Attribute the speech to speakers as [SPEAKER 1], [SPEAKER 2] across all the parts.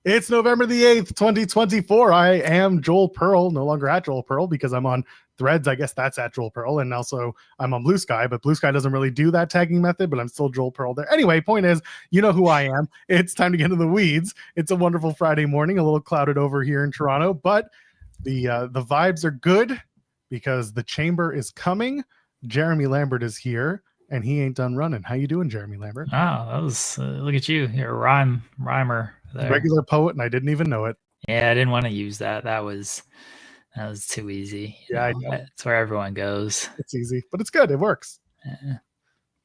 [SPEAKER 1] It's November the 8th, 2024. I am Joel Pearl, no longer at Joel Pearl because I'm on Threads. I guess that's at Joel Pearl. And also I'm on Blue Sky, but Blue Sky doesn't really do that tagging method, but I'm still Joel Pearl there. Anyway, point is, you know who I am. It's time to get into the weeds. It's a wonderful Friday morning, a little clouded over here in Toronto, but the vibes are good because the chamber is coming. Jeremy Lambert is here. And he ain't done running. How you doing, Jeremy Lambert?
[SPEAKER 2] Oh, that was look at you. You're a rhymer there.
[SPEAKER 1] Regular poet, and I didn't even know it.
[SPEAKER 2] Yeah, I didn't want to use that. That was too easy.
[SPEAKER 1] Yeah, I know.
[SPEAKER 2] That's where everyone goes.
[SPEAKER 1] It's easy, but it's good. It works.
[SPEAKER 2] Yeah.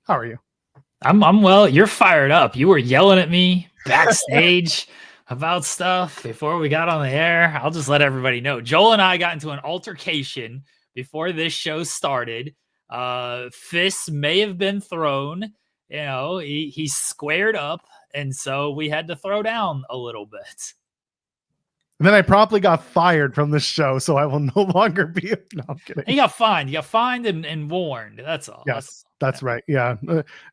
[SPEAKER 1] How are you?
[SPEAKER 2] I'm well. You're fired up. You were yelling at me backstage about stuff before we got on the air. I'll just let everybody know. Joel and I got into an altercation before this show started. Fists may have been thrown, he squared up, and so we had to throw down a little bit.
[SPEAKER 1] And then I promptly got fired from the show, so I will no longer be. No, I'm kidding.
[SPEAKER 2] You got fined and warned. That's all.
[SPEAKER 1] Yes, that's right. Yeah.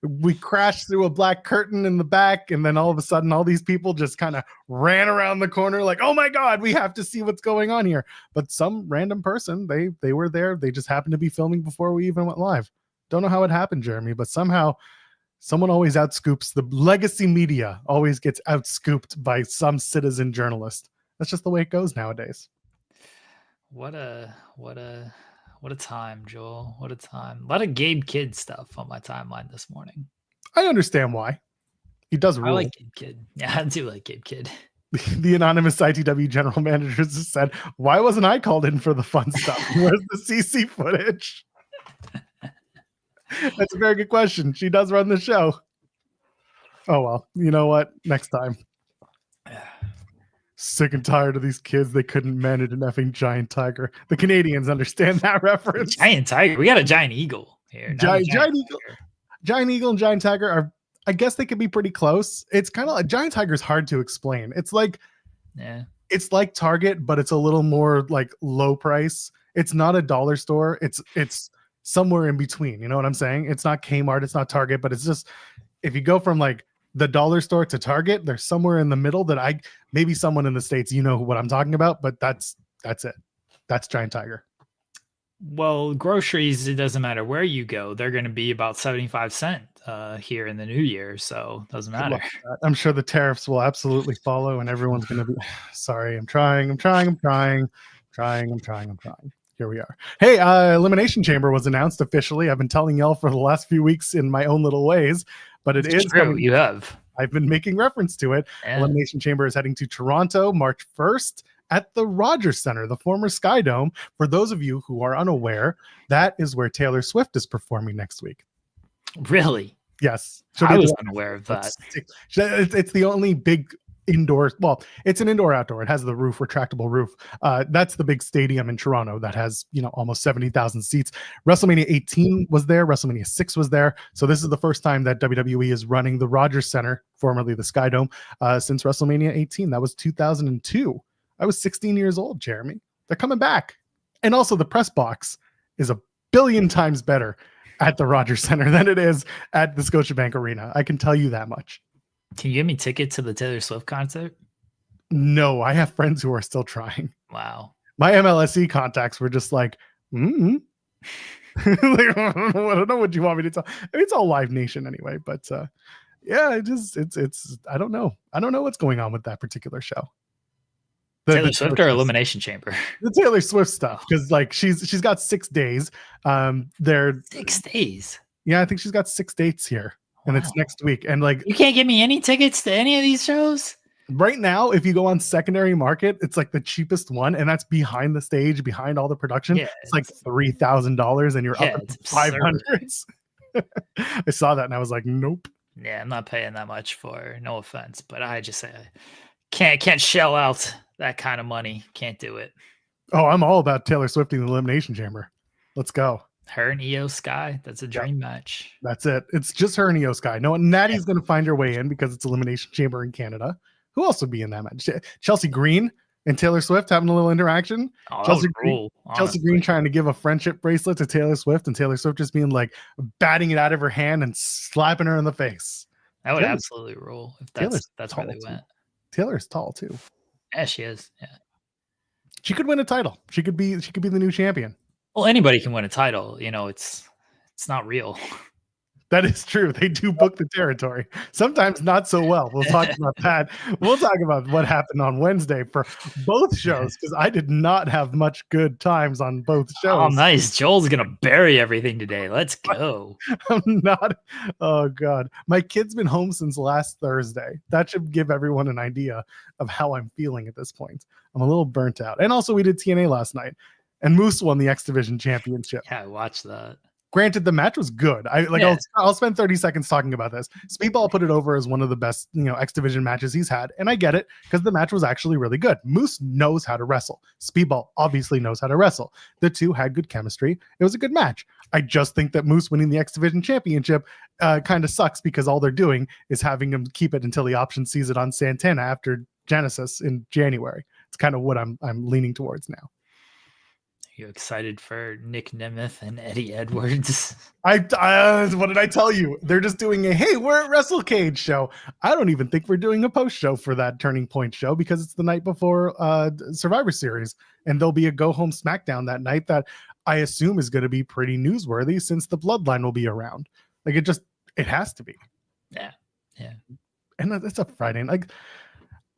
[SPEAKER 1] We crashed through a black curtain in the back, and then all of a sudden, all these people just kind of ran around the corner like, oh my God, we have to see what's going on here. But some random person, they were there. They just happened to be filming before we even went live. Don't know how it happened, Jeremy, but somehow someone always outscoops. The legacy media always gets outscooped by some citizen journalist. That's just the way it goes nowadays.
[SPEAKER 2] What a time, Joel. What a time. A lot of Gabe Kidd stuff on my timeline this morning.
[SPEAKER 1] I understand why. He does rule.
[SPEAKER 2] I like Gabe Kidd. Yeah, I do like Gabe Kidd.
[SPEAKER 1] The anonymous ITW general manager just said, why wasn't I called in for the fun stuff? Where's the CC footage? That's a very good question. She does run the show. Oh, well, you know what? Next time. Sick and tired of these kids. They couldn't manage an effing giant tiger. The Canadians understand that reference.
[SPEAKER 2] Giant tiger. We got a giant eagle here.
[SPEAKER 1] Giant eagle and giant tiger are, I guess they could be pretty close. It's kind of like giant tiger is hard to explain. It's like, it's like Target, but it's a little more like low price. It's not a dollar store. It's somewhere in between. You know what I'm saying? It's not Kmart. It's not Target, but it's just, if you go from like the dollar store to Target, there's somewhere in the middle that maybe someone in the States, you know what I'm talking about, but that's it. That's giant tiger.
[SPEAKER 2] Well, groceries, it doesn't matter where you go. They're going to be about 75 cents here in the new year. So it doesn't matter.
[SPEAKER 1] I'm sure the tariffs will absolutely follow and everyone's going to be sorry. I'm trying. Here we are. Hey, Elimination Chamber was announced officially. I've been telling y'all for the last few weeks in my own little ways, but it's
[SPEAKER 2] true.
[SPEAKER 1] Coming.
[SPEAKER 2] You have.
[SPEAKER 1] I've been making reference to it. Yeah. Elimination Chamber is heading to Toronto March 1st at the Rogers Center, the former Sky Dome. For those of you who are unaware, that is where Taylor Swift is performing next week.
[SPEAKER 2] Really?
[SPEAKER 1] Yes.
[SPEAKER 2] I was unaware of that.
[SPEAKER 1] It's the only big indoor, well, it's an indoor outdoor. It has the roof, retractable roof. That's the big stadium in Toronto that has, almost 70,000 seats. WrestleMania 18 was there. WrestleMania 6 was there. So this is the first time that WWE is running the Rogers Center, formerly the Sky Dome, since WrestleMania 18. That was 2002. I was 16 years old, Jeremy. They're coming back. And also the press box is a billion times better at the Rogers Center than it is at the Scotiabank Arena. I can tell you that much.
[SPEAKER 2] Can you give me tickets to the Taylor Swift concert?
[SPEAKER 1] No, I have friends who are still trying.
[SPEAKER 2] Wow. My
[SPEAKER 1] MLSE contacts were just like, like, I don't know what you want me to tell. I mean, it's all Live Nation anyway, but yeah, it's I don't know. I don't know what's going on with that particular show.
[SPEAKER 2] Taylor Swift or Elimination Chamber?
[SPEAKER 1] The Taylor Swift stuff, because like she's got 6 days. They're
[SPEAKER 2] 6 days.
[SPEAKER 1] Yeah, I think she's got 6 dates here. And it's next week. And like,
[SPEAKER 2] you can't give me any tickets to any of these shows
[SPEAKER 1] right now. If you go on secondary market, it's like the cheapest one. And that's behind the stage, behind all the production. Yeah, it's like $3,000 and you're up at 500s. I saw that and I was like, nope.
[SPEAKER 2] Yeah. I'm not paying that much for, no offense, but I just say can't shell out that kind of money. Can't do it.
[SPEAKER 1] Oh, I'm all about Taylor Swift in the Elimination Chamber. Let's go.
[SPEAKER 2] Her and Io Sky. That's a dream match.
[SPEAKER 1] That's it. It's just her and Io Sky. No, Natty's going to find her way in because it's Elimination Chamber in Canada. Who else would be in that match? Chelsea Green and Taylor Swift having a little interaction.
[SPEAKER 2] Oh,
[SPEAKER 1] Chelsea Green trying to give a friendship bracelet to Taylor Swift, and Taylor Swift just being like batting it out of her hand and slapping her in the face.
[SPEAKER 2] That would absolutely rule if that's where they went.
[SPEAKER 1] Taylor's tall too.
[SPEAKER 2] Yeah, she is. Yeah.
[SPEAKER 1] She could win a title. She could be the new champion.
[SPEAKER 2] Well, anybody can win a title. You know, it's not real.
[SPEAKER 1] That is true. They do book the territory. Sometimes not so well. We'll talk about that. We'll talk about what happened on Wednesday for both shows, because I did not have much good times on both shows.
[SPEAKER 2] Oh, nice. Joel's going to bury everything today. Let's go.
[SPEAKER 1] I'm not. Oh, God. My kid's been home since last Thursday. That should give everyone an idea of how I'm feeling at this point. I'm a little burnt out. And also, we did TNA last night, and Moose won the X Division Championship.
[SPEAKER 2] Yeah, I watched that.
[SPEAKER 1] Granted, the match was good. I'll spend 30 seconds talking about this. Speedball put it over as one of the best, X Division matches he's had, and I get it because the match was actually really good. Moose knows how to wrestle. Speedball obviously knows how to wrestle. The two had good chemistry. It was a good match. I just think that Moose winning the X Division Championship kind of sucks, because all they're doing is having him keep it until the option sees it on Santana after Genesis in January. It's kind of what I'm leaning towards now.
[SPEAKER 2] You excited for Nick Nemeth and Eddie Edwards?
[SPEAKER 1] What did I tell you? They're just doing hey, we're at WrestleCade show. I don't even think we're doing a post show for that Turning Point show, because it's the night before Survivor Series, and there'll be a go home SmackDown that night that I assume is going to be pretty newsworthy, since the Bloodline will be around. Like, it has to be.
[SPEAKER 2] Yeah.
[SPEAKER 1] And it's a Friday. Like,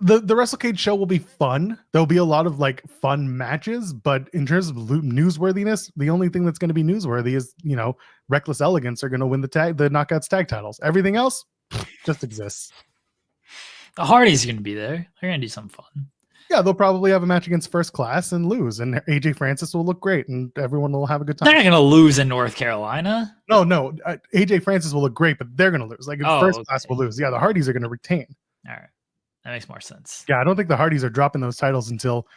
[SPEAKER 1] the WrestleCade show will be fun. There'll be a lot of fun matches, but in terms of newsworthiness, the only thing that's going to be newsworthy is, Reckless Elegance are going to win the Knockouts tag titles. Everything else just exists.
[SPEAKER 2] The Hardys are going to be there. They're going to do something fun.
[SPEAKER 1] Yeah, they'll probably have a match against First Class and lose, and AJ Francis will look great, and everyone will have a good time.
[SPEAKER 2] They're not going to lose in North Carolina.
[SPEAKER 1] No, AJ Francis will look great, but they're going to lose. First Class will lose. Yeah, the Hardys are going to retain.
[SPEAKER 2] All right. That makes more sense.
[SPEAKER 1] Yeah, I don't think the Hardys are dropping those titles until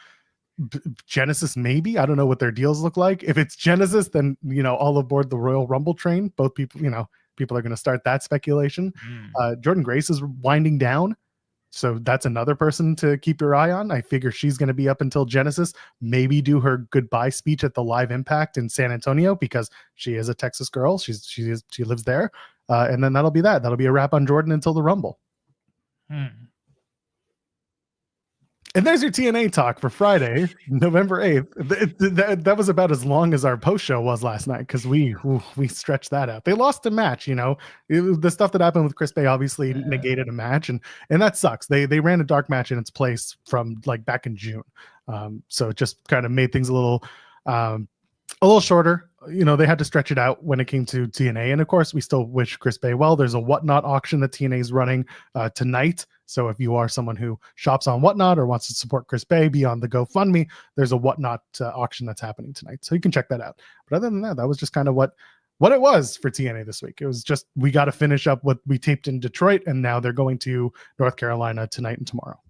[SPEAKER 1] Genesis, maybe. I don't know what their deals look like. If it's Genesis, then, all aboard the Royal Rumble train. Both people, people are going to start that speculation. Jordan Grace is winding down, so that's another person to keep your eye on. I figure she's going to be up until Genesis, maybe do her goodbye speech at the Live Impact in San Antonio, because she is a Texas girl. She lives there. And then that'll be that. That'll be a wrap on Jordan until the Rumble. And there's your TNA talk for Friday, November 8th. That was about as long as our post show was last night, because we stretched that out. They lost a match, the stuff that happened with Chris Bay obviously negated a match, and that sucks. They ran a dark match in its place from back in June. So it just kind of made things a little shorter. They had to stretch it out when it came to TNA. And of course, we still wish Chris Bay well. There's a Whatnot auction that TNA is running tonight. So if you are someone who shops on Whatnot or wants to support Chris Bay beyond the GoFundMe, there's a Whatnot auction that's happening tonight. So you can check that out. But other than that, that was just kind of what it was for TNA this week. It was just, we got to finish up what we taped in Detroit, and now they're going to North Carolina tonight and tomorrow.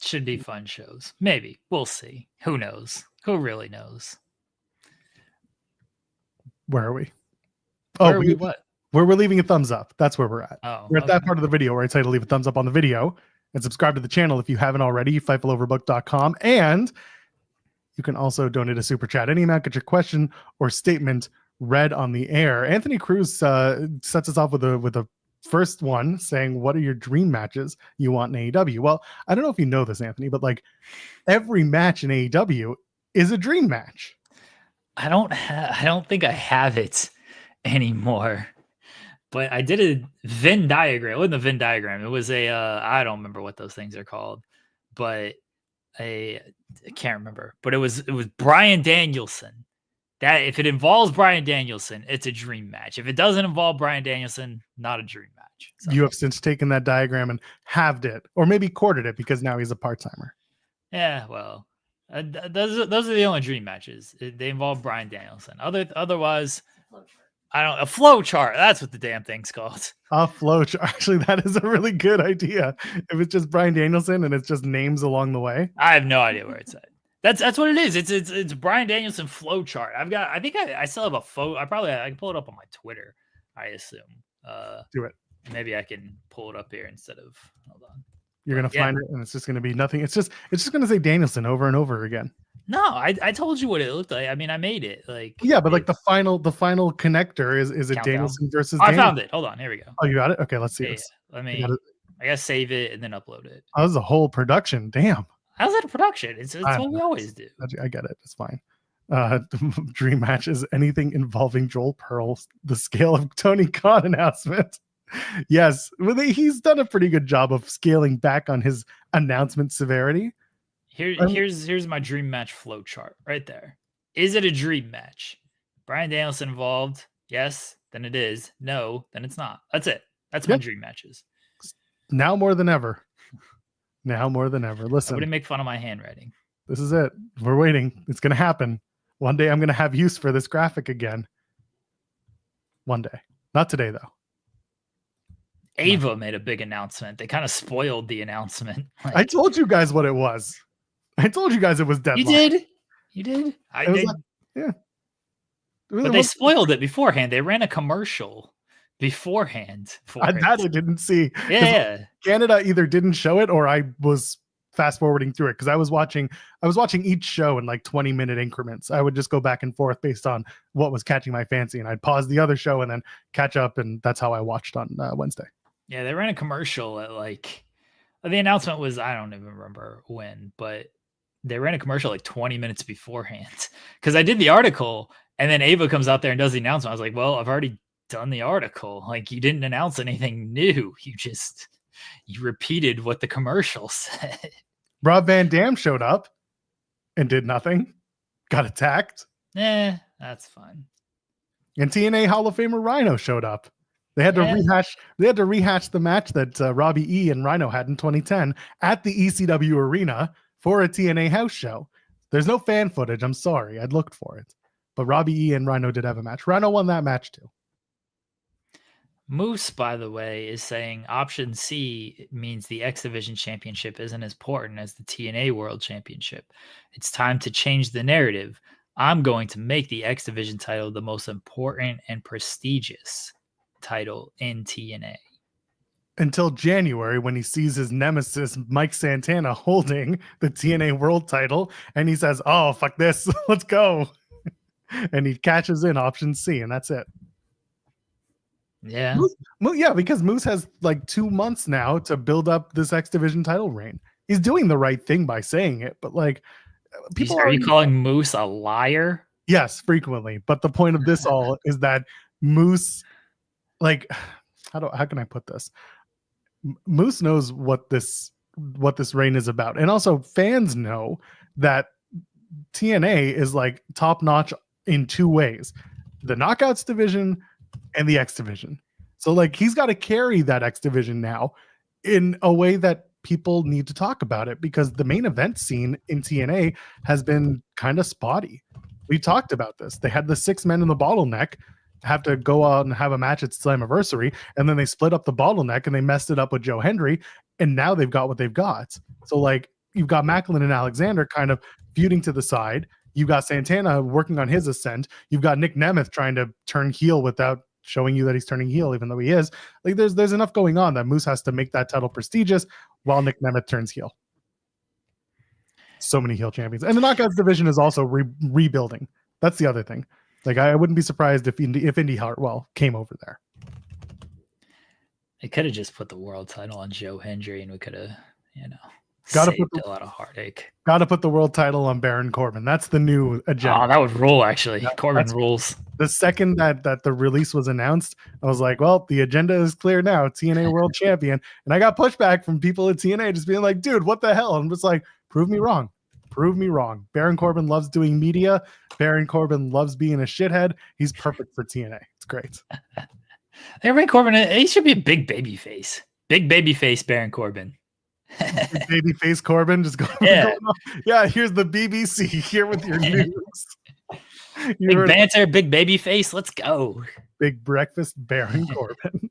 [SPEAKER 2] Should be fun shows. Maybe. We'll see. Who knows? Who really knows?
[SPEAKER 1] Where are we?
[SPEAKER 2] Where
[SPEAKER 1] we're leaving a thumbs up. That's where we're at. We're at that part of the video where I tell you to leave a thumbs up on the video and subscribe to the channel if you haven't already, fightfuloverbook.com. And you can also donate a super chat. Any amount, get your question or statement read on the air. Anthony Cruz sets us off with a first one saying, what are your dream matches you want in AEW? Well, I don't know if you know this, Anthony, but every match in AEW is a dream match.
[SPEAKER 2] I don't think I have it anymore, but I did a Venn diagram. It wasn't a Venn diagram. It was I don't remember what those things are called, but I can't remember, but it was Bryan Danielson. That if it involves Bryan Danielson, it's a dream match. If it doesn't involve Bryan Danielson, not a dream match. So. You
[SPEAKER 1] have since taken that diagram and halved it, or maybe quartered it, because now he's a part-timer.
[SPEAKER 2] Yeah, well, those are the only dream matches. They involve Bryan Danielson. Otherwise, a flow chart. That's what the damn thing's called.
[SPEAKER 1] A flow chart. Actually, that is a really good idea. If it's just Bryan Danielson and it's just names along the way.
[SPEAKER 2] I have no idea where it's at. That's what it is. It's Bryan Danielson flow chart. I think I still have a photo. I can pull it up on my Twitter, I assume.
[SPEAKER 1] Do it.
[SPEAKER 2] Maybe I can pull it up here instead of, hold on.
[SPEAKER 1] You're going to find it, and it's just going to be nothing. It's just going to say Danielson over and over again.
[SPEAKER 2] No, I told you what it looked like. I mean, I made it.
[SPEAKER 1] Yeah, but the final connector is it Danielson versus
[SPEAKER 2] Danielson? I found it. Hold on. Here we go.
[SPEAKER 1] Oh, you got it? Okay, let's see this.
[SPEAKER 2] I I gotta save it and then upload it.
[SPEAKER 1] That was a whole production. Damn.
[SPEAKER 2] How's that a production? It's what we always do.
[SPEAKER 1] I get it. It's fine. Dream matches, anything involving Joel Pearl, the scale of Tony Khan announcement. Yes, he's done a pretty good job of scaling back on his announcement severity.
[SPEAKER 2] Here's my dream match flow chart right there. Is it a dream match? Bryan Danielson involved? Yes, then it is. No, then it's not. That's it. That's my dream matches.
[SPEAKER 1] Now more than ever. Now more than ever. Listen.
[SPEAKER 2] I wouldn't make fun of my handwriting.
[SPEAKER 1] This is it. We're waiting. It's going to happen. One day I'm going to have use for this graphic again. One day. Not today, though.
[SPEAKER 2] Ava made a big announcement. They kind of spoiled the announcement.
[SPEAKER 1] Like, I told you guys what it was. I told you guys it was Deadline.
[SPEAKER 2] You did?
[SPEAKER 1] Yeah.
[SPEAKER 2] But they spoiled it beforehand. They ran a commercial beforehand.
[SPEAKER 1] That I didn't see.
[SPEAKER 2] Yeah.
[SPEAKER 1] Canada either didn't show it or I was fast forwarding through it because I was watching each show in like 20-minute increments. I would just go back and forth based on what was catching my fancy, and I'd pause the other show and then catch up, and that's how I watched on Wednesday.
[SPEAKER 2] Yeah, they ran a commercial at the announcement was, I don't even remember when, but they ran a commercial like 20 minutes beforehand because I did the article and then Ava comes out there and does the announcement. I was like, well, I've already done the article. Like, you didn't announce anything new. You repeated what the commercial said.
[SPEAKER 1] Rob Van Dam showed up and did nothing. Got attacked.
[SPEAKER 2] That's fine.
[SPEAKER 1] And TNA Hall of Famer Rhino showed up. They had to rehash the match that Robbie E and Rhino had in 2010 at the ECW arena for a TNA house show. There's no fan footage. I'm sorry. I'd looked for it. But Robbie E and Rhino did have a match. Rhino won that match too.
[SPEAKER 2] Moose, by the way, is saying option C means the X Division Championship isn't as important as the TNA World Championship. It's time to change the narrative. I'm going to make the X Division title the most important and prestigious title in TNA.
[SPEAKER 1] Until January, when he sees his nemesis, Mike Santana, holding the TNA World title, and he says, oh, fuck this, let's go. And he catches in option C, and that's it.
[SPEAKER 2] Yeah.
[SPEAKER 1] Because Moose has like 2 months now to build up this X Division title reign. He's doing the right thing by saying it, but like, people
[SPEAKER 2] are you calling Moose a liar?
[SPEAKER 1] Yes, frequently. But the point of this all is that Moose, like, how can I put this? Moose knows what this reign is about, and also fans know that TNA is like top notch in 2 ways: the Knockouts division and the X Division. So like, he's got to carry that X Division now in a way that people need to talk about it, because the main event scene in TNA has been kind of spotty. We talked about this. They had the 6 men in the bottleneck have to go out and have a match at Slammiversary, and then they split up the bottleneck and they messed it up with Joe Hendry, and now they've got what they've got. So like, you've got Macklin and Alexander kind of feuding to the side. You've got Santana working on his ascent. You've got Nick Nemeth trying to turn heel without showing you that he's turning heel, even though he is. Like, there's enough going on that Moose has to make that title prestigious while Nick Nemeth turns heel. So many heel champions. And the Knockouts division is also rebuilding. That's the other thing. Like, I wouldn't be surprised if Indy Hartwell came over there.
[SPEAKER 2] They could have just put the world title on Joe Hendry, and we could have,
[SPEAKER 1] saved
[SPEAKER 2] a lot of heartache.
[SPEAKER 1] Got to put the world title on Baron Corbin. That's the new agenda.
[SPEAKER 2] Oh, that would rule, actually. Yeah, Corbin rules.
[SPEAKER 1] The second that the release was announced, I was like, well, the agenda is clear now. TNA World Champion. And I got pushback from people at TNA just being like, dude, what the hell? I'm just like, prove me wrong. Prove me wrong. Baron Corbin loves doing media. Baron Corbin loves being a shithead. He's perfect for TNA. It's great.
[SPEAKER 2] Baron Corbin, he should be a big baby face. Big baby face Baron Corbin.
[SPEAKER 1] Big baby face Corbin. Just go. Yeah, here's the BBC here with your news.
[SPEAKER 2] Big banter, big baby face. Let's go.
[SPEAKER 1] Big breakfast, Baron Corbin.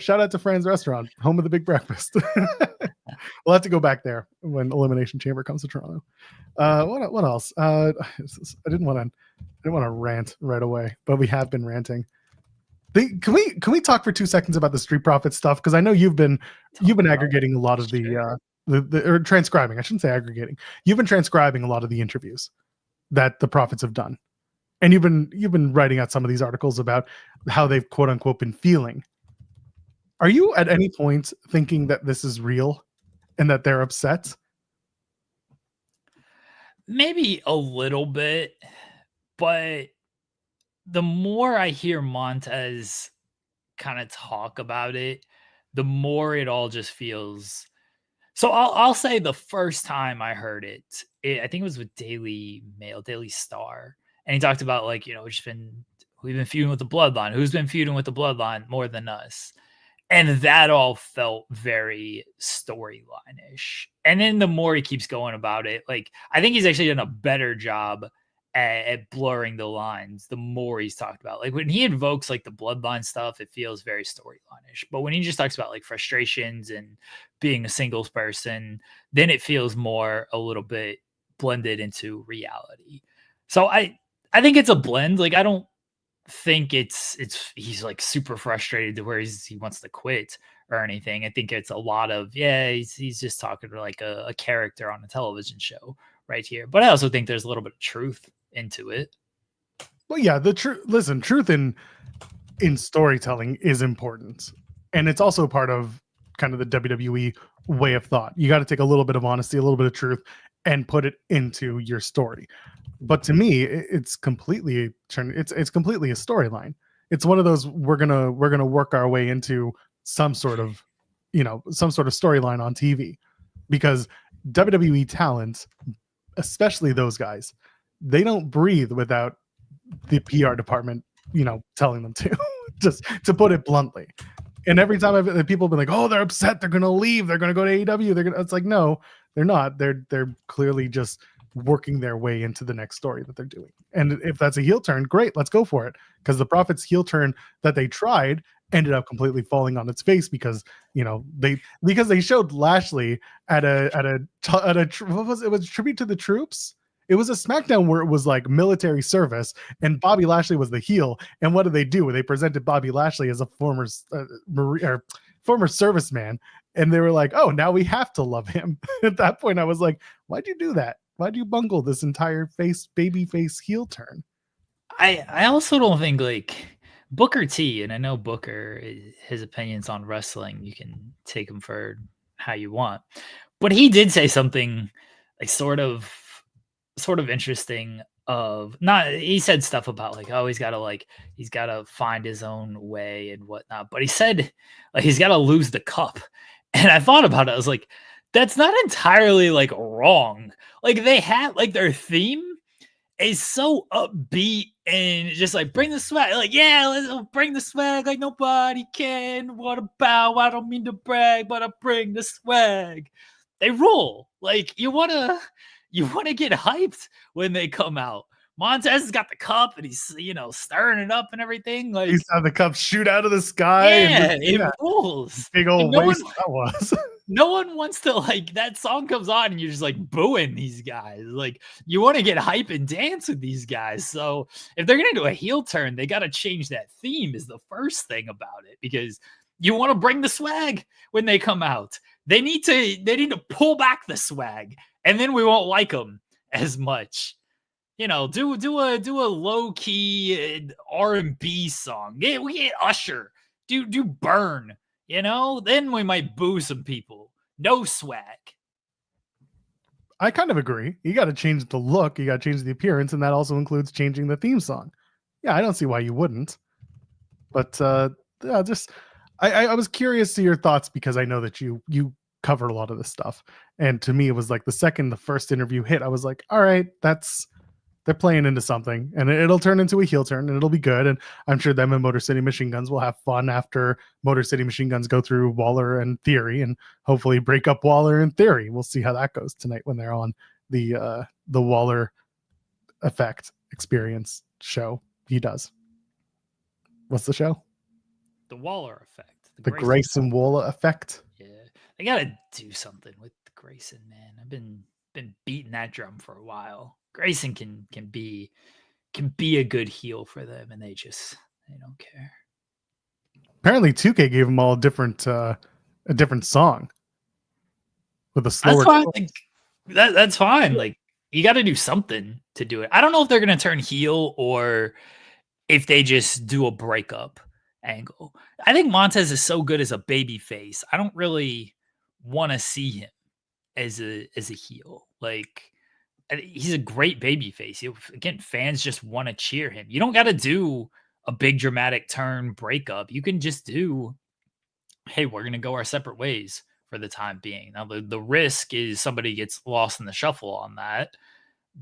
[SPEAKER 1] Shout out to Fran's Restaurant, home of the Big Breakfast. We'll have to go back there when Elimination Chamber comes to Toronto. What else? I didn't want to rant right away, but we have been ranting. Can we talk for 2 seconds about the Street Profits stuff? Because I know you've been aggregating a lot of the or transcribing. I shouldn't say aggregating. You've been transcribing a lot of the interviews that the Profits have done, and you've been writing out some of these articles about how they've quote unquote been feeling. Are you at any point thinking that this is real and that they're upset?
[SPEAKER 2] Maybe a little bit, but the more I hear Montez kind of talk about it, the more it all just feels. So I'll say the first time I heard it, I think it was with Daily Mail, Daily Star, and he talked about like we've been feuding with the Bloodline. Who's been feuding with the Bloodline more than us? And that all felt very storyline-ish. And then the more he keeps going about it, like I think he's actually done a better job at blurring the lines the more he's talked about. Like when he invokes like the bloodline stuff, it feels very storyline-ish. But when he just talks about like frustrations and being a singles person, then it feels more a little bit blended into reality. So I think it's a blend. Like I don't think it's he's like super frustrated to where he wants to quit or anything. I think it's a lot of he's just talking to like a character on a television show right here. But I also think there's a little bit of truth into it.
[SPEAKER 1] Well, yeah, the truth in storytelling is important, and it's also part of kind of the WWE way of thought. You got to take a little bit of honesty, a little bit of truth, and put it into your story. But to me, it's completely it's completely a storyline. It's one of those we're gonna work our way into some sort of storyline on TV, because WWE talent, especially those guys, they don't breathe without the PR department, telling them to, just to put it bluntly. And every time people have been like, "Oh, they're upset. They're going to leave. They're going to go to AEW." It's like, no, they're not. They're clearly just working their way into the next story that they're doing. And if that's a heel turn, great, let's go for it. Because the Prophet's heel turn that they tried ended up completely falling on its face because they showed Lashley at a what was it? It was a tribute to the troops. It was a SmackDown where it was like military service, and Bobby Lashley was the heel. And what did they do? They presented Bobby Lashley as a former serviceman, and they were like, "Oh, now we have to love him." At that point, I was like, "Why'd you do that? Why'd you bungle this entire baby face heel turn?"
[SPEAKER 2] I also don't think like Booker T, and I know Booker, his opinions on wrestling, you can take them for how you want, but he did say something like sort of interesting. He said stuff about like, oh, he's got to find his own way and whatnot, but he said like he's got to lose the cup. And I thought about it. I was like, that's not entirely like wrong. Like they had like their theme is so upbeat and just like bring the swag. Like, yeah, let's bring the swag like nobody can. What about? I don't mean to brag, but I bring the swag. They rule. Like you wanna get hyped when they come out. Montez has got the cup and he's stirring it up and everything. Like
[SPEAKER 1] he's had the cup shoot out of the sky.
[SPEAKER 2] It rules.
[SPEAKER 1] Big old waste that was.
[SPEAKER 2] No one wants to like that song comes on and you're just like booing these guys. Like you want to get hype and dance with these guys. So if they're gonna do a heel turn, they got to change that theme is the first thing about it, because you want to bring the swag when they come out. They need to pull back the swag, and then we won't like them as much. Do a low key R&B song. We get Usher. Do Burn. Then we might boo some people. No swag.
[SPEAKER 1] I kind of agree. You got to change the look. You got to change the appearance, and that also includes changing the theme song. Yeah, I don't see why you wouldn't. But I was curious to your thoughts, because I know that you cover a lot of this stuff, and to me it was like the first interview hit, I was like, all right, they're playing into something, and it'll turn into a heel turn, and it'll be good. And I'm sure them and Motor City Machine Guns will have fun after Motor City Machine Guns go through Waller and Theory, and hopefully break up Waller and Theory. We'll see how that goes tonight when they're on the Waller Effect Experience show he does. What's the show?
[SPEAKER 2] The Waller Effect.
[SPEAKER 1] The Grayson Waller Effect.
[SPEAKER 2] Yeah, they gotta do something with Grayson, man. I've been beating that drum for a while. Grayson can be a good heel for them, and they don't care.
[SPEAKER 1] Apparently 2K gave them all a different song with a slower.
[SPEAKER 2] That's fine. Like you got to do something to do it. I don't know if they're gonna turn heel or if they just do a breakup angle. I think Montez is so good as a baby face. I don't really want to see him as a heel. Like, he's a great baby face. Again, fans just want to cheer him. You don't got to do a big dramatic turn breakup. You can just do, hey, we're going to go our separate ways for the time being. Now, the risk is somebody gets lost in the shuffle on that,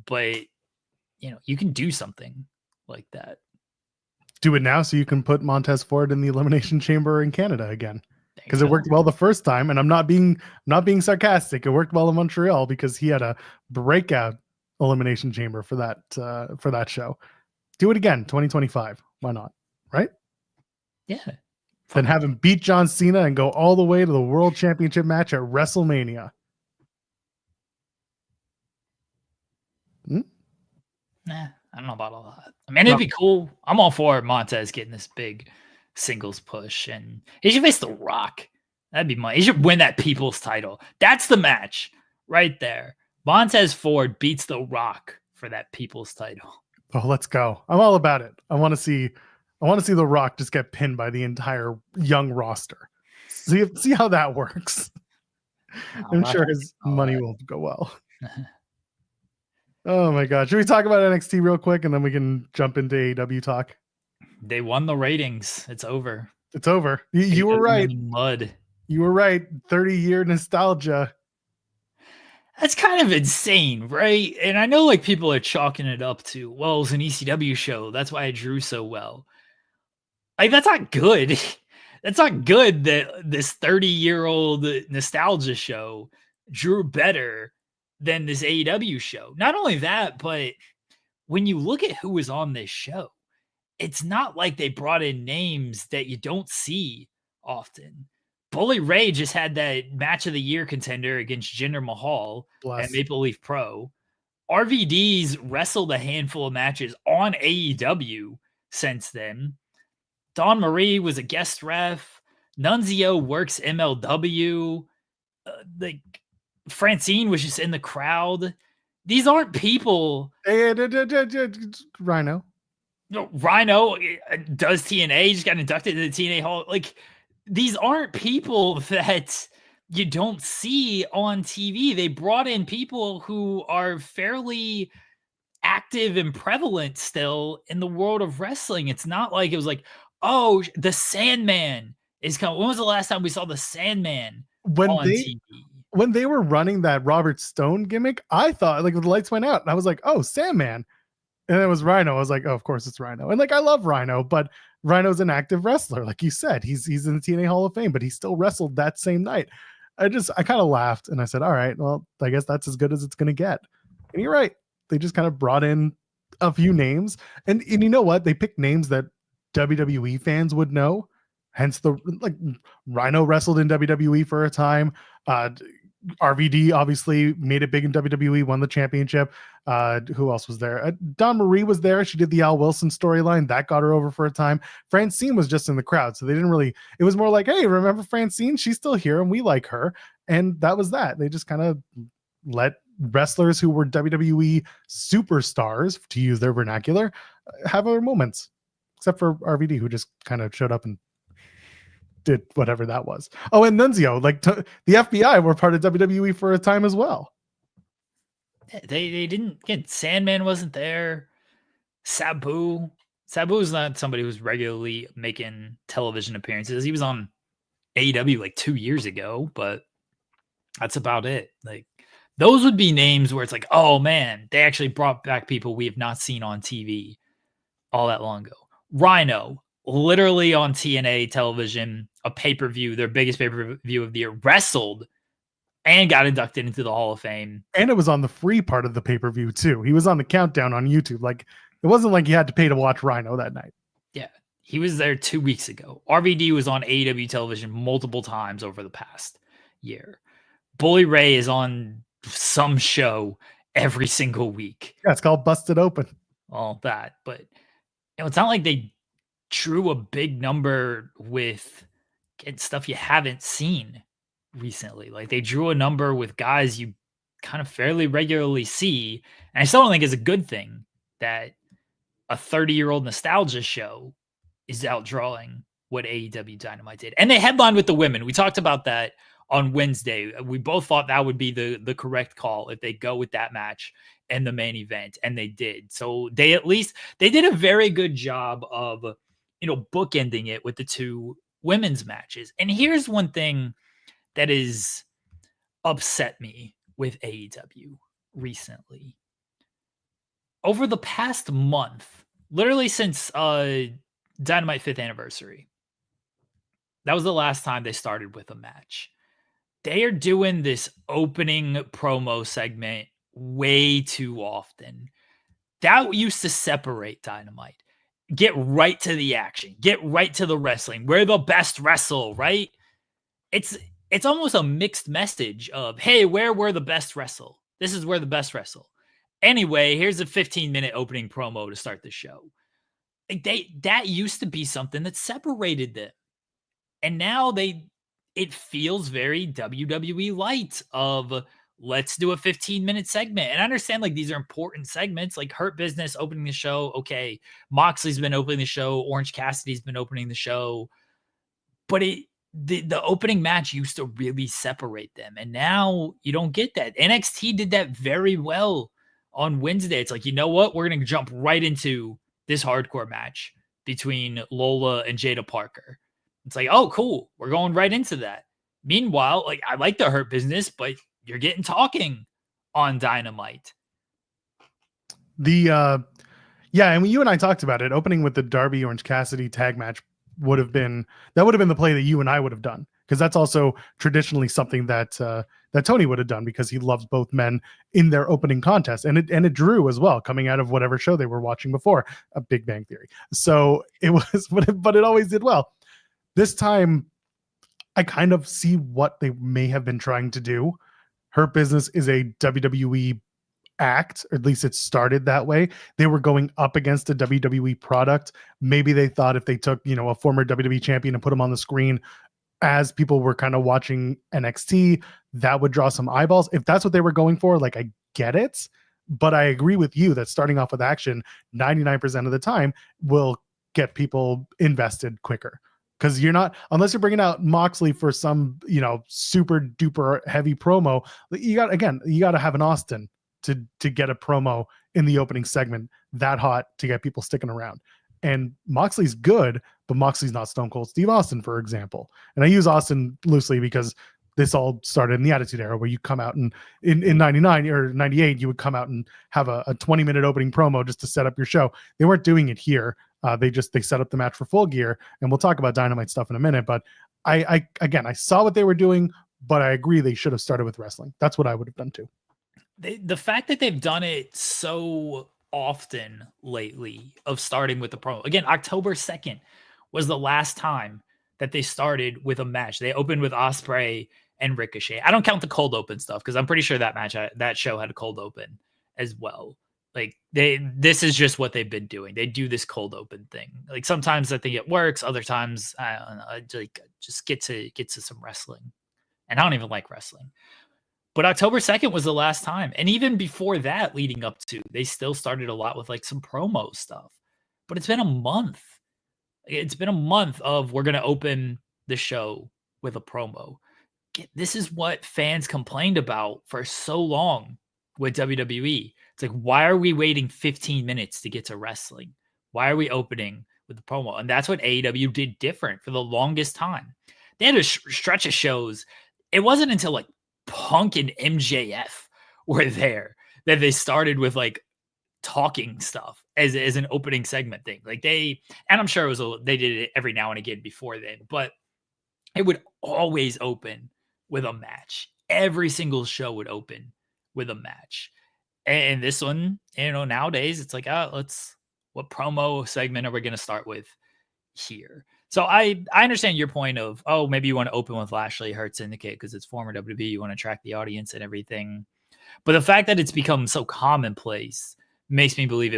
[SPEAKER 2] but you can do something like that.
[SPEAKER 1] Do it now so you can put Montez Ford in the Elimination Chamber in Canada again. Because it worked well the first time, and I'm not being sarcastic. It worked well in Montreal because he had a breakout Elimination Chamber for that show. Do it again, 2025. Why not? Right?
[SPEAKER 2] Yeah.
[SPEAKER 1] Then have him beat John Cena and go all the way to the World Championship match at WrestleMania.
[SPEAKER 2] Nah, I don't know about all that. I mean, it'd be cool. I'm all for Montez getting this big singles push, and he should face The Rock. That'd be money. He should win that People's title. That's the match right there. Montez Ford beats The Rock for that People's title.
[SPEAKER 1] Oh, let's go. I'm all about it. I want to see The Rock just get pinned by the entire young roster. See how that works. I'm sure his money will go well. Oh my God. Should we talk about NXT real quick and then we can jump into AEW talk?
[SPEAKER 2] They won the ratings. It's over.
[SPEAKER 1] It's over. You were right.
[SPEAKER 2] Mud.
[SPEAKER 1] You were right. 30-year nostalgia.
[SPEAKER 2] That's kind of insane, right? And I know like people are chalking it up to, well, it was an ECW show. That's why it drew so well. Like, that's not good. That's not good that this 30-year-old nostalgia show drew better than this AEW show. Not only that, but when you look at who was on this show, it's not like they brought in names that you don't see often. Bully Ray just had that match of the year contender against Jinder Mahal at Maple Leaf Pro. RVD's wrestled a handful of matches on AEW since then. Dawn Marie was a guest ref. Nunzio works MLW. Like, Francine was just in the crowd. These aren't people.
[SPEAKER 1] Rhino.
[SPEAKER 2] No, Rhino does TNA. Just got inducted to the TNA Hall. Like, these aren't people that you don't see on TV. They brought in people who are fairly active and prevalent still in the world of wrestling. It's not like it was like, oh, the Sandman is coming. When was the last time we saw the Sandman on TV?
[SPEAKER 1] When they were running that Robert Stone gimmick, I thought, like, the lights went out and I was like, oh, Sandman. And it was Rhino. I was like, oh, of course it's Rhino. And like, I love Rhino, but Rhino's an active wrestler. Like you said, he's in the TNA Hall of Fame, but he still wrestled that same night. I kind of laughed and I said, all right, well, I guess that's as good as it's going to get. And you're right. They just kind of brought in a few names, and you know what? They picked names that WWE fans would know. Hence Rhino wrestled in WWE for a time. RVD obviously made it big in WWE, won the championship. Who else was there? Dawn Marie was there. She did the Al Wilson storyline. That got her over for a time. Francine was just in the crowd. So they didn't really, it was more like, hey, remember Francine? She's still here and we like her. And that was that. They just kind of let wrestlers who were WWE superstars, to use their vernacular, have their moments. Except for RVD, who just kind of showed up and did whatever that was. Oh, and Nunzio, the FBI were part of WWE for a time as well.
[SPEAKER 2] They didn't get Sandman wasn't there. Sabu is not somebody who's regularly making television appearances. He was on AEW like 2 years ago, but that's about it. Like, those would be names where it's like, oh man, they actually brought back people we have not seen on TV all that long ago. Rhino, literally on TNA television, a pay-per-view, their biggest pay-per-view of the year, wrestled and got inducted into the Hall of Fame.
[SPEAKER 1] And it was on the free part of the pay-per-view too. He was on the countdown on YouTube. Like, it wasn't like you had to pay to watch Rhino that night.
[SPEAKER 2] Yeah. He was there 2 weeks ago. RVD was on AEW television multiple times over the past year. Bully Ray is on some show every single week.
[SPEAKER 1] Yeah, it's called Busted Open.
[SPEAKER 2] All that. But it's not like they drew a big number with stuff you haven't seen recently. Like, they drew a number with guys you kind of fairly regularly see. And I still don't think it's a good thing that a 30-year-old nostalgia show is outdrawing what AEW Dynamite did. And they headlined with the women. We talked about that on Wednesday. We both thought that would be the correct call if they go with that match and the main event, and they did. So they did a very good job of, bookending it with the two women's matches. And here's one thing that is upset me with AEW recently. Over the past month, literally since Dynamite 5th anniversary, that was the last time they started with a match. They are doing this opening promo segment way too often. That used to separate Dynamite. Get right to the action. Get right to the wrestling. We're the best wrestle, right? It's almost a mixed message of, hey, where we're the best wrestle. This is where the best wrestle. Anyway, here's a 15-minute opening promo to start the show. That used to be something that separated them. And now it feels very WWE light of, let's do a 15-minute segment. And I understand these are important segments, like Hurt Business opening the show. Okay, Moxley's been opening the show. Orange Cassidy's been opening the show. But the opening match used to really separate them. And now you don't get that. NXT did that very well on Wednesday. It's you know what? We're going to jump right into this hardcore match between Lola and Jada Parker. It's oh, cool. We're going right into that. Meanwhile, I like the Hurt Business, but you're getting talking on Dynamite.
[SPEAKER 1] Yeah, and you and I talked about it. Opening with the Darby Orange Cassidy tag match would have been the play that you and I would have done, because that's also traditionally something that Tony would have done, because he loves both men in their opening contest, and it drew as well, coming out of whatever show they were watching before, a Big Bang Theory. So it was, but it always did well. This time, I kind of see what they may have been trying to do. Hurt Business is a WWE act, or at least it started that way. They were going up against a WWE product. Maybe they thought if they took, a former WWE champion and put him on the screen as people were kind of watching NXT, that would draw some eyeballs. If that's what they were going for, I get it. But I agree with you that starting off with action 99% of the time will get people invested quicker. Because you're not, unless you're bringing out Moxley for some, super duper heavy promo, you got to have an Austin to get a promo in the opening segment that hot to get people sticking around. And Moxley's good, but Moxley's not Stone Cold Steve Austin, for example. And I use Austin loosely because this all started in the Attitude Era, where you come out and in 99 or 98, you would come out and have a 20-minute opening promo just to set up your show. They weren't doing it here. They set up the match for Full Gear, and we'll talk about Dynamite stuff in a minute. But I saw what they were doing, but I agree they should have started with wrestling. That's what I would have done too.
[SPEAKER 2] The fact that they've done it so often lately of starting with the promo. Again, October 2nd was the last time that they started with a match. They opened with Ospreay and Ricochet. I don't count the cold open stuff, because I'm pretty sure that show had a cold open as well. This is just what they've been doing. They do this cold open thing. Sometimes I think it works. Other times, I don't know, just get to some wrestling. And I don't even like wrestling. But October 2nd was the last time. And even before that, leading up to, they still started a lot with some promo stuff. But it's been a month. It's been a month of, we're going to open the show with a promo. This is what fans complained about for so long with WWE. It's why are we waiting 15 minutes to get to wrestling? Why are we opening with the promo? And that's what AEW did different for the longest time. They had a stretch of shows. It wasn't until Punk and MJF were there that they started with talking stuff as an opening segment thing. And I'm sure they did it every now and again before then, but it would always open with a match. Every single show would open with a match. And this one, nowadays it's what promo segment are we going to start with here? So I understand your point of, oh, maybe you want to open with Lashley Hurt Syndicate because it's former WWE. You want to attract the audience and everything. But the fact that it's become so commonplace makes me believe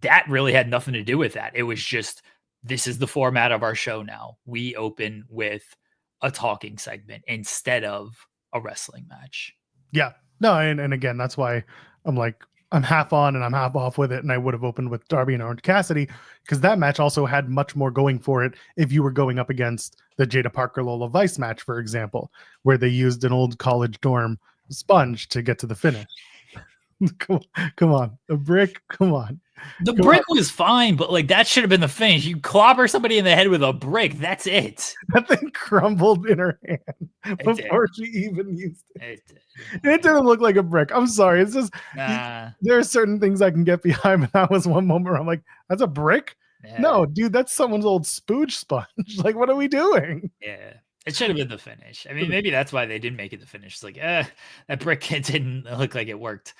[SPEAKER 2] that really had nothing to do with that. It was just, this is the format of our show now. We open with a talking segment instead of a wrestling match.
[SPEAKER 1] Yeah. No, and again, that's why I'm I'm half on and I'm half off with it, and I would have opened with Darby and Orange Cassidy because that match also had much more going for it. If you were going up against the Jada Parker Lola Vice match, for example, where they used an old college dorm sponge to get to the finish. come on, a brick. Come on.
[SPEAKER 2] The brick was fine, but like that should have been the finish. You clobber somebody in the head with a brick. That's it.
[SPEAKER 1] That thing crumbled in her hand before she even used it. It didn't look like a brick. I'm sorry. It's just there are certain things I can get behind, but that was one moment where I'm like, that's a brick? Yeah. No, dude, that's someone's old spooge sponge. Like, what are we doing?
[SPEAKER 2] Yeah. It should have been the finish. I mean, maybe that's why they didn't make it the finish. It's like, that brick didn't look like it worked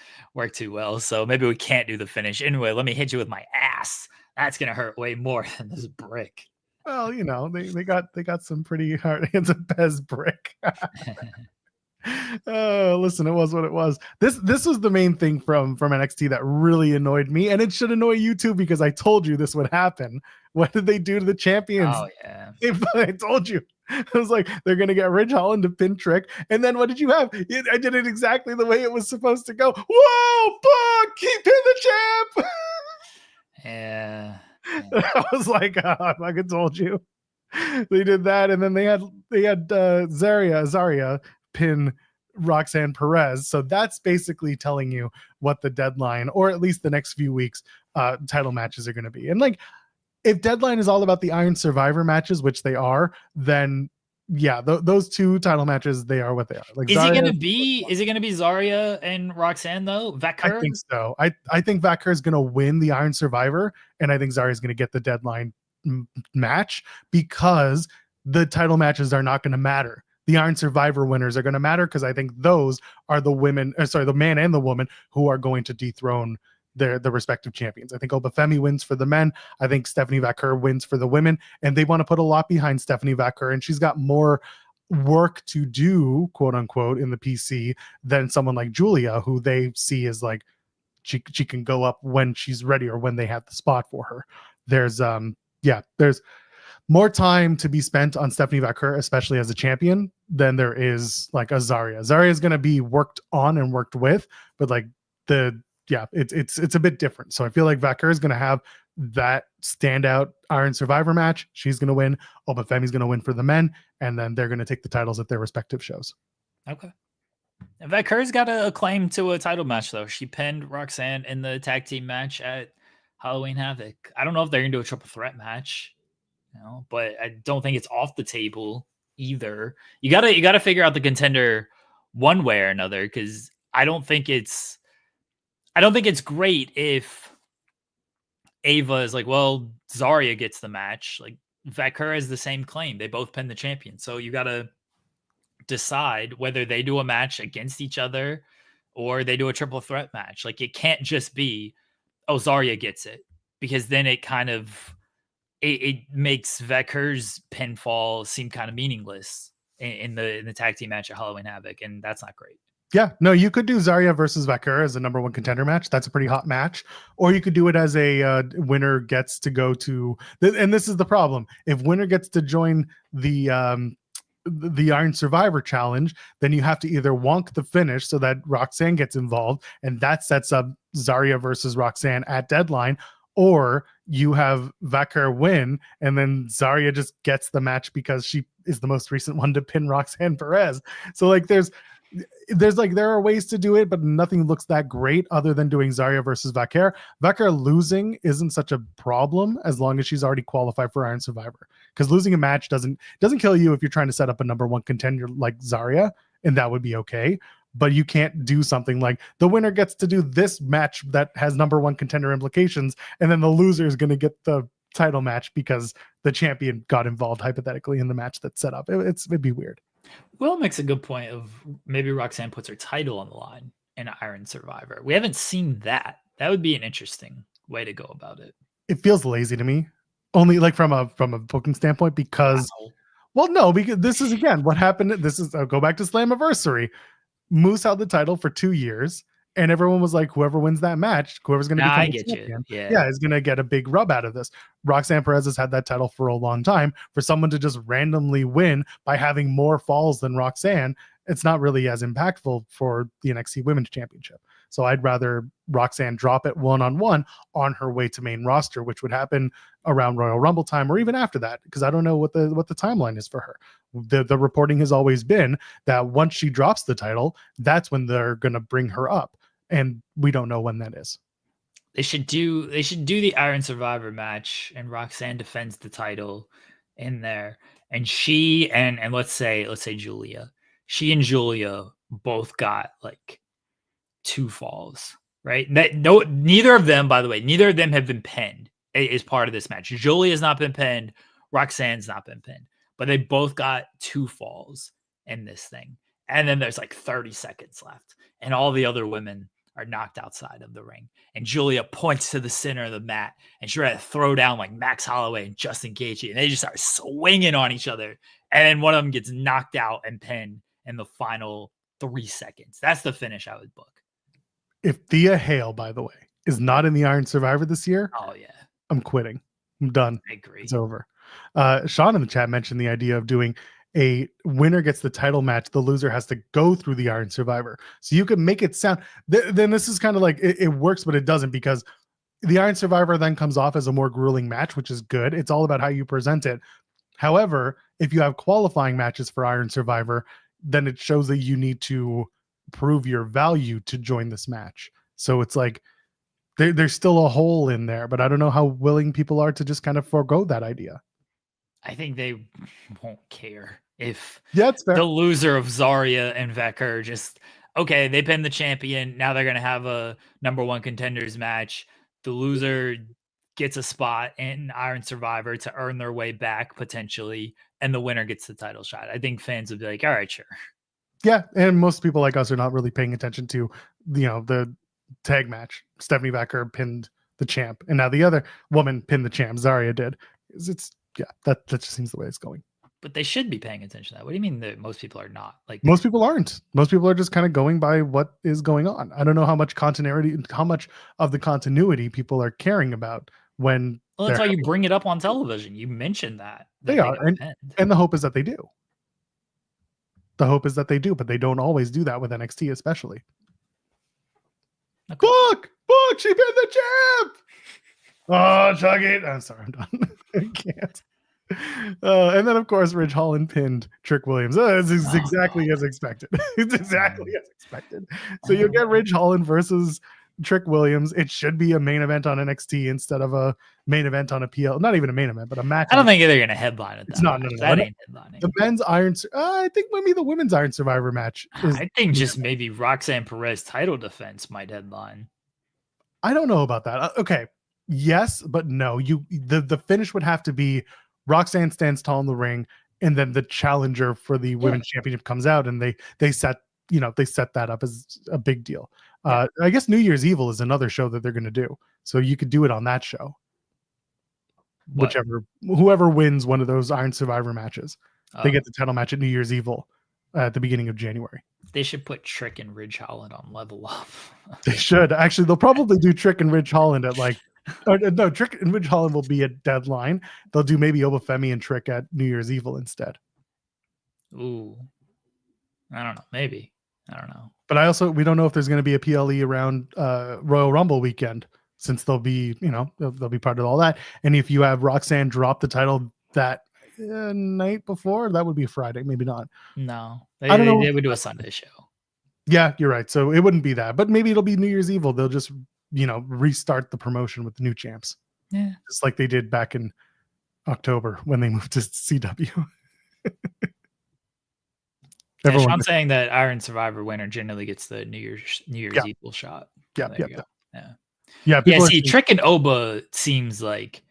[SPEAKER 2] too well. So maybe we can't do the finish. Anyway, let me hit you with my ass. That's gonna hurt way more than this brick.
[SPEAKER 1] Well, you know, they got some pretty hard hands of Pez brick. Oh, listen, it was what it was. This was the main thing from NXT that really annoyed me, and it should annoy you too because I told you this would happen. What did they do to the champions?
[SPEAKER 2] Oh yeah,
[SPEAKER 1] I told you. I was like, they're gonna get Ridge Holland to pin Trick, and then what did you have? I did it exactly the way it was supposed to go. Whoa, Buck, keep in the champ.
[SPEAKER 2] Yeah.
[SPEAKER 1] I was like, oh, I fucking told you. They did that, and then they had Zarya pin Roxanne Perez. So that's basically telling you what the deadline, or at least the next few weeks, title matches are going to be. And like, if deadline is all about the Iron Survivor matches, which they are, then yeah, those two title matches, they are what they are. Like,
[SPEAKER 2] is it going to be Zarya and Roxanne though? Vaquer?
[SPEAKER 1] I think so. I think Vaquer is going to win the Iron Survivor, and I think Zarya is going to get the deadline match because the title matches are not going to matter. The Iron Survivor winners are going to matter because I think those are the the man and the woman who are going to dethrone the respective champions. I think Obafemi wins for the men. I think Stephanie Vaquer wins for the women, and they want to put a lot behind Stephanie Vaquer, and she's got more work to do, quote unquote, in the PC than someone like Julia, who they see as like she can go up when she's ready or when they have the spot for her. There's more time to be spent on Stephanie Vaquer, especially as a champion, than there is like a Zarya. Zarya is going to be worked on and worked with, but like it's a bit different. So I feel like Vaquer is going to have that standout Iron Survivor match. She's going to win. Obafemi's going to win for the men, and then they're going to take the titles at their respective shows.
[SPEAKER 2] Okay. And Vaquer's got a claim to a title match though. She pinned Roxanne in the tag team match at Halloween Havoc. I don't know if they're going to do a triple threat match, but I don't think it's off the table either. You gotta figure out the contender one way or another, because I don't think it's great if Ava is like, well, Zarya gets the match. Like, Vaquer has the same claim. They both pin the champion. So you got to decide whether they do a match against each other or they do a triple threat match. Like, it can't just be, oh, Zarya gets it, because then it kind of, it makes Vaquer's pinfall seem kind of meaningless in the tag team match at Halloween Havoc. And that's not great.
[SPEAKER 1] Yeah, no, you could do Zarya versus Vaquer as a number one contender match. That's a pretty hot match. Or you could do it as a winner gets to go to, and this is the problem. If winner gets to join the Iron Survivor challenge, then you have to either wonk the finish so that Roxanne gets involved, and that sets up Zarya versus Roxanne at deadline, or you have Vaquer win, and then Zarya just gets the match because she is the most recent one to pin Roxanne Perez. So like there are ways to do it, but nothing looks that great other than doing Zarya versus Vaquer. Vaquer losing isn't such a problem as long as she's already qualified for Iron Survivor, because losing a match doesn't kill you if you're trying to set up a number one contender like Zarya, and that would be okay. But you can't do something like the winner gets to do this match that has number one contender implications, and then the loser is going to get the title match because the champion got involved hypothetically in the match that's set up. It'd be weird.
[SPEAKER 2] Will makes a good point of maybe Roxanne puts her title on the line in Iron Survivor. We haven't seen that. That would be an interesting way to go about it.
[SPEAKER 1] It feels lazy to me, only like from a booking standpoint, because because this is again what happened. This is go back to Slammiversary. Moose held the title for 2 years, and everyone was like, whoever wins that match, whoever's going to become the champion, is going to get a big rub out of this. Roxanne Perez has had that title for a long time. For someone to just randomly win by having more falls than Roxanne it's not really as impactful for the NXT Women's Championship. So I'd rather Roxanne drop it one-on-one on her way to main roster, which would happen around Royal Rumble time or even after that, because I don't know what the timeline is for her. The reporting has always been that once she drops the title, that's when they're going to bring her up, and we don't know when that is.
[SPEAKER 2] They should do the Iron Survivor match, and Roxanne defends the title in there, and she and let's say Julia, she and Julia both got like 2 falls, right? Neither of them, by the way, neither of them have been pinned as part of this match. Julia's not been pinned, Roxanne's not been pinned, but they both got 2 falls in this thing, and then there's like 30 seconds left, and all the other women are knocked outside of the ring. And Julia points to the center of the mat, and she's ready to throw down like Max Holloway and Justin Gaethje, and they just start swinging on each other. And then one of them gets knocked out and pinned in the final 3 seconds. That's the finish I would book.
[SPEAKER 1] If Thea Hale, by the way, is not in the Iron Survivor this year,
[SPEAKER 2] oh yeah,
[SPEAKER 1] I'm quitting. I'm done.
[SPEAKER 2] I agree.
[SPEAKER 1] It's over. Sean in the chat mentioned the idea of doing a winner gets the title match, the loser has to go through the Iron Survivor. So you could make it sound, then this is kind of like, it works, but it doesn't, because the Iron Survivor then comes off as a more grueling match, which is good. It's all about how you present it. However, if you have qualifying matches for Iron Survivor, then it shows that you need to prove your value to join this match. So it's like, there's still a hole in there, but I don't know how willing people are to just kind of forego that idea.
[SPEAKER 2] I think they won't care if
[SPEAKER 1] it's fair.
[SPEAKER 2] The loser of Zarya and Vecker just, okay, they pinned the champion. Now they're going to have a number 1 contenders match. The loser gets a spot in Iron Survivor to earn their way back potentially, and the winner gets the title shot. I think fans would be like, all right, sure.
[SPEAKER 1] Yeah, and most people like us are not really paying attention to, the tag match. Stephanie Vecker pinned the champ, and now the other woman pinned the champ. Zarya did. That just seems the way it's going.
[SPEAKER 2] But they should be paying attention to that. What do you mean that most people are not? Like,
[SPEAKER 1] most people aren't. Most people are just kind of going by what is going on. I don't know how much of the continuity people are caring about when.
[SPEAKER 2] Well, that's why you bring it up on television. You mentioned that
[SPEAKER 1] they are, and the hope is that they do. The hope is that they do, but they don't always do that with NXT, especially. Okay. Book, she pinned the champ. Oh, chug it. I'm sorry, I'm done. I can't. And then, of course, Ridge Holland pinned Trick Williams. It's exactly as expected. It's exactly as expected. So you'll get Ridge Holland versus Trick Williams. It should be a main event on NXT instead of a main event on a PL. Not even a main event, but a match.
[SPEAKER 2] I don't think they're going to headline it.
[SPEAKER 1] It's not. No.
[SPEAKER 2] That ain't headlining.
[SPEAKER 1] The men's Iron. I think maybe the women's Iron Survivor match.
[SPEAKER 2] I think just maybe Roxanne Perez title defense might headline.
[SPEAKER 1] I don't know about that. Okay. Yes, but no. The finish would have to be Roxanne stands tall in the ring, and then the challenger for the women's championship comes out, and they set that up as a big deal. I guess New Year's Evil is another show that they're going to do, so you could do it on that show. Whoever wins one of those Iron Survivor matches, they get the title match at New Year's Evil at the beginning of January.
[SPEAKER 2] They should put Trick and Ridge Holland on Level Up.
[SPEAKER 1] They should. Actually, they'll probably do Trick and Ridge Holland at no, Trick and Ridge Holland will be at Deadline. They'll do maybe Obafemi and Trick at New Year's Evil instead.
[SPEAKER 2] Ooh. I don't know. Maybe. I don't know.
[SPEAKER 1] But we don't know if there's going to be a PLE around Royal Rumble weekend, since they'll be part of all that. And if you have Roxanne drop the title that night before, that would be Friday. Maybe not.
[SPEAKER 2] No. I don't know. They would do a Sunday show.
[SPEAKER 1] Yeah, you're right. So it wouldn't be that. But maybe it'll be New Year's Evil. They'll just restart the promotion with the new champs.
[SPEAKER 2] Yeah.
[SPEAKER 1] Just like they did back in October when they moved to CW.
[SPEAKER 2] Sean's saying that Iron Survivor winner generally gets the New Year's Evil shot.
[SPEAKER 1] Yeah.
[SPEAKER 2] See, Trick and Oba seems like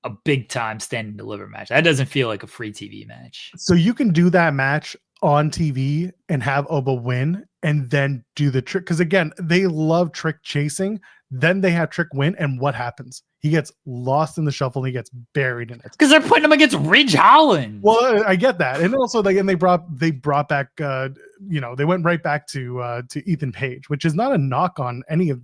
[SPEAKER 2] a big time stand and deliver match. That doesn't feel like a free TV match.
[SPEAKER 1] So you can do that match on TV and have Oba win and then do the Trick. Because again, they love Trick chasing. Then they have Trick win. And what happens? He gets lost in the shuffle and he gets buried in it.
[SPEAKER 2] Because they're putting him against Ridge Holland.
[SPEAKER 1] Well, I get that. And also they brought back, they went right back to Ethan Page, which is not a knock on any of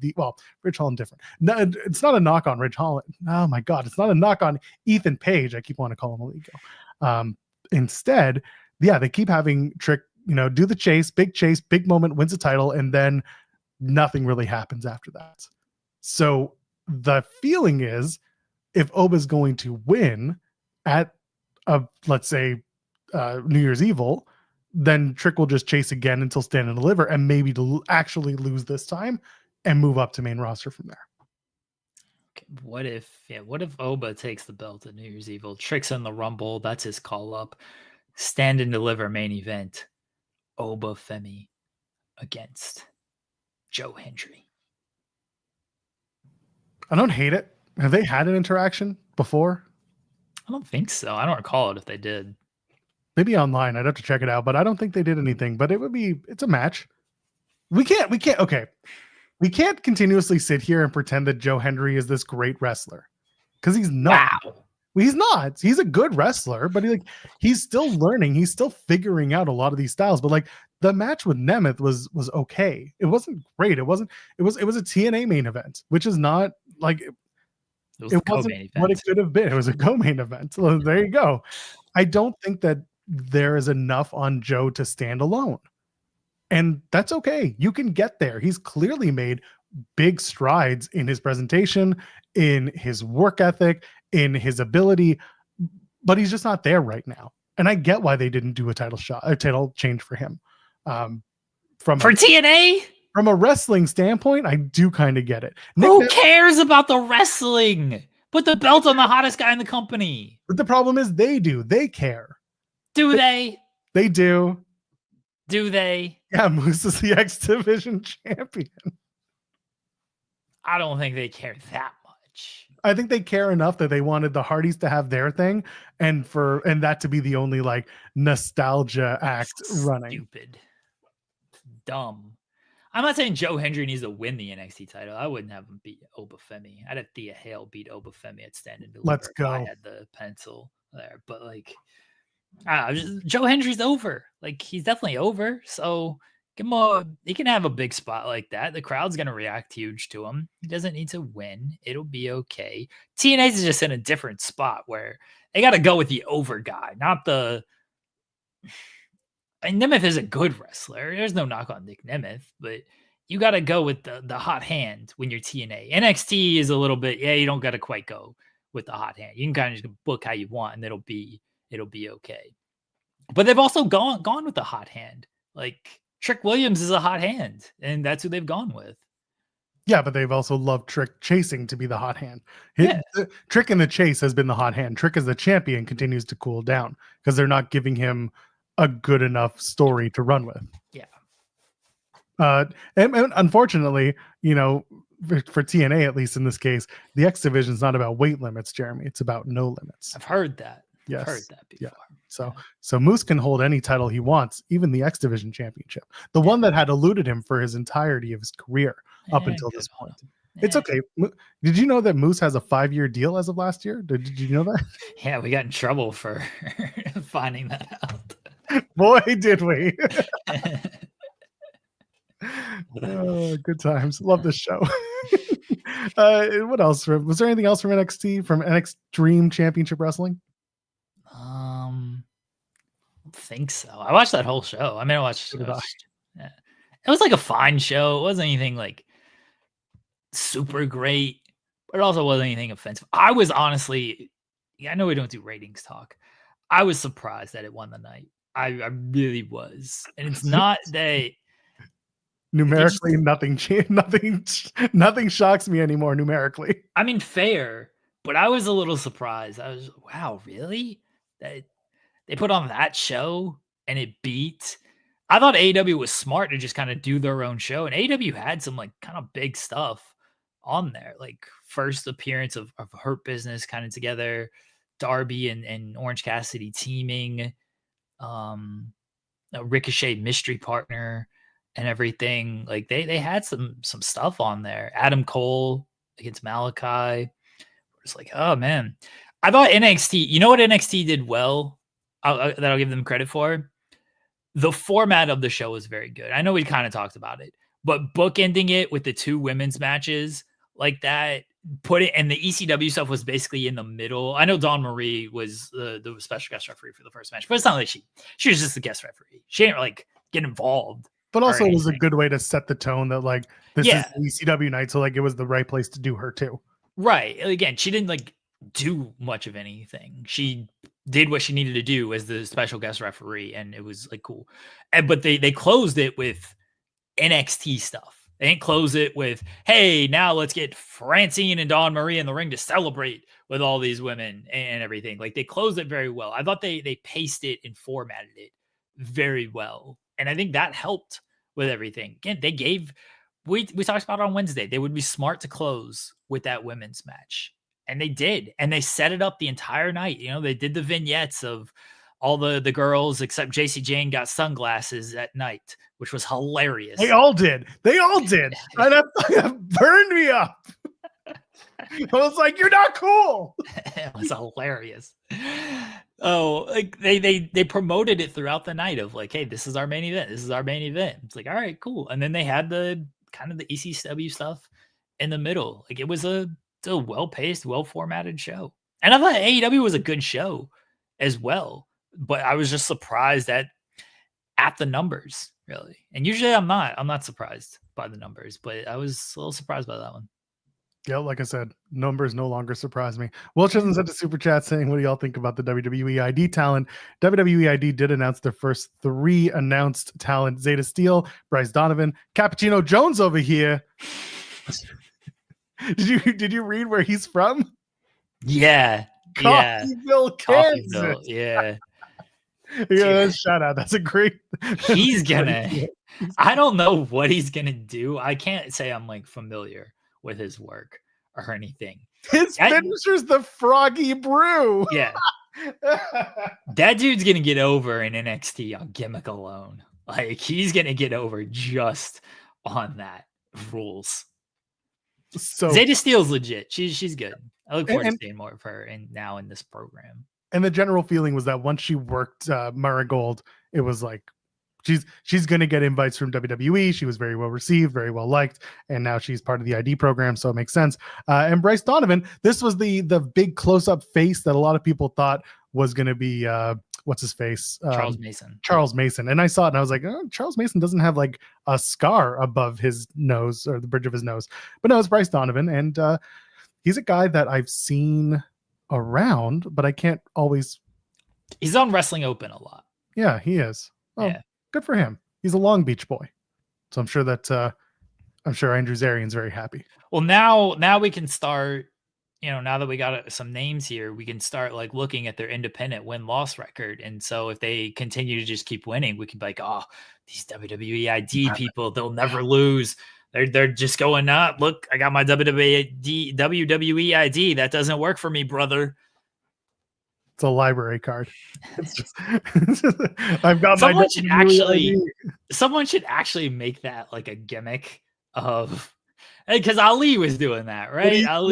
[SPEAKER 1] Ridge Holland different. No, it's not a knock on Ridge Holland. Oh my God. It's not a knock on Ethan Page. I keep wanting to call him illegal. Instead, they keep having Trick, do the chase, big moment, wins a title, and then nothing really happens after that. So the feeling is, if Oba's going to win at let's say New Year's Evil, then Trick will just chase again until Stand and Deliver, and maybe to actually lose this time and move up to main roster from there.
[SPEAKER 2] Okay, what if Oba takes the belt at New Year's Evil, Trick's in the Rumble, that's his call up, Stand and Deliver main event, Oba Femi against Joe Hendry?
[SPEAKER 1] I don't hate it. Have they had an interaction before?
[SPEAKER 2] I don't think so. I don't recall it if they did.
[SPEAKER 1] Maybe online. I'd have to check it out, but I don't think they did anything. But it's a match. We can't continuously sit here and pretend that Joe Hendry is this great wrestler, because he's not.
[SPEAKER 2] Wow.
[SPEAKER 1] He's not. He's a good wrestler, but he's still learning. He's still figuring out a lot of these styles. But like the match with Nemeth was okay. It wasn't great. It was a TNA main event, which is not like it wasn't what it could have been. It was a co-main event. So there you go. I don't think that there is enough on Joe to stand alone. And that's okay. You can get there. He's clearly made big strides in his presentation, in his work ethic, in his ability, but he's just not there right now. And I get why they didn't do a title change for him. For
[SPEAKER 2] TNA?
[SPEAKER 1] From a wrestling standpoint, I do kind of get it.
[SPEAKER 2] Who cares about the wrestling? Put the belt on the hottest guy in the company.
[SPEAKER 1] But the problem is they do. They care.
[SPEAKER 2] Do they?
[SPEAKER 1] They do.
[SPEAKER 2] Do they?
[SPEAKER 1] Yeah, Moose is the X Division champion.
[SPEAKER 2] I don't think they care that much.
[SPEAKER 1] I think they care enough that they wanted the Hardys to have their thing, and that to be the only like nostalgia act running.
[SPEAKER 2] Stupid. Dumb. I'm not saying Joe Hendry needs to win the NXT title. I wouldn't have him beat Oba Femi. I'd have Thea Hale beat Oba Femi at Stand and Deliver.
[SPEAKER 1] Let's go.
[SPEAKER 2] I had the pencil there, but like, Joe Hendry's over. Like, he's definitely over. So he can have a big spot like that. The crowd's gonna react huge to him. He doesn't need to win. It'll be okay. TNA's just in a different spot where they got to go with the over guy, not the. And Nemeth is a good wrestler. There's no knock on Nick Nemeth, but you got to go with the hot hand when you're TNA. NXT is a little bit, you don't got to quite go with the hot hand. You can kind of just book how you want, and it'll be okay. But they've also gone with the hot hand. Like Trick Williams is a hot hand, and that's who they've gone with.
[SPEAKER 1] Yeah, but they've also loved Trick chasing to be the hot hand. Trick in the chase has been the hot hand. Trick as the champion continues to cool down because they're not giving him a good enough story to run with.
[SPEAKER 2] Yeah.
[SPEAKER 1] And unfortunately, for TNA, at least in this case, the X Division is not about weight limits, Jeremy. It's about no limits.
[SPEAKER 2] I've heard that.
[SPEAKER 1] Yes.
[SPEAKER 2] I've heard that before.
[SPEAKER 1] Yeah. So Moose can hold any title he wants, even the X Division championship, the one that had eluded him for his entirety of his career up until this point. It's okay. Did you know that Moose has a 5-year deal as of last year? Did you know that?
[SPEAKER 2] Yeah, we got in trouble for finding that out.
[SPEAKER 1] Boy, did we. Oh, good times. Love this show. What else? Was there anything else from NXT, from NXT Dream Championship Wrestling?
[SPEAKER 2] I don't think so. I watched that whole show. I watched. Yeah. It was like a fine show. It wasn't anything like super great, but it also wasn't anything offensive. I was honestly, I know we don't do ratings talk. I was surprised that it won the night. I really was, and it's not that
[SPEAKER 1] numerically nothing shocks me anymore numerically.
[SPEAKER 2] Fair, but I was a little surprised. I was, wow, really? That they put on that show and it beat. I thought AEW was smart to just kind of do their own show, and AEW had some like kind of big stuff on there, like first appearance of Hurt Business kind of together, Darby and Orange Cassidy teaming. A Ricochet mystery partner and everything. Like they had some stuff on there. Adam Cole against Malakai. It's like, oh man, I thought NXT. You know what NXT did well? That I'll give them credit for. The format of the show was very good. I know we kind of talked about it, but bookending it with the 2 women's matches like that. Put it, and the ECW stuff was basically in the middle. I know Dawn Marie was the special guest referee for the first match, but it's not like she was just the guest referee. She didn't like get involved.
[SPEAKER 1] But also, it was a
[SPEAKER 2] anything.
[SPEAKER 1] good way to set the tone that like this is the ECW night, so like it was the right place to do her too.
[SPEAKER 2] Right. Again, she didn't like do much of anything. She did what she needed to do as the special guest referee, and it was like cool. But they closed it with NXT stuff. They didn't close it with, hey, now let's get Francine and Dawn Marie in the ring to celebrate with all these women and everything. Like they closed it very well. I thought they paced it and formatted it very well. And I think that helped with everything. Again, they gave, we talked about it on Wednesday, they would be smart to close with that women's match. And they did. And they set it up the entire night. You know, they did the vignettes of all the girls except JC Jane got sunglasses at night, which was hilarious.
[SPEAKER 1] They all did. And that burned me up. I was like, you're not cool.
[SPEAKER 2] It was hilarious. Oh, like they promoted it throughout the night of like, hey, this is our main event. This is our main event. It's like, all right, cool. And then they had the kind of the ECW stuff in the middle. Like it was a well-paced, well-formatted show. And I thought AEW was a good show as well. But I was just surprised at the numbers, really. And usually I'm not surprised by the numbers, but I was a little surprised by that one.
[SPEAKER 1] Yeah, like I said, numbers no longer surprise me. Welch hasn't sent a super chat saying, what do y'all think about the WWE ID talent? WWE ID did announce their first 3 announced talent: Zeta Steele, Bryce Donovan, Cappuccino Jones over here. Did you read where he's from?
[SPEAKER 2] Yeah.
[SPEAKER 1] Coffeyville, Kansas.
[SPEAKER 2] Coffeyville, yeah.
[SPEAKER 1] Yeah, shout out. That's a great.
[SPEAKER 2] He's gonna. I don't know what he's gonna do. I can't say I'm like familiar with his work or anything.
[SPEAKER 1] His finisher's the Froggy Brew.
[SPEAKER 2] Yeah. That dude's gonna get over in NXT on gimmick alone. Like he's gonna get over just on that. Rules. So Zeta Steele's legit. She's good. I look forward to seeing more of her now in this program.
[SPEAKER 1] And the general feeling was that once she worked Marigold, it was like she's going to get invites from WWE. She was very well received, very well liked, and now she's part of the ID program, so it makes sense. And Bryce Donovan, this was the big close-up face that a lot of people thought was going to be what's his face? Charles Mason. And I saw it and I was like, oh, Charles Mason doesn't have like a scar above his nose or the bridge of his nose. But no, it's Bryce Donovan, and he's a guy that I've seen around, but I can't always.
[SPEAKER 2] He's on Wrestling Open a lot.
[SPEAKER 1] Yeah, he is. Oh, yeah. Good for him. He's a Long Beach boy, so I'm sure that Andrew Zarian's very happy.
[SPEAKER 2] Well, now we can start. You know, now that we got some names here, we can start like looking at their independent win-loss record. And so if they continue to just keep winning, we can be like, oh, these WWE ID people, they'll never lose. They're just going up. Look, I got my WWE ID. That doesn't work for me, brother.
[SPEAKER 1] It's a library card. It's just, I've got
[SPEAKER 2] someone should actually make that like a gimmick of, because Ali was doing that, right?
[SPEAKER 1] What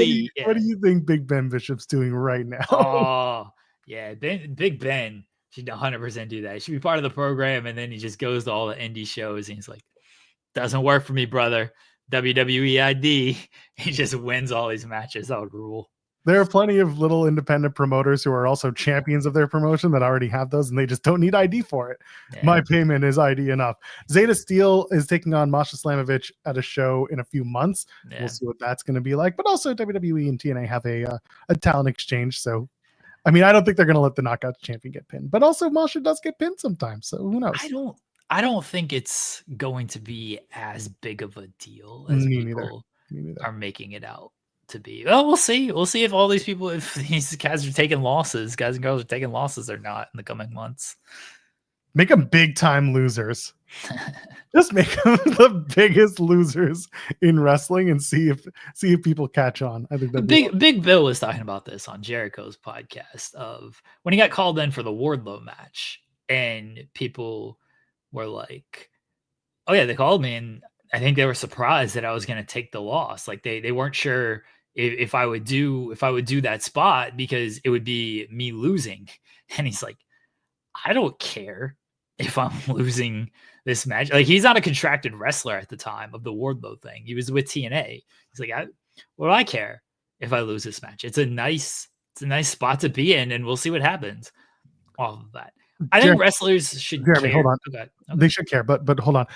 [SPEAKER 1] do you think Big Ben Bishop's doing right now?
[SPEAKER 2] Oh, yeah, Big Ben should 100% do that. He should be part of the program, and then he just goes to all the indie shows, and he's like, doesn't work for me, brother. WWE ID. He just wins all these matches. That would rule.
[SPEAKER 1] There are plenty of little independent promoters who are also champions of their promotion that already have those, and they just don't need ID for it. Yeah. My payment is ID enough. Zeta Steele is taking on Masha Slamovich at a show in a few months. Yeah. We'll see what that's going to be like. But also WWE and TNA have a talent exchange. So, I mean, I don't think they're going to let the Knockout champion get pinned. But also Masha does get pinned sometimes. So who knows?
[SPEAKER 2] I don't think it's going to be as big of a deal as people are making it out to be. Well, we'll see. We'll see if all these people, if these guys are taking losses, guys and girls are taking losses or not in the coming months.
[SPEAKER 1] Make them big time losers. Just make them the biggest losers in wrestling and see if people catch on. I think
[SPEAKER 2] Big Bill was talking about this on Jericho's podcast of when he got called in for the Wardlow match, and people were like, oh yeah, they called me, and I think they were surprised that I was going to take the loss. Like they weren't sure if I would do that spot because it would be me losing. And he's like, I don't care if I'm losing this match. Like he's not a contracted wrestler at the time of the Wardlow thing. He was with TNA. He's like, what do I care if I lose this match? It's a nice spot to be in, and we'll see what happens off of that. I think wrestlers should
[SPEAKER 1] Jeremy,
[SPEAKER 2] care.
[SPEAKER 1] hold on.
[SPEAKER 2] Okay.
[SPEAKER 1] They should care, but hold on.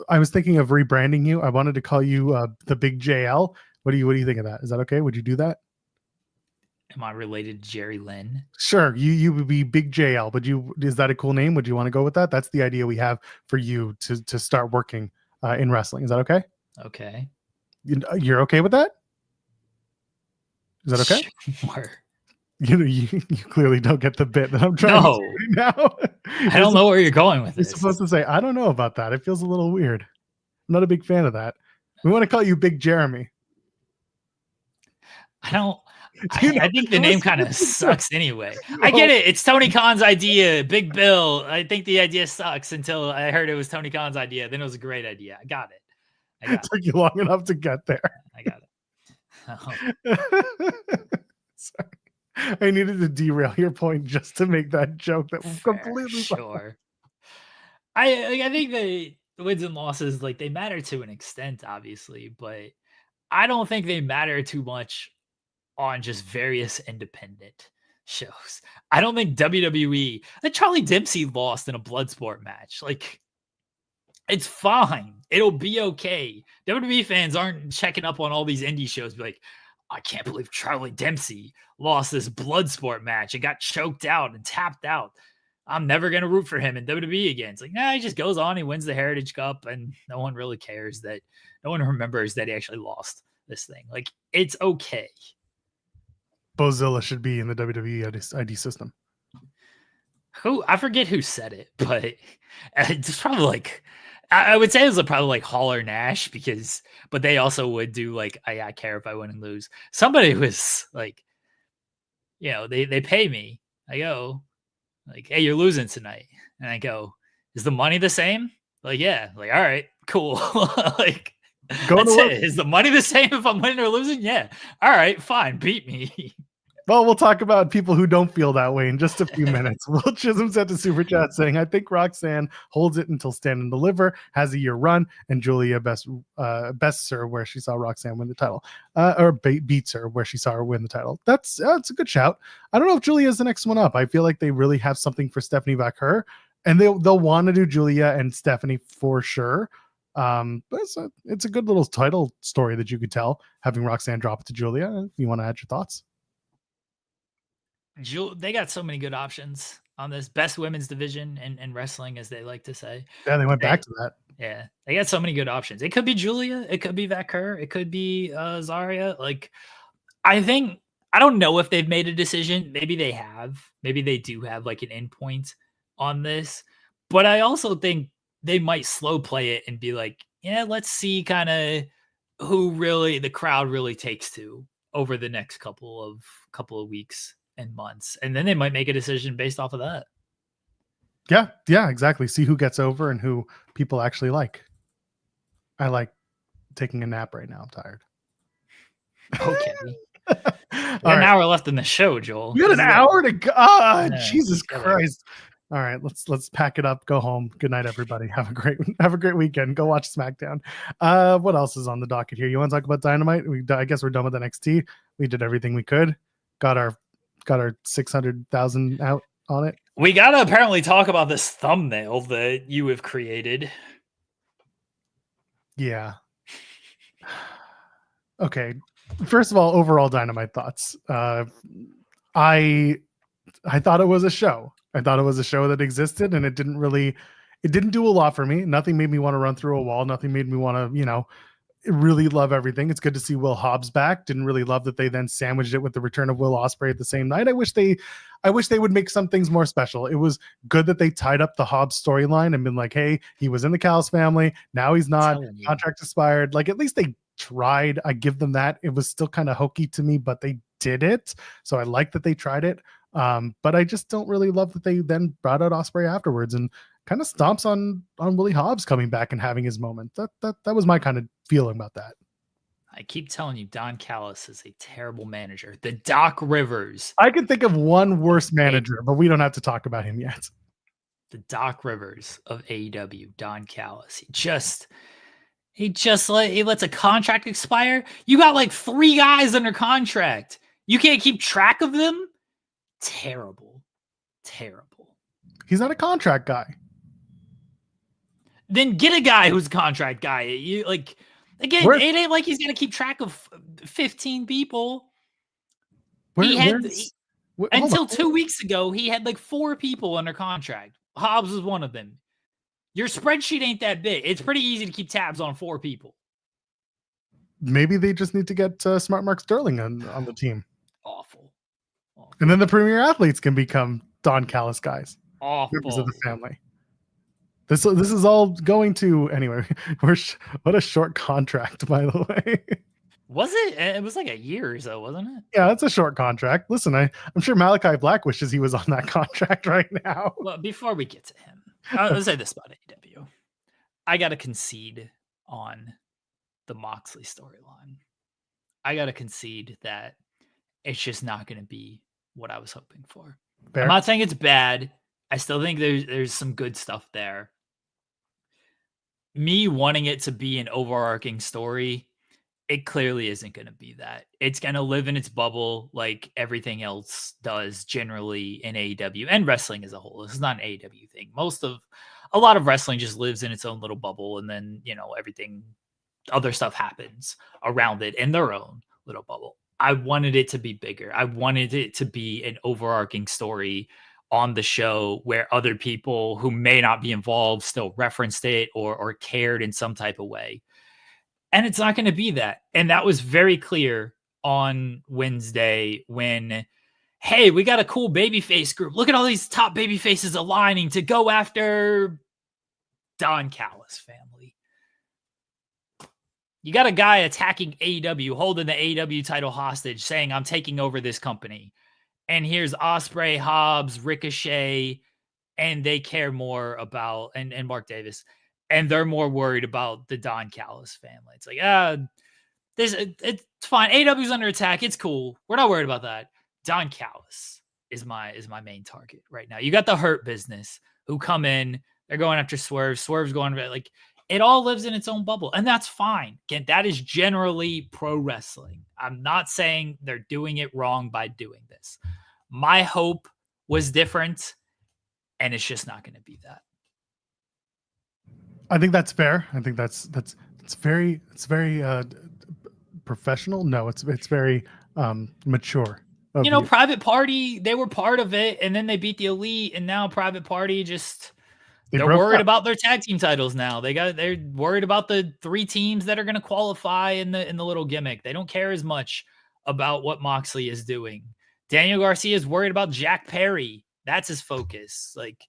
[SPEAKER 1] I was thinking of rebranding you. I wanted to call you the Big JL. What do you think of that? Is that okay? Would you do that?
[SPEAKER 2] Am I related to Jerry Lynn?
[SPEAKER 1] Sure. You would be Big JL, but is that a cool name? Would you want to go with that? That's the idea we have for you to start working in wrestling. Is that okay?
[SPEAKER 2] Okay.
[SPEAKER 1] You're okay with that? Is that okay?
[SPEAKER 2] Sure.
[SPEAKER 1] You clearly don't get the bit that I'm trying to say right now.
[SPEAKER 2] I don't know where you're going with this.
[SPEAKER 1] You're supposed to say, I don't know about that. It feels a little weird. I'm not a big fan of that. We want to call you Big Jeremy.
[SPEAKER 2] I think the name kind of sucks anyway. I get it. It's Tony Khan's idea. Big Bill. I think the idea sucks until I heard it was Tony Khan's idea. Then it was a great idea. I got it.
[SPEAKER 1] It took you long enough to get there.
[SPEAKER 2] I got it.
[SPEAKER 1] Sorry. I needed to derail your point just to make that joke that was completely
[SPEAKER 2] sure. I think the wins and losses, like, they matter to an extent, obviously, but I don't think they matter too much on just various independent shows. I don't think WWE, like Charlie Dempsey lost in a Bloodsport match. Like, it's fine. It'll be okay. WWE fans aren't checking up on all these indie shows. Be like, I can't believe Charlie Dempsey lost this Bloodsport match and got choked out and tapped out. I'm never going to root for him in WWE again. It's like, nah, he just goes on. He wins the Heritage Cup and no one really cares that no one remembers that he actually lost this thing. Like, it's okay.
[SPEAKER 1] Bozilla should be in the WWE ID system.
[SPEAKER 2] I forget who said it, but it's probably like, I would say it was probably like Hall or Nash but they also would do like, I care if I win and lose. Somebody was like, they pay me. I go like, hey, you're losing tonight. And I go, is the money the same? Like, yeah. Like, all right, cool. Like, that's it. Is the money the same if I'm winning or losing? Yeah. All right, fine. Beat me.
[SPEAKER 1] Well, we'll talk about people who don't feel that way in just a few minutes. Will Chisholm sent to Super Chat saying, I think Roxanne holds it until Stand and Deliver, has a year run, and Julia bests her where she saw Roxanne win the title, or beats her where she saw her win the title. That's a good shout. I don't know if Julia is the next one up. I feel like they really have something for Stephanie Vaquer, and they'll want to do Julia and Stephanie for sure. But it's a good little title story that you could tell, having Roxanne drop it to Julia. If you want to add your thoughts.
[SPEAKER 2] They got so many good options on this best women's division in wrestling, as they like to say.
[SPEAKER 1] Yeah, they went back to that.
[SPEAKER 2] Yeah, they got so many good options. It could be Julia, it could be Vaquer, it could be Zarya. Like, I don't know if they've made a decision. Maybe they have. Maybe they do have like an endpoint on this. But I also think they might slow play it and be like, yeah, let's see kind of who really the crowd really takes to over the next couple of weeks and months, and then they might make a decision based off of that.
[SPEAKER 1] Yeah, exactly. See who gets over and who people actually like. I like taking a nap right now. I'm tired.
[SPEAKER 2] Okay. An hour left in the show, Joel.
[SPEAKER 1] We got an hour to go. Jesus Christ. All right, let's pack it up. Go home. Good night, everybody. Have a great weekend. Go watch SmackDown. What else is on the docket here? You want to talk about Dynamite? I guess we're done with NXT. We did everything we could. Got our 600,000 out on it.
[SPEAKER 2] We got to apparently talk about this thumbnail that you have created.
[SPEAKER 1] Yeah. Okay. First of all, overall Dynamite thoughts. I thought it was a show. I thought it was a show that existed, and it didn't do a lot for me. Nothing made me want to run through a wall. Nothing made me want to, really love everything. It's good to see Will Hobbs back. Didn't really love that they then sandwiched it with the return of Will Ospreay at the same night. I wish they would make some things more special. It was good that they tied up the Hobbs storyline and been like, hey, he was in the Callis family. Now he's not. Contract expired. Like, at least they tried. I give them that. It was still kind of hokey to me, but they did it. So I like that they tried it. But I just don't really love that they then brought out Ospreay afterwards and kind of stomps on Willie Hobbs coming back and having his moment. That was my kind of feeling about that.
[SPEAKER 2] I keep telling you, Don Callis is a terrible manager. The Doc Rivers.
[SPEAKER 1] I can think of one worse manager, but we don't have to talk about him yet.
[SPEAKER 2] The Doc Rivers of AEW, Don Callis. He lets a contract expire. You got like 3 guys under contract. You can't keep track of them. Terrible.
[SPEAKER 1] He's not a contract guy.
[SPEAKER 2] Then get a guy who's a contract guy. You like again, it ain't like he's gonna keep track of 15 people. Until 2 weeks ago, he had like 4 people under contract. Hobbs was one of them. Your spreadsheet ain't that big. It's pretty easy to keep tabs on 4 people.
[SPEAKER 1] Maybe they just need to get Smart Mark Sterling on the team.
[SPEAKER 2] Awful.
[SPEAKER 1] And then the premier athletes can become Don Callis guys.
[SPEAKER 2] Awful.
[SPEAKER 1] Members of the family. This is all going to anyway. What a short contract, by the way.
[SPEAKER 2] Was it? It was like a year or so, wasn't it?
[SPEAKER 1] Yeah, it's a short contract. Listen, I'm sure Malakai Black wishes he was on that contract right now.
[SPEAKER 2] Well, before we get to him, I'll say this about AEW. I got to concede on the Moxley storyline. I got to concede that it's just not going to be what I was hoping for. Fair. I'm not saying it's bad. I still think there's some good stuff there. Me wanting it to be an overarching story, it clearly isn't going to be that. It's going to live in its bubble like everything else does generally in AEW and wrestling as a whole. This is not an AEW thing. A lot of wrestling just lives in its own little bubble, and then, everything, other stuff happens around it in their own little bubble. I wanted it to be bigger. I wanted it to be an overarching story on the show where other people who may not be involved still referenced it or cared in some type of way. And it's not going to be that. And that was very clear on Wednesday when, hey, we got a cool babyface group. Look at all these top babyfaces aligning to go after Don Callis family. You got a guy attacking AEW, holding the AEW title hostage, saying, I'm taking over this company. And here's Ospreay, Hobbs, Ricochet, and they care more about, and Mark Davis, and they're more worried about the Don Callis family. It's like, it's fine. AEW's under attack. It's cool. We're not worried about that. Don Callis is my main target right now. You got the Hurt Business who come in. They're going after Swerve. Swerve's going like, it all lives in its own bubble, and that's fine. Again, that is generally pro wrestling. I'm not saying they're doing it wrong by doing this. My hope was different, and it's just not going to be that.
[SPEAKER 1] I think that's fair. I think that's very professional. No, it's very mature.
[SPEAKER 2] Private Party, they were part of it, and then they beat the Elite, and now Private Party just they're worried about their tag team titles now. They're worried about the 3 teams that are going to qualify in the little gimmick. They don't care as much about what Moxley is doing. Daniel Garcia is worried about Jack Perry. That's his focus. Like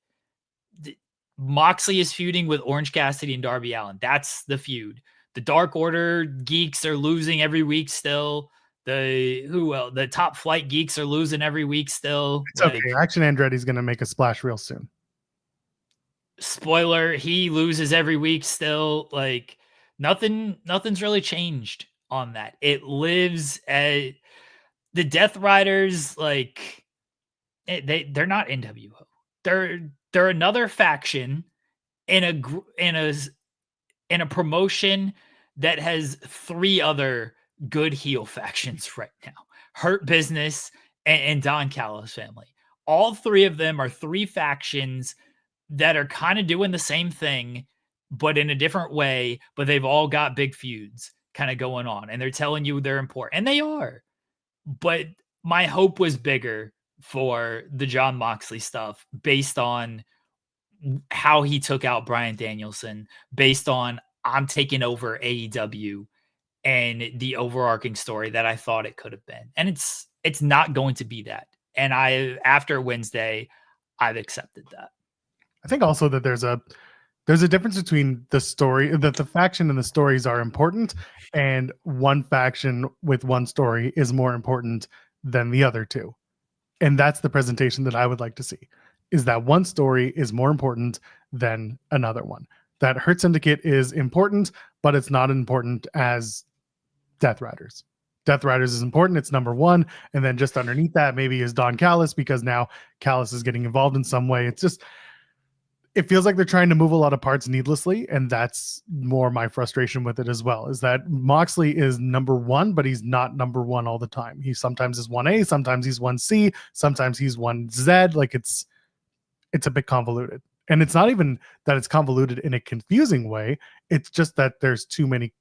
[SPEAKER 2] Moxley is feuding with Orange Cassidy and Darby Allin. That's the feud. The Dark Order geeks are losing every week still. The Top Flight geeks are losing every week still.
[SPEAKER 1] It's okay. Action Andretti's going to make a splash real soon.
[SPEAKER 2] Spoiler, he loses every week still. Like nothing's really changed on that. It lives at the Death Riders. Like they're not NWO. They're another faction in a promotion that has 3 other good heel factions right now. Hurt Business and Don Callis family. All 3 of them are 3 factions that are kind of doing the same thing, but in a different way, but they've all got big feuds kind of going on, and they're telling you they're important, and they are. But my hope was bigger for the Jon Moxley stuff based on how he took out Bryan Danielson, based on I'm taking over AEW and the overarching story that I thought it could have been. And it's not going to be that. And after Wednesday, I've accepted that.
[SPEAKER 1] I think also that there's a difference between the story, that the faction and the stories are important, and one faction with one story is more important than the other 2. And that's the presentation that I would like to see, is that one story is more important than another one. That Hurt Syndicate is important, but it's not important as Death Riders. Death Riders is important. It's number 1. And then just underneath that maybe is Don Callis, because now Callis is getting involved in some way. It feels like they're trying to move a lot of parts needlessly, and that's more my frustration with it as well, is that Moxley is number 1, but he's not number 1 all the time. He sometimes is 1A, sometimes he's 1C, sometimes he's 1Z. Like it's a bit convoluted. And it's not even that it's convoluted in a confusing way. It's just that there's too many,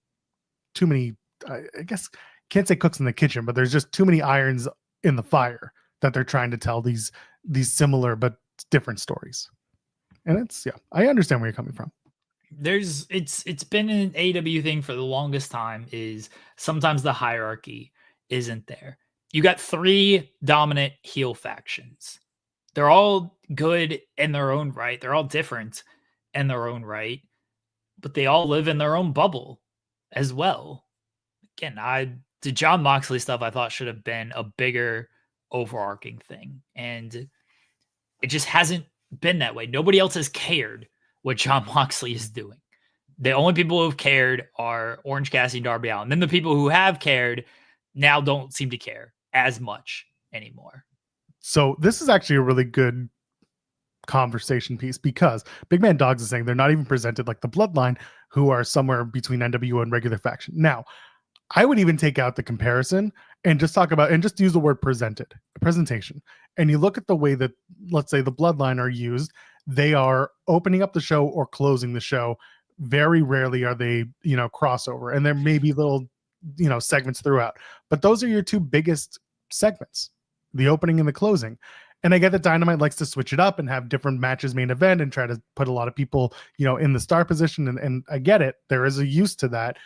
[SPEAKER 1] I guess, can't say cooks in the kitchen, but there's just too many irons in the fire that they're trying to tell these similar but different stories. And it's, yeah, I understand where you're coming from.
[SPEAKER 2] It's been an AEW thing for the longest time, is sometimes the hierarchy isn't there. You got 3 dominant heel factions. They're all good in their own right. They're all different in their own right, but they all live in their own bubble as well. Again, the Jon Moxley stuff I thought should have been a bigger overarching thing, and it just hasn't been that way. Nobody else has cared what Jon Moxley is doing. The only people who have cared are Orange Cassidy and Darby Allin. Then the people who have cared now don't seem to care as much anymore.
[SPEAKER 1] So this is actually a really good conversation piece, because Big Man Dogs is saying they're not even presented like the Bloodline, who are somewhere between NWO and regular faction. Now, I would even take out the comparison and just talk about, and just use the word presentation. And you look at the way that, let's say, the Bloodline are used. They are opening up the show or closing the show. Very rarely are they, crossover, and there may be little, segments throughout, but those are your 2 biggest segments, the opening and the closing. And I get that Dynamite likes to switch it up and have different matches main event and try to put a lot of people, in the star position. And I get it. There is a use to that.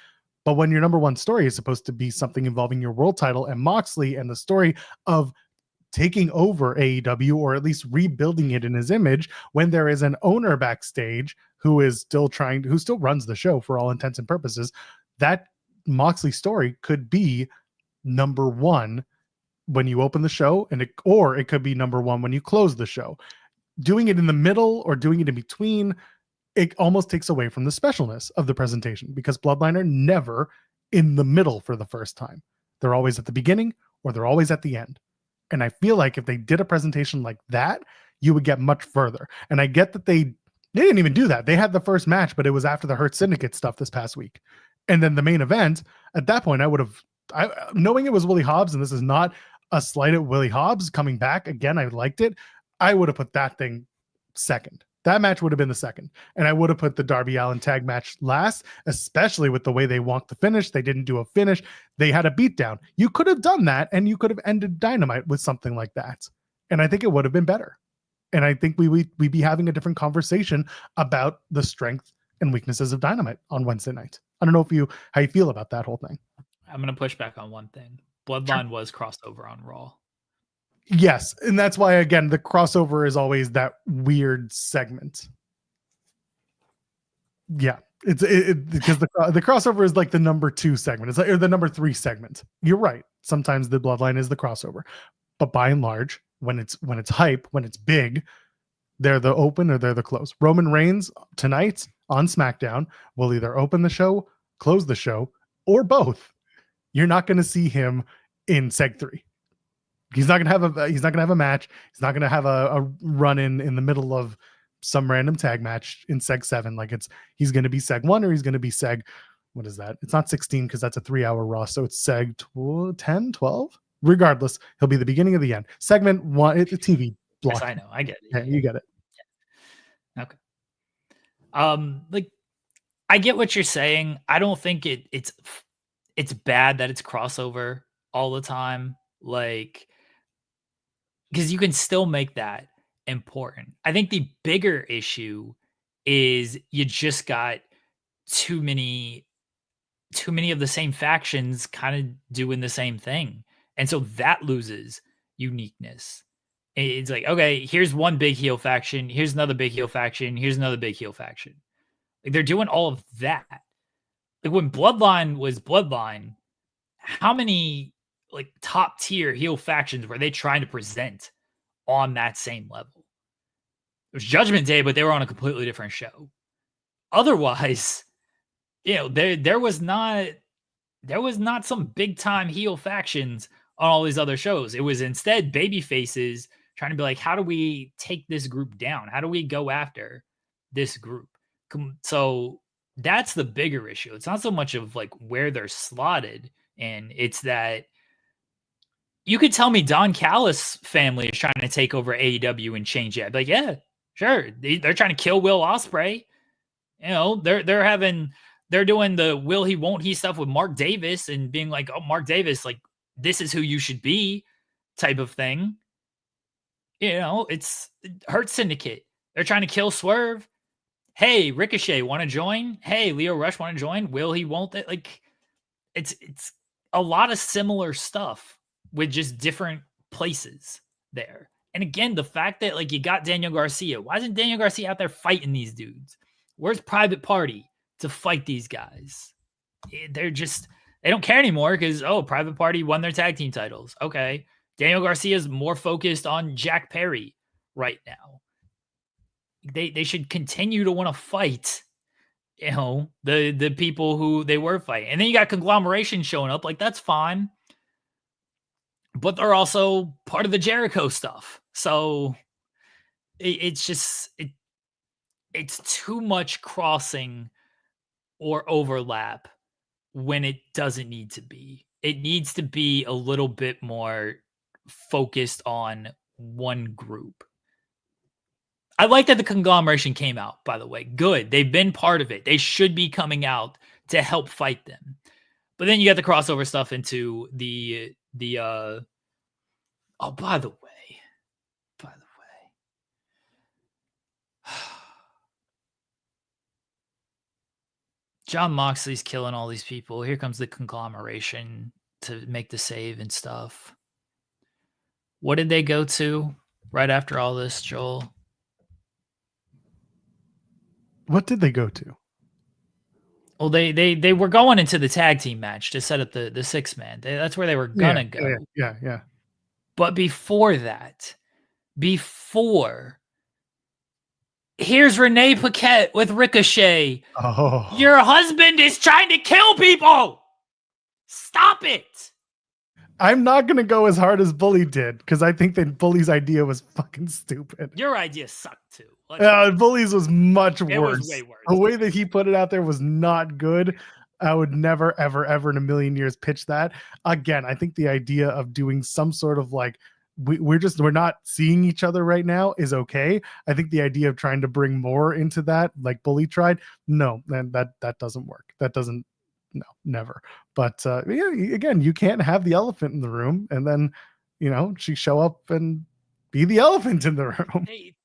[SPEAKER 1] But when your number 1 story is supposed to be something involving your world title and Moxley, and the story of taking over AEW, or at least rebuilding it in his image, when there is an owner backstage who still runs the show for all intents and purposes, that Moxley story could be number 1 when you open the show, or it could be number 1 when you close the show. Doing it in the middle or doing it in between, it almost takes away from the specialness of the presentation, because Bloodline are never in the middle for the first time. They're always at the beginning, or they're always at the end. And I feel like if they did a presentation like that, you would get much further. And I get that they didn't even do that. They had the first match, but it was after the Hurt Syndicate stuff this past week. And then the main event, at that point, knowing it was Willie Hobbs, and this is not a slight at Willie Hobbs coming back again, I liked it. I would have put that thing second. That match would have been the second. And I would have put the Darby Allin tag match last, especially with the way they walked the finish. They didn't do a finish. They had a beatdown. You could have done that, and you could have ended Dynamite with something like that. And I think it would have been better. And I think we'd be having a different conversation about the strength and weaknesses of Dynamite on Wednesday night. I don't know how you feel about that whole thing.
[SPEAKER 2] I'm going to push back on one thing. Bloodline was crossover on Raw.
[SPEAKER 1] Yes, and that's why, again, the crossover is always that weird segment. Yeah, it's because the crossover is like the number 2 segment. It's like, or the number 3 segment. You're right. Sometimes the Bloodline is the crossover, but by and large, when it's hype, when it's big, they're the open or they're the close. Roman Reigns tonight on SmackDown will either open the show, close the show, or both. You're not going to see him in Seg 3. He's not gonna have a match. He's not gonna have a run in the middle of some random tag match in Seg 7. Like he's gonna be Seg 1, or he's gonna be Seg, what is that? It's not 16 because that's a 3-hour Raw, so it's Seg 10, 12. Regardless, he'll be the beginning of the end. Segment 1, it's a TV block.
[SPEAKER 2] Yes, I know, I get it.
[SPEAKER 1] Yeah, you get it.
[SPEAKER 2] Yeah. Okay. I get what you're saying. I don't think it's bad that it's crossover all the time. Because you can still make that important. I think the bigger issue is you just got too many of the same factions kind of doing the same thing. And so that loses uniqueness. It's like, okay, here's one big heel faction. Here's another big heel faction. Here's another big heel faction. Like, they're doing all of that. Like, when Bloodline was Bloodline, how many top tier heel factions were they trying to present on that same level? It was Judgment Day, but they were on a completely different show. Otherwise, there was not some big time heel factions on all these other shows. It was instead baby faces trying to be like, how do we take this group down? How do we go after this group? So that's the bigger issue. It's not so much of where they're slotted, and it's that you could tell me Don Callis family is trying to take over AEW and change it. I'd be like, yeah, Sure, they're trying to kill Will Ospreay. You know, they're doing the will he won't he stuff with Mark Davis and being like, oh, Mark Davis, like this is who you should be, type of thing. You know, it's Hurt Syndicate. They're trying to kill Swerve. Hey, Ricochet, want to join? Hey, Leo Rush, want to join? Will he won't they? Like, it's a lot of similar stuff with just different places there. And again, the fact that like you got Daniel Garcia, why isn't Daniel Garcia out there fighting these dudes? Where's Private Party to fight these guys? They don't care anymore because, oh, Private Party won their tag team titles. Okay. Daniel Garcia is more focused on Jack Perry right now. They should continue to want to fight, you know, the people who they were fighting. And then you got Conglomeration showing up. Like, that's fine. But they're also part of the Jericho stuff. So it's too much crossing or overlap when it doesn't need to be. It needs to be a little bit more focused on one group. I like that the Conglomeration came out, by the way. Good. They've been part of it. They should be coming out to help fight them. But then you got the crossover stuff into the oh, by the way. John Moxley's killing all these people. Here comes the Conglomeration to make the save and stuff. What did they go to right after all this, Joel?
[SPEAKER 1] What did they go to?
[SPEAKER 2] Well, they were going into the tag team match to set up the 6-man. That's where they were gonna go.
[SPEAKER 1] Yeah.
[SPEAKER 2] But before that, here's Renee Paquette with Ricochet.
[SPEAKER 1] Oh,
[SPEAKER 2] your husband is trying to kill people. Stop it.
[SPEAKER 1] I'm not going to go as hard as Bully did because I think that Bully's idea was fucking stupid.
[SPEAKER 2] Your idea sucked too.
[SPEAKER 1] Bully's was much worse.
[SPEAKER 2] It was way worse.
[SPEAKER 1] The way that he put it out there was not good. I would never, ever, ever in a million years pitch that. Again, I think the idea of doing some sort of like, we're not seeing each other right now is okay. I think the idea of trying to bring more into that, like Bully tried, no, and that doesn't work. That doesn't, no, never. But again, you can't have the elephant in the room and then, she show up and be the elephant in the room.
[SPEAKER 2] Hey,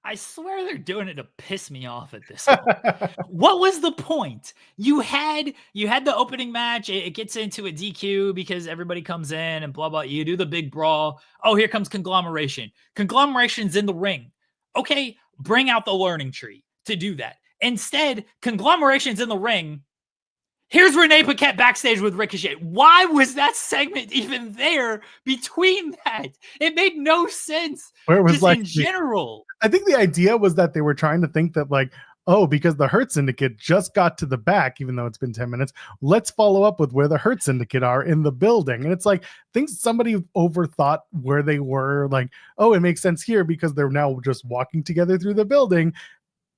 [SPEAKER 2] I swear they're doing it to piss me off at this point. What was the point? You had the opening match. It gets into a DQ because everybody comes in and blah, blah. You do the big brawl. Oh, here comes Conglomeration. Conglomeration's in the ring. Okay, bring out the learning tree to do that. Instead, Conglomeration's in the ring. Here's Renee Paquette backstage with Ricochet. Why was that segment even there between that? It made no sense.
[SPEAKER 1] Where it was like
[SPEAKER 2] in general.
[SPEAKER 1] I think the idea was that they were trying to think that like, oh, because the Hurt Syndicate just got to the back, even though it's been 10 minutes, let's follow up with where the Hurt Syndicate are in the building. And it's like, somebody overthought where they were, like, oh, it makes sense here because they're now just walking together through the building.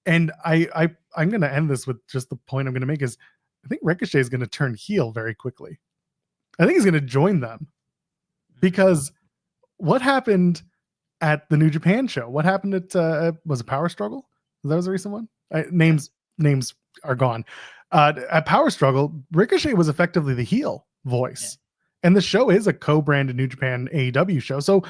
[SPEAKER 1] And I'm going to end this with just the point I'm going to make is I think Ricochet is going to turn heel very quickly. I think he's going to join them because what happened at the New Japan show? What happened at was it Power Struggle? That was the recent one. Names are gone. At Power Struggle, Ricochet was effectively the heel voice, and the show is a co-branded New Japan AEW show. So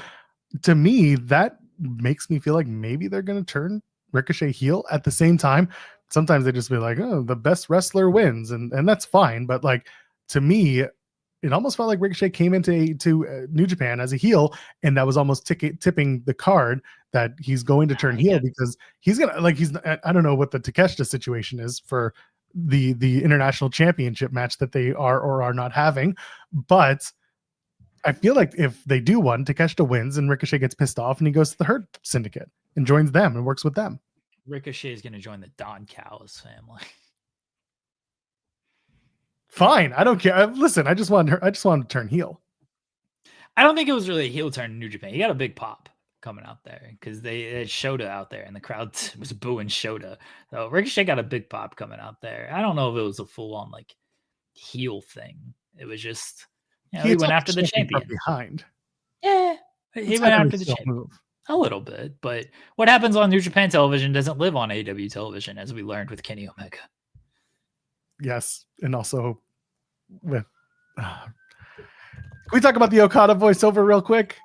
[SPEAKER 1] to me, that makes me feel like maybe they're going to turn Ricochet heel. At the same time, sometimes they just be like, oh, the best wrestler wins, and that's fine. But like to me, it almost felt like Ricochet came into New Japan as a heel, and that was almost tipping the card that he's going to turn heel because he's gonna I don't know what the Takeshita situation is for the international championship match that they are or are not having, but I feel like if they do one, Takeshita wins and Ricochet gets pissed off and he goes to the Hurt Syndicate and joins them and works with them.
[SPEAKER 2] Ricochet is going to join the Don Callis family.
[SPEAKER 1] Fine, I don't care. Listen, I just want to turn heel.
[SPEAKER 2] I don't think it was really a heel turn in New Japan. He got a big pop coming out there because they had Shota out there and the crowd was booing Shota. So Ricochet got a big pop coming out there. I don't know if it was a full on like heel thing. It was just he went after the champion
[SPEAKER 1] behind.
[SPEAKER 2] Yeah, he went after the champion. A little bit, but what happens on New Japan television doesn't live on AEW television, as we learned with Kenny Omega.
[SPEAKER 1] Yes, and also with. Can we talk about the Okada voiceover real quick?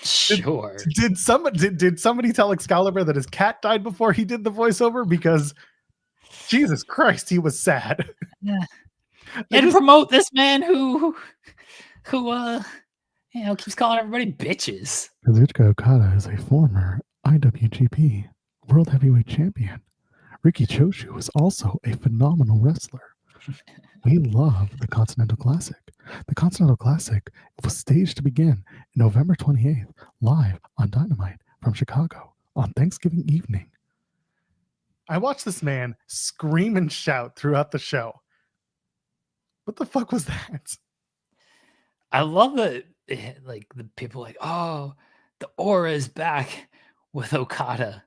[SPEAKER 2] Sure.
[SPEAKER 1] Did somebody tell Excalibur that his cat died before he did the voiceover? Because Jesus Christ, he was sad.
[SPEAKER 2] Yeah. And promote this man who keeps calling everybody bitches.
[SPEAKER 1] Kazuchika Okada is a former IWGP World Heavyweight Champion. Riki Choshu is also a phenomenal wrestler. We love the Continental Classic. The Continental Classic was staged to begin November 28th, live on Dynamite from Chicago on Thanksgiving evening. I watched this man scream and shout throughout the show. What the fuck was that?
[SPEAKER 2] I love that, like, the people like, oh, the aura is back with Okada.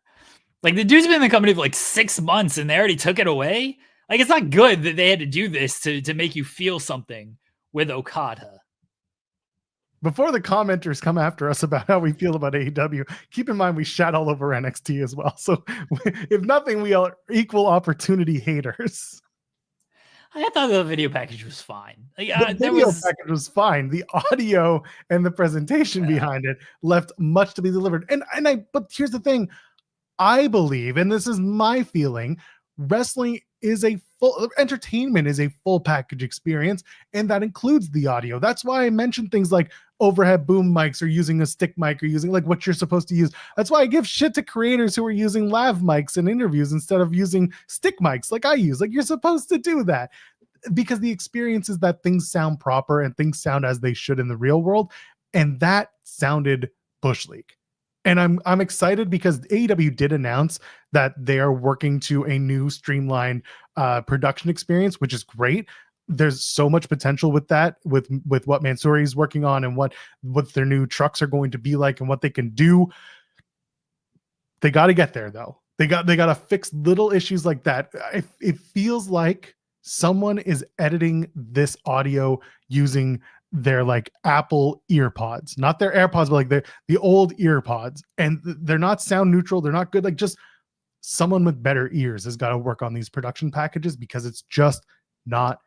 [SPEAKER 2] Like, the dude's been in the company for like 6 months and they already took it away. Like, it's not good that they had to do this to make you feel something with Okada.
[SPEAKER 1] Before the commenters come after us about how we feel about AEW, keep in mind we shat all over NXT as well. So if nothing, we are equal opportunity haters.
[SPEAKER 2] I thought the video package was fine. Like,
[SPEAKER 1] the video package was fine. The audio and the presentation behind it left much to be delivered. But here's the thing. I believe, and this is my feeling, wrestling is entertainment is a full package experience, and that includes the audio. That's why I mentioned things like overhead boom mics or using a stick mic or using like what you're supposed to use. That's why I give shit to creators who are using lav mics in interviews instead of using stick mics like I use. Like, you're supposed to do that because the experience is that things sound proper and things sound as they should in the real world. And that sounded Bush League. And I'm excited because AEW did announce that they are working to a new streamlined production experience, which is great. There's so much potential with that, with what Mansouri is working on and what their new trucks are going to be like and what they can do. They got to get there though. They got to fix little issues like that. It feels like someone is editing this audio using their like Apple earpods, not their AirPods, but like the old earpods, and they're not sound neutral. They're not good. Like, just someone with better ears has got to work on these production packages because it's just not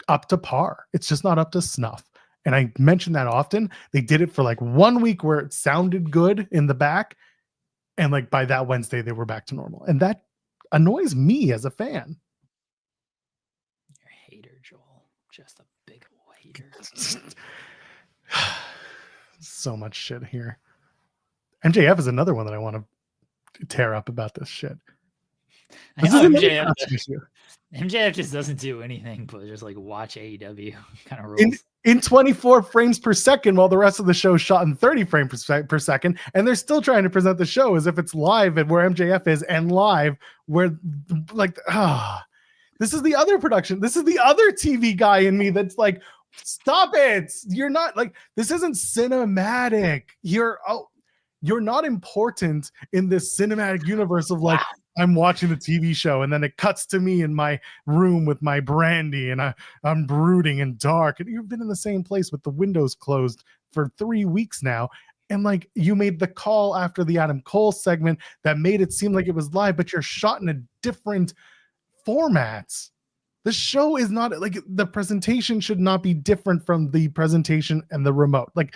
[SPEAKER 1] up to par. It's just not up to snuff. And I mention that often. They did it for like 1 week where it sounded good in the back, and like by that Wednesday they were back to normal, and that annoys me as a fan.
[SPEAKER 2] You're a hater, Joel. Just a big hater.
[SPEAKER 1] So much shit here. MJF is another one that I want to tear up about this shit.
[SPEAKER 2] MJF just doesn't do anything but just like watch AEW. Kind of rules.
[SPEAKER 1] In 24 frames per second, while the rest of the show is shot in 30 frames per second, and they're still trying to present the show as if it's live and where MJF is, and live where, like, this is the other production. This is the other TV guy in me that's like, stop it. You're not like, this isn't cinematic. You're not important in this cinematic universe of like, I'm watching the TV show and then it cuts to me in my room with my brandy and I'm brooding and dark. And you've been in the same place with the windows closed for 3 weeks now. And like, you made the call after the Adam Cole segment that made it seem like it was live, but you're shot in a different formats. The show is not like, the presentation should not be different from the presentation and the remote. Like,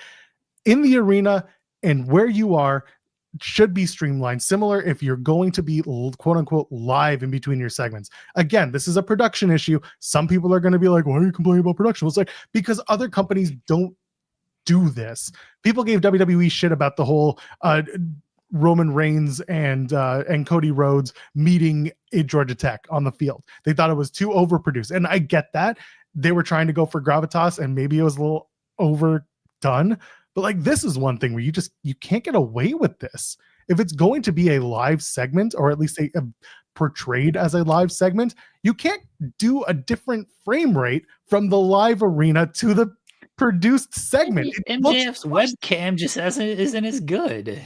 [SPEAKER 1] in the arena and where you are should be streamlined, similar if you're going to be quote unquote live in between your segments. Again, this is a production issue. Some people are going to be like, why are you complaining about production? Well, it's like, because other companies don't do this. People gave WWE shit about the whole Roman Reigns and Cody Rhodes meeting at Georgia Tech on the field. They thought it was too overproduced. And I get that. They were trying to go for gravitas and maybe it was a little overdone. But like, this is one thing where you can't get away with this. If it's going to be a live segment, or at least a portrayed as a live segment, you can't do a different frame rate from the live arena to the produced segment.
[SPEAKER 2] MJF's webcam just isn't as good.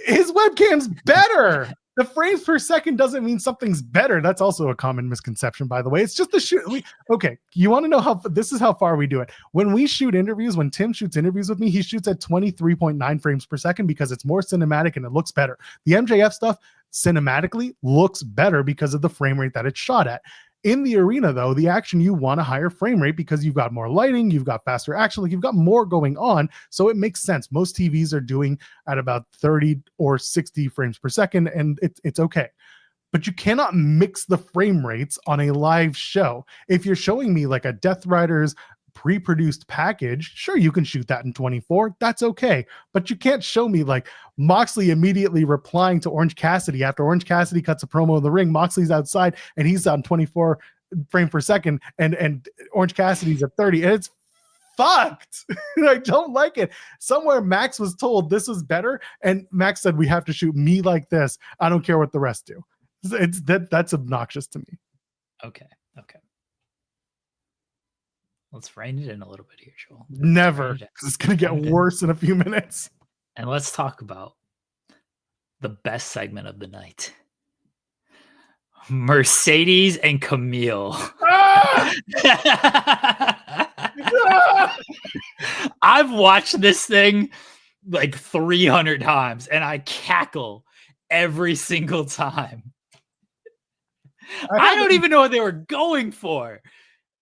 [SPEAKER 1] His webcam's better. The frames per second doesn't mean something's better. That's also a common misconception, by the way. It's just the shoot. Okay, you want to know how this is how far we do it. When we shoot interviews, when Tim shoots interviews with me, he shoots at 23.9 frames per second because it's more cinematic and it looks better. The MJF stuff cinematically looks better because of the frame rate that it's shot at. In the arena, though, the action, you want a higher frame rate because you've got more lighting, you've got faster action, like you've got more going on. So it makes sense. Most TVs are doing at about 30 or 60 frames per second, and it's okay. But you cannot mix the frame rates on a live show. If you're showing me like a Death Riders pre-produced package, sure, you can shoot that in 24. That's okay. But you can't show me like Moxley immediately replying to Orange Cassidy after Orange Cassidy cuts a promo in the ring. Moxley's outside and he's on 24 frame per second, and Orange Cassidy's at 30. And it's fucked. I don't like it. Somewhere Max was told this is better, and Max said we have to shoot me like this. I don't care what the rest do. That's obnoxious to me.
[SPEAKER 2] Okay. Let's rein it in a little bit here, Joel.
[SPEAKER 1] Never. It's going to get worse in a few minutes.
[SPEAKER 2] And let's talk about the best segment of the night. Mercedes and Camille. I've watched this thing like 300 times and I cackle every single time. I don't even know what they were going for.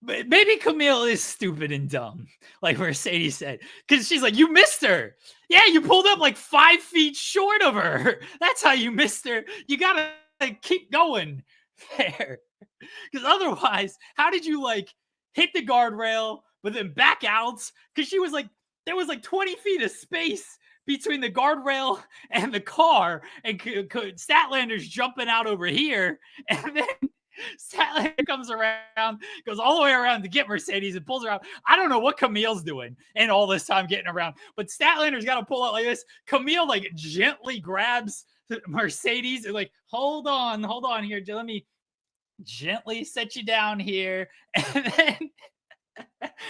[SPEAKER 2] But maybe Camille is stupid and dumb, like Mercedes said, because she's like, you missed her. Yeah, you pulled up like 5 feet short of her. That's how you missed her. You got to keep going there. Because otherwise, how did you like hit the guardrail, but then back out? Because she was like, there was like 20 feet of space between the guardrail and the car, and Statlander's jumping out over here. And then Statlander comes around, goes all the way around to get Mercedes and pulls her out. I don't know what Camille's doing and all this time getting around, but Statlander's got to pull out like this. Camille like gently grabs Mercedes and like, hold on here. Let me gently set you down here.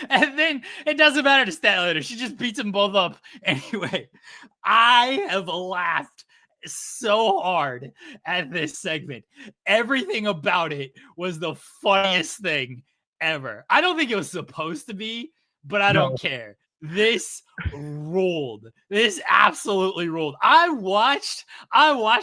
[SPEAKER 2] And then it doesn't matter to Statlander. She just beats them both up. Anyway, I have laughed so hard at this segment. Everything about it was the funniest thing ever. I don't think it was supposed to be, but I don't care. This ruled. This absolutely ruled. I watched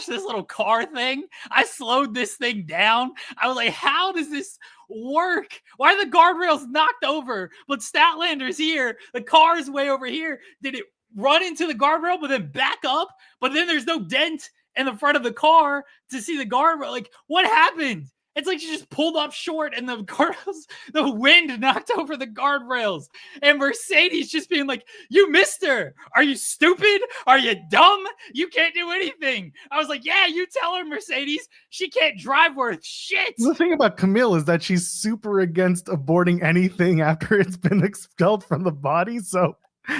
[SPEAKER 2] this little car thing. I slowed this thing down. I was like, how does this work? Why are the guardrails knocked over? But Statlander's here. The car is way over here. Did it run into the guardrail, but then back up? But then there's no dent in the front of the car to see the guardrail. Like, what happened? It's like she just pulled up short and the wind knocked over the guardrails. And Mercedes just being like, you missed her. Are you stupid? Are you dumb? You can't do anything. I was like, yeah, you tell her, Mercedes. She can't drive worth shit.
[SPEAKER 1] The thing about Camille is that she's super against aborting anything after it's been expelled from the body. So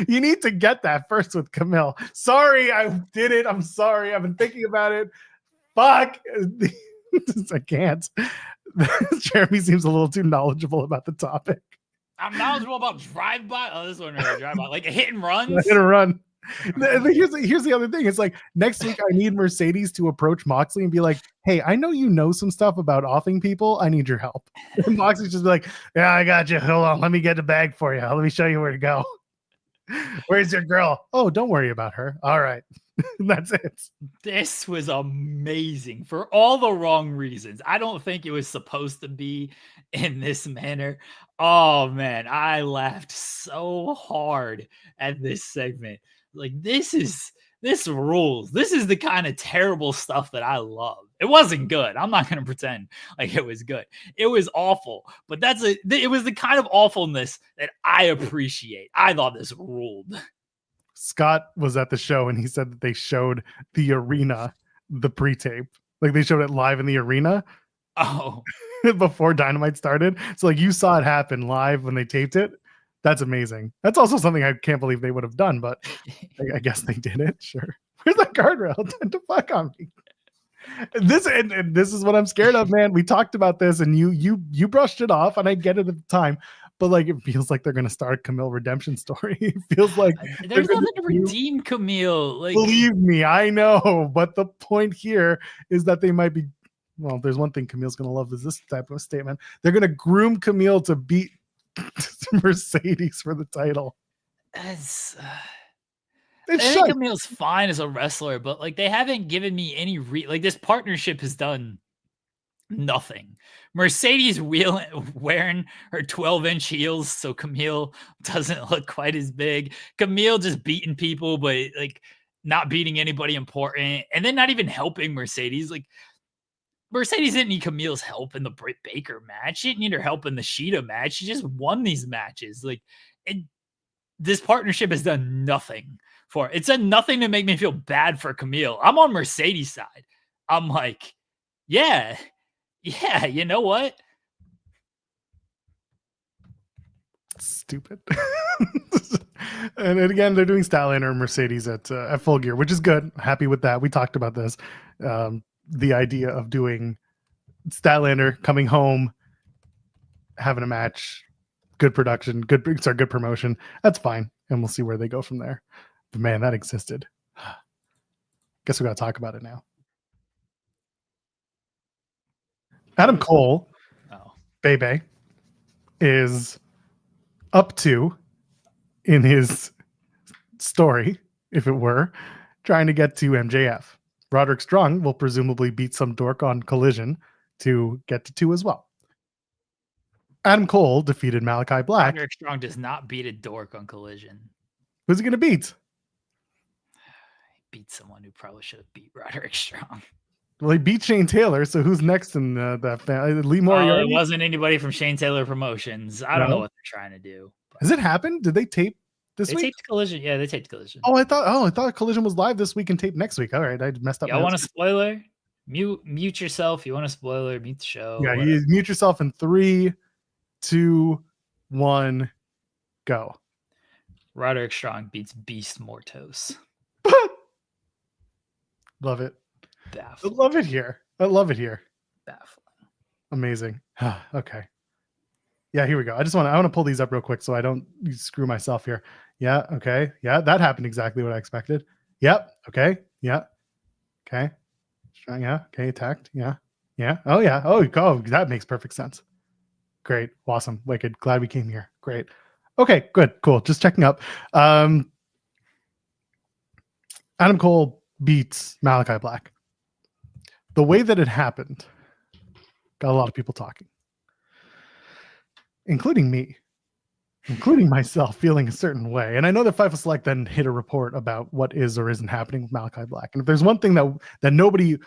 [SPEAKER 1] you need to get that first with Camille. Sorry, I did it. I'm sorry. I've been thinking about it. Fuck. I can't. Jeremy seems a little too knowledgeable about the topic.
[SPEAKER 2] I'm knowledgeable about drive-by. Oh, this one really drive-by. Like a hit and run.
[SPEAKER 1] Hit and run. Here's the other thing. It's like next week I need Mercedes to approach Moxley and be like, hey, I know you know some stuff about offing people. I need your help. And Moxley just be like, yeah, I got you. Hold on. Let me get the bag for you. Let me show you where to go. Where's your girl? Oh, don't worry about her. All right. That's it.
[SPEAKER 2] This was amazing for all the wrong reasons. I don't think it was supposed to be in this manner. Oh man, I laughed so hard at this segment. Like this rules. This is the kind of terrible stuff that I love. It wasn't good. I'm not going to pretend like it was good. It was awful, but it was the kind of awfulness that I appreciate. I thought this ruled.
[SPEAKER 1] Scott was at the show and he said that they showed the arena, the pre-tape. Like they showed it live in the arena.
[SPEAKER 2] Oh,
[SPEAKER 1] before Dynamite started. So like you saw it happen live when they taped it. That's amazing. That's also something I can't believe they would have done, but I guess they did it. Sure. Where's that guardrail? Don't to fuck on me. This is what I'm scared of, man. We talked about this and you brushed it off, and I get it at the time, but like it feels like they're gonna start a Camille redemption story. It feels like
[SPEAKER 2] there's nothing to redeem Camille. Like,
[SPEAKER 1] believe me, I know, but the point here is that they might be. Well, there's one thing Camille's gonna love is this type of statement. They're gonna groom Camille to beat Mercedes for the title.
[SPEAKER 2] I think Camille's fine as a wrestler, but like they haven't given me any like this partnership has done nothing. Mercedes wearing her 12-inch heels so Camille doesn't look quite as big. Camille just beating people, but like not beating anybody important, and then not even helping Mercedes. Like Mercedes didn't need Camille's help in the Britt Baker match. She didn't need her help in the Shida match. She just won these matches. Like, this partnership has done nothing for it. It's done nothing to make me feel bad for Camille. I'm on Mercedes' side. I'm like, yeah, you know what?
[SPEAKER 1] Stupid. And again, they're doing Statlander and Mercedes at Full Gear, which is good. Happy with that. We talked about this. The idea of doing Statlander coming home, having a match, good production, good promotion. That's fine. And we'll see where they go from there. But man, that existed. Guess we got to talk about it now. Adam Cole, Bebe, is up to, in his story, if it were, trying to get to MJF. Roderick Strong will presumably beat some dork on Collision to get to 2 as well. Adam Cole defeated Malakai Black.
[SPEAKER 2] Roderick Strong does not beat a dork on Collision.
[SPEAKER 1] Who's he going to beat?
[SPEAKER 2] He beat someone who probably should have beat Roderick Strong.
[SPEAKER 1] Well, he beat Shane Taylor, so who's next in that family? Lee Moriarty?
[SPEAKER 2] It wasn't anybody from Shane Taylor Promotions. I don't know what they're trying to do.
[SPEAKER 1] Has it happened? Did they tape this week?
[SPEAKER 2] They taped Collision. Yeah, they taped Collision.
[SPEAKER 1] I thought Collision was live this week and taped next week. All right, I messed up.
[SPEAKER 2] I want a spoiler. Mute yourself. You want a spoiler? Mute the show.
[SPEAKER 1] Yeah, you mute yourself in 3, 2, 1, go.
[SPEAKER 2] Roderick Strong beats Beast Mortos.
[SPEAKER 1] Love it.
[SPEAKER 2] Baffling.
[SPEAKER 1] I love it here.
[SPEAKER 2] Baffling.
[SPEAKER 1] Amazing. Okay. Yeah, here we go. I want to pull these up real quick so I don't screw myself here. Yeah, okay. Yeah, that happened exactly what I expected. Yep. Okay. Yeah. Okay. Yeah. Okay. Attacked. Yeah. Yeah. Oh, yeah. Oh, that makes perfect sense. Great. Awesome. Wicked. Glad we came here. Great. Okay, good. Cool. Just checking up. Adam Cole beats Malakai Black. The way that it happened got a lot of people talking, including me, including myself, feeling a certain way. And I know that Fightful Select then hit a report about what is or isn't happening with Malakai Black. And if there's one thing that nobody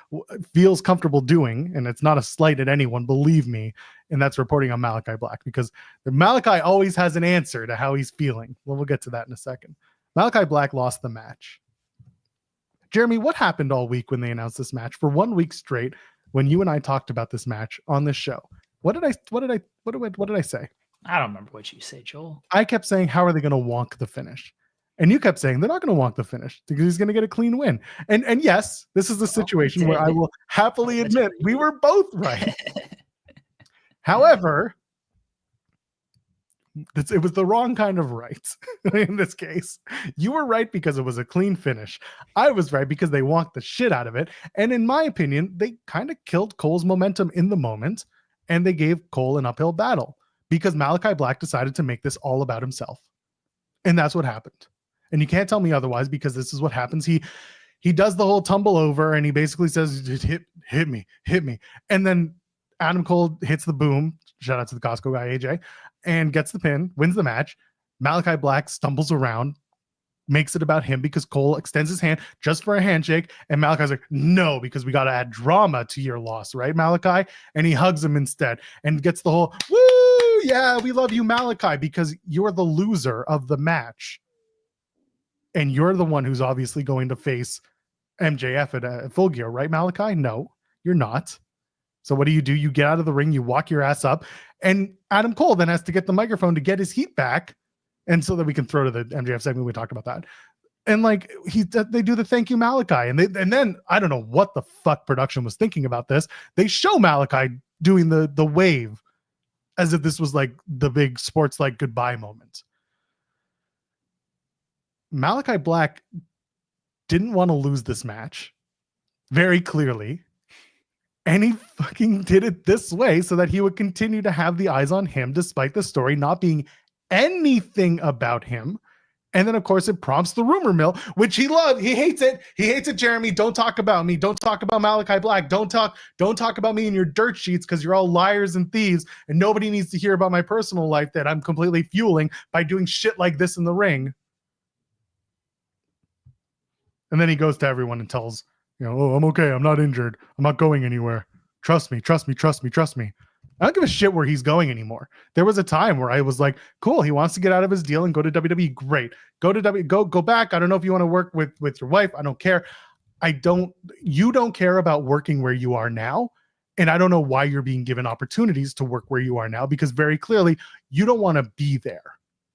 [SPEAKER 1] feels comfortable doing, and it's not a slight at anyone, believe me, and that's reporting on Malakai Black, because Malakai always has an answer to how he's feeling. Well, we'll get to that in a second. Malakai Black lost the match. Jeremy, what happened all week when they announced this match for 1 week straight when you and I talked about this match on this show? What did I say?
[SPEAKER 2] I don't remember what you say, Joel.
[SPEAKER 1] I kept saying, how are they going to wonk the finish? And you kept saying they're not going to wonk the finish because he's going to get a clean win. And yes, this is the situation where I will happily admit we were both right. However, it was the wrong kind of right in this case. You were right because it was a clean finish. I was right because they wonked the shit out of it. And in my opinion, they kind of killed Cole's momentum in the moment, and they gave Cole an uphill battle because Malakai Black decided to make this all about himself. And that's what happened. And you can't tell me otherwise, because this is what happens. He does the whole tumble over and he basically says, hit me. And then Adam Cole hits the boom. Shout out to the Costco guy, AJ, and gets the pin, wins the match. Malakai Black stumbles around, makes it about him because Cole extends his hand just for a handshake. And Malakai's like, no, because we got to add drama to your loss, right, Malakai? And he hugs him instead and gets the whole, woo, yeah, we love you, Malakai, because you're the loser of the match. And you're the one who's obviously going to face MJF at Full Gear, right, Malakai? No, you're not. So what do? You get out of the ring, you walk your ass up, and Adam Cole then has to get the microphone to get his heat back, and so that we can throw to the MJF segment. We talked about that. And like they do the thank you Malakai, and then I don't know what the fuck production was thinking about this. They show Malakai doing the wave as if this was like the big sports like goodbye moment. Malakai Black didn't want to lose this match very clearly. And he fucking did it this way so that he would continue to have the eyes on him despite the story not being anything about him. And then, of course, it prompts the rumor mill, which he loves. He hates it. He hates it, Jeremy. Don't talk about me. Don't talk about Malakai Black. Don't talk about me in your dirt sheets because you're all liars and thieves, and nobody needs to hear about my personal life that I'm completely fueling by doing shit like this in the ring. And then he goes to everyone and tells, oh, I'm okay. I'm not injured. I'm not going anywhere. Trust me, trust me, trust me, trust me. I don't give a shit where he's going anymore. There was a time where I was like, cool, he wants to get out of his deal and go to WWE. Great. Go back. I don't know if you want to work with your wife. I don't care. You don't care about working where you are now. And I don't know why you're being given opportunities to work where you are now, because very clearly you don't want to be there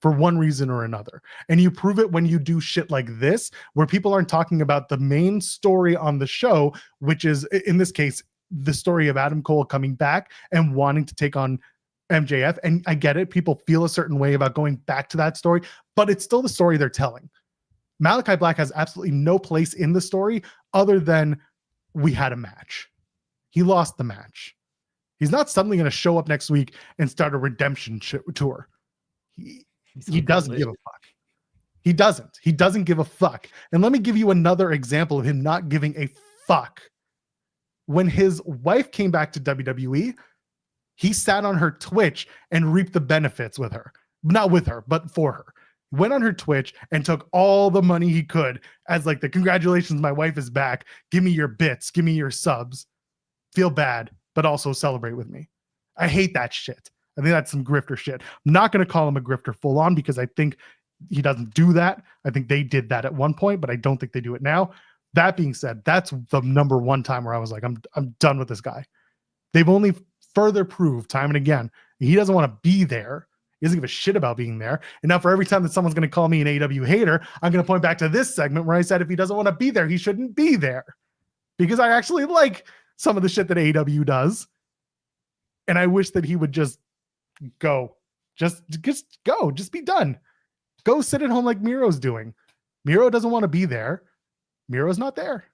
[SPEAKER 1] for one reason or another. And you prove it when you do shit like this, where people aren't talking about the main story on the show, which is, in this case, the story of Adam Cole coming back and wanting to take on MJF. And I get it. People feel a certain way about going back to that story, but it's still the story they're telling. Malakai Black has absolutely no place in the story other than we had a match. He lost the match. He's not suddenly going to show up next week and start a redemption tour. He doesn't give a fuck. He doesn't give a fuck. And let me give you another example of him not giving a fuck. When his wife came back to WWE, he sat on her Twitch and reaped the benefits with her. Not with her, but for her. Went on her Twitch and took all the money he could as like the congratulations, my wife is back. Give me your bits. Give me your subs. Feel bad, but also celebrate with me. I hate that shit. I think that's some grifter shit. I'm not going to call him a grifter full on because I think he doesn't do that. I think they did that at one point, but I don't think they do it now. That being said, that's the number one time where I was like, I'm done with this guy. They've only further proved time and again, he doesn't want to be there. He doesn't give a shit about being there. And now for every time that someone's going to call me an AEW hater, I'm going to point back to this segment where I said, if he doesn't want to be there, he shouldn't be there, because I actually like some of the shit that AEW does. And I wish that he would just go, just go, just be done. Go sit at home like Miro's doing. Miro doesn't want to be there. Miro's not there.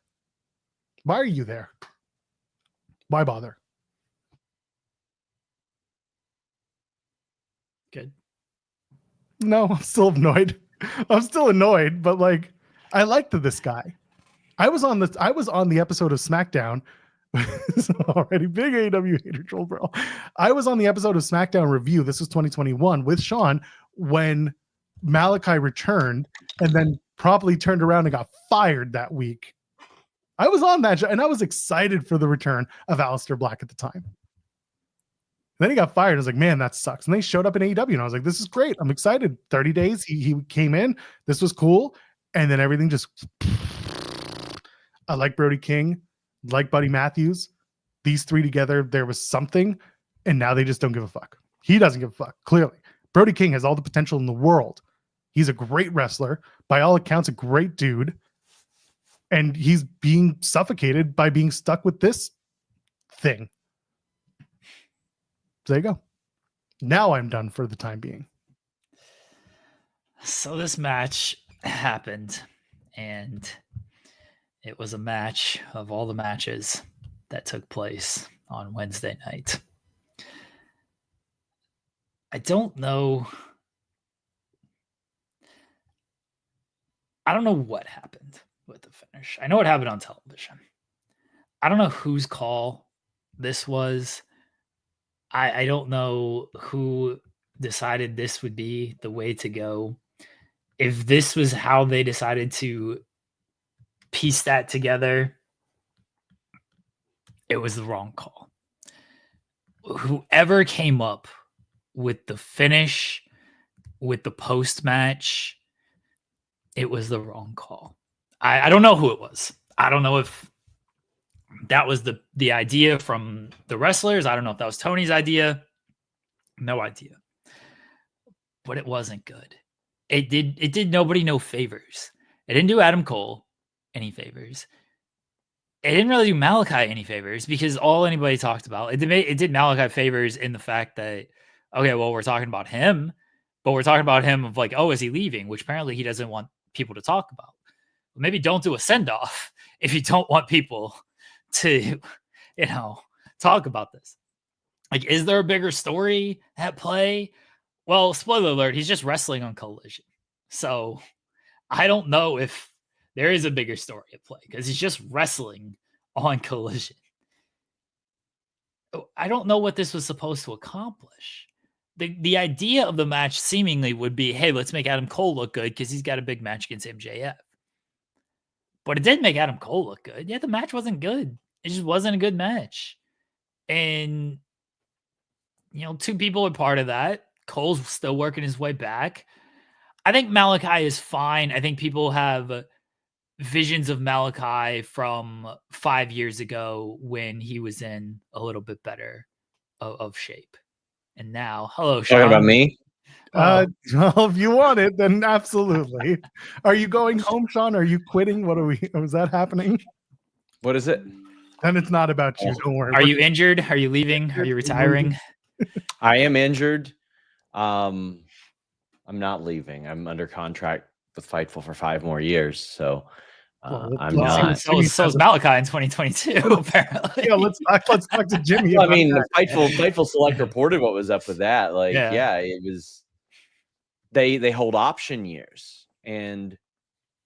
[SPEAKER 1] Why are you there? Why bother?
[SPEAKER 2] Good.
[SPEAKER 1] No, I'm still annoyed. But like, I liked this guy. I was on the episode of SmackDown. Already big AEW hater troll, bro. I was on the episode of SmackDown Review. This was 2021 with Sean when Malakai returned and then promptly turned around and got fired that week. I was on that show and I was excited for the return of Aleister Black at the time. Then he got fired. I was like, man, that sucks. And they showed up in AEW and I was like, this is great. I'm excited. 30 days. He came in. This was cool. And then everything just, I like Brody King, like Buddy Matthews. These three together, there was something. And now they just don't give a fuck. He doesn't give a fuck, clearly. Brody King has all the potential in the world. He's a great wrestler. By all accounts, a great dude. And he's being suffocated by being stuck with this thing. So there you go. Now I'm done for the time being.
[SPEAKER 2] So this match happened, and it was a match of all the matches that took place on Wednesday night. I don't know what happened with the finish. I know what happened on television. I don't know whose call this was. I don't know who decided this would be the way to go. If this was how they decided to piece that together, it was the wrong call. Whoever came up with the finish, with the post-match, it was the wrong call. I don't know who it was. I don't know if that was the idea from the wrestlers. I don't know if that was Tony's idea. No idea. But it wasn't good. It did nobody no favors. It didn't do Adam Cole any favors. It didn't really do Malakai any favors, because all anybody talked about, it did Malakai favors in the fact that Okay, well, we're talking about him, but we're talking about him of like, oh, is he leaving? Which apparently he doesn't want people to talk about. Maybe don't do a send off if you don't want people to, talk about this. Like, is there a bigger story at play? Well, spoiler alert, he's just wrestling on Collision. So I don't know if there is a bigger story at play because he's just wrestling on Collision. I don't know what this was supposed to accomplish. The idea of the match seemingly would be, hey, let's make Adam Cole look good because he's got a big match against MJF. But it did make Adam Cole look good. Yeah, the match wasn't good. It just wasn't a good match. And, two people are part of that. Cole's still working his way back. I think Malakai is fine. I think people have visions of Malakai from 5 years ago when he was in a little bit better of shape. And now, hello, Sean.
[SPEAKER 3] Talking about me?
[SPEAKER 1] Well, if you want it, then absolutely. Are you going home, Sean? Are you quitting? Is that happening?
[SPEAKER 3] What is it?
[SPEAKER 1] And it's not about you. Don't worry.
[SPEAKER 2] Are you injured? Are you leaving? Are you retiring?
[SPEAKER 3] I am injured. I'm not leaving. I'm under contract with Fightful for 5 more years. So I'm not.
[SPEAKER 2] So is Malakai in 2022, apparently.
[SPEAKER 1] Yeah, let's talk to Jimmy.
[SPEAKER 3] I mean, Fightful Select reported what was up with that. Like, yeah it was. They hold option years, and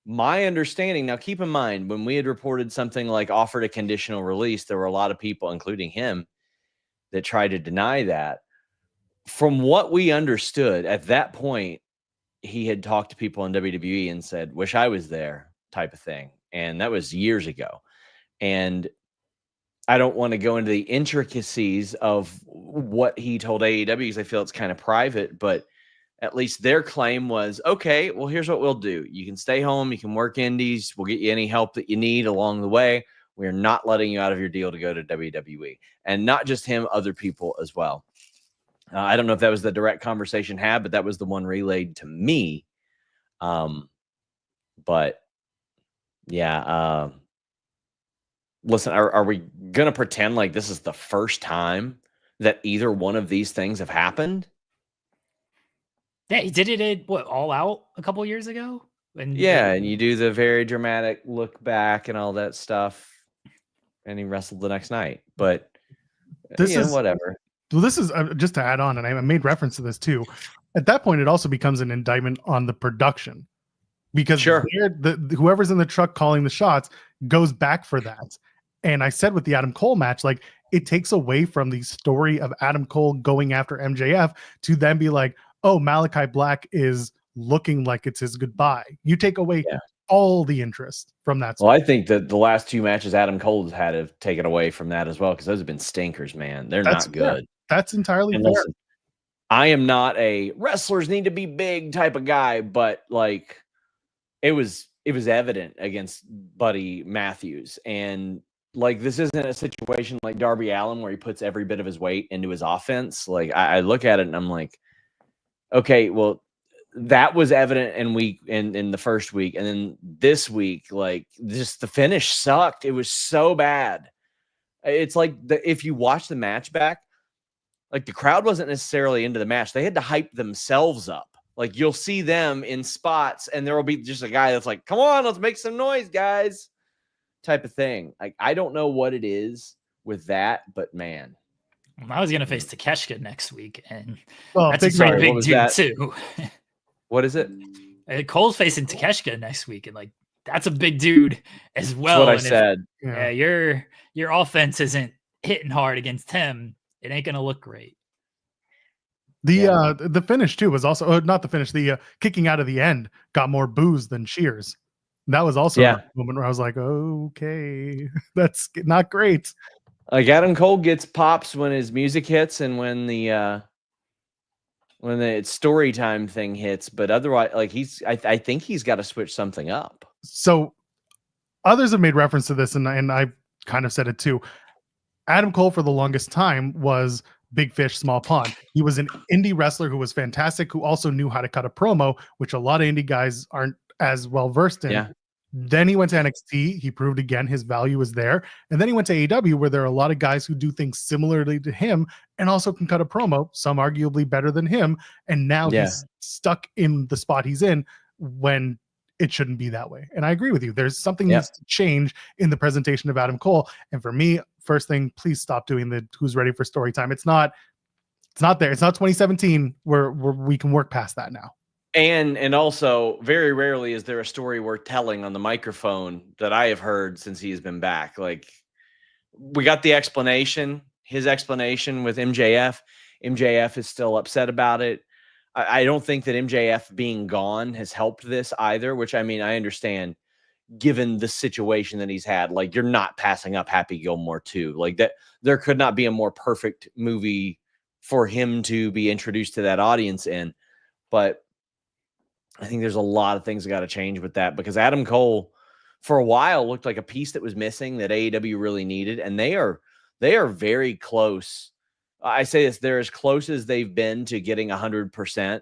[SPEAKER 3] my understanding now. Keep in mind when we had reported something like offered a conditional release, there were a lot of people, including him, that tried to deny that. From what we understood at that point, he had talked to people in WWE and said, "Wish I was there," type of thing, and that was years ago. And I don't want to go into the intricacies of what he told AEW because I feel it's kind of private, but at least their claim was, okay, well, here's what we'll do. You can stay home. You can work indies. We'll get you any help that you need along the way. We're not letting you out of your deal to go to WWE. And not just him, other people as well. I don't know if that was the direct conversation had, but that was the one relayed to me. But yeah, listen, are we going to pretend like this is the first time that either one of these things have happened?
[SPEAKER 2] Yeah, he did it at All Out a couple years ago.
[SPEAKER 3] And you do the very dramatic look back and all that stuff, and he wrestled the next night. But this is whatever.
[SPEAKER 1] Well, this is just to add on, and I made reference to this too. At that point, it also becomes an indictment on the production because whoever's in the truck calling the shots goes back for that. And I said with the Adam Cole match, like it takes away from the story of Adam Cole going after MJF to then be like, oh, Malakai Black is looking like it's his goodbye. You take away all the interest from that.
[SPEAKER 3] Well, I think that the last 2 matches Adam Cole has had have taken away from that as well, because those have been stinkers, man. They're not good.
[SPEAKER 1] That's entirely fair.
[SPEAKER 3] Listen, I am not a wrestlers need to be big type of guy, but like it was evident against Buddy Matthews. And like this isn't a situation like Darby Allin where he puts every bit of his weight into his offense. Like I look at it and I'm like, okay, well, that was evident in the first week. And then this week, like just the finish sucked. It was so bad. It's like if you watch the match back, like the crowd wasn't necessarily into the match. They had to hype themselves up. Like you'll see them in spots and there will be just a guy that's like, come on, let's make some noise, guys, type of thing. Like, I don't know what it is with that, but man.
[SPEAKER 2] I was going to face Takeshita next week, and
[SPEAKER 3] that's
[SPEAKER 2] a pretty big dude too.
[SPEAKER 3] What is it?
[SPEAKER 2] Cole's facing Takeshita next week, and like that's a big dude as well.
[SPEAKER 3] That's what I
[SPEAKER 2] said. Your offense isn't hitting hard against him. It ain't going to look great.
[SPEAKER 1] The finish too was also not the finish. The kicking out of the end got more boos than cheers. That was also a moment where I was like, okay, that's not great.
[SPEAKER 3] Like Adam Cole gets pops when his music hits and when the story time thing hits, but otherwise, like I think he's got to switch something up.
[SPEAKER 1] So others have made reference to this, and I kind of said it too. Adam Cole for the longest time was big fish, small pond. He was an indie wrestler who was fantastic, who also knew how to cut a promo, which a lot of indie guys aren't as well versed in.
[SPEAKER 3] Yeah.
[SPEAKER 1] Then he went to NXT. He proved again his value is there. And then he went to AEW, where there are a lot of guys who do things similarly to him and also can cut a promo, some arguably better than him. And now he's stuck in the spot he's in when it shouldn't be that way. And I agree with you. There's something needs to change in the presentation of Adam Cole. And for me, first thing, please stop doing the who's ready for story time. It's not there. It's not 2017 where we can work past that now.
[SPEAKER 3] And also, very rarely is there a story worth telling on the microphone that I have heard since he has been back. Like, we got the explanation, his explanation with MJF. MJF is still upset about it. I don't think that MJF being gone has helped this either, which, I mean, I understand given the situation that he's had. Like, you're not passing up Happy Gilmore 2. Like, that there could not be a more perfect movie for him to be introduced to that audience in. But I think there's a lot of things that got to change with that, because Adam Cole for a while looked like a piece that was missing that AEW really needed. And they are very close. I say this, they're as close as they've been to getting 100%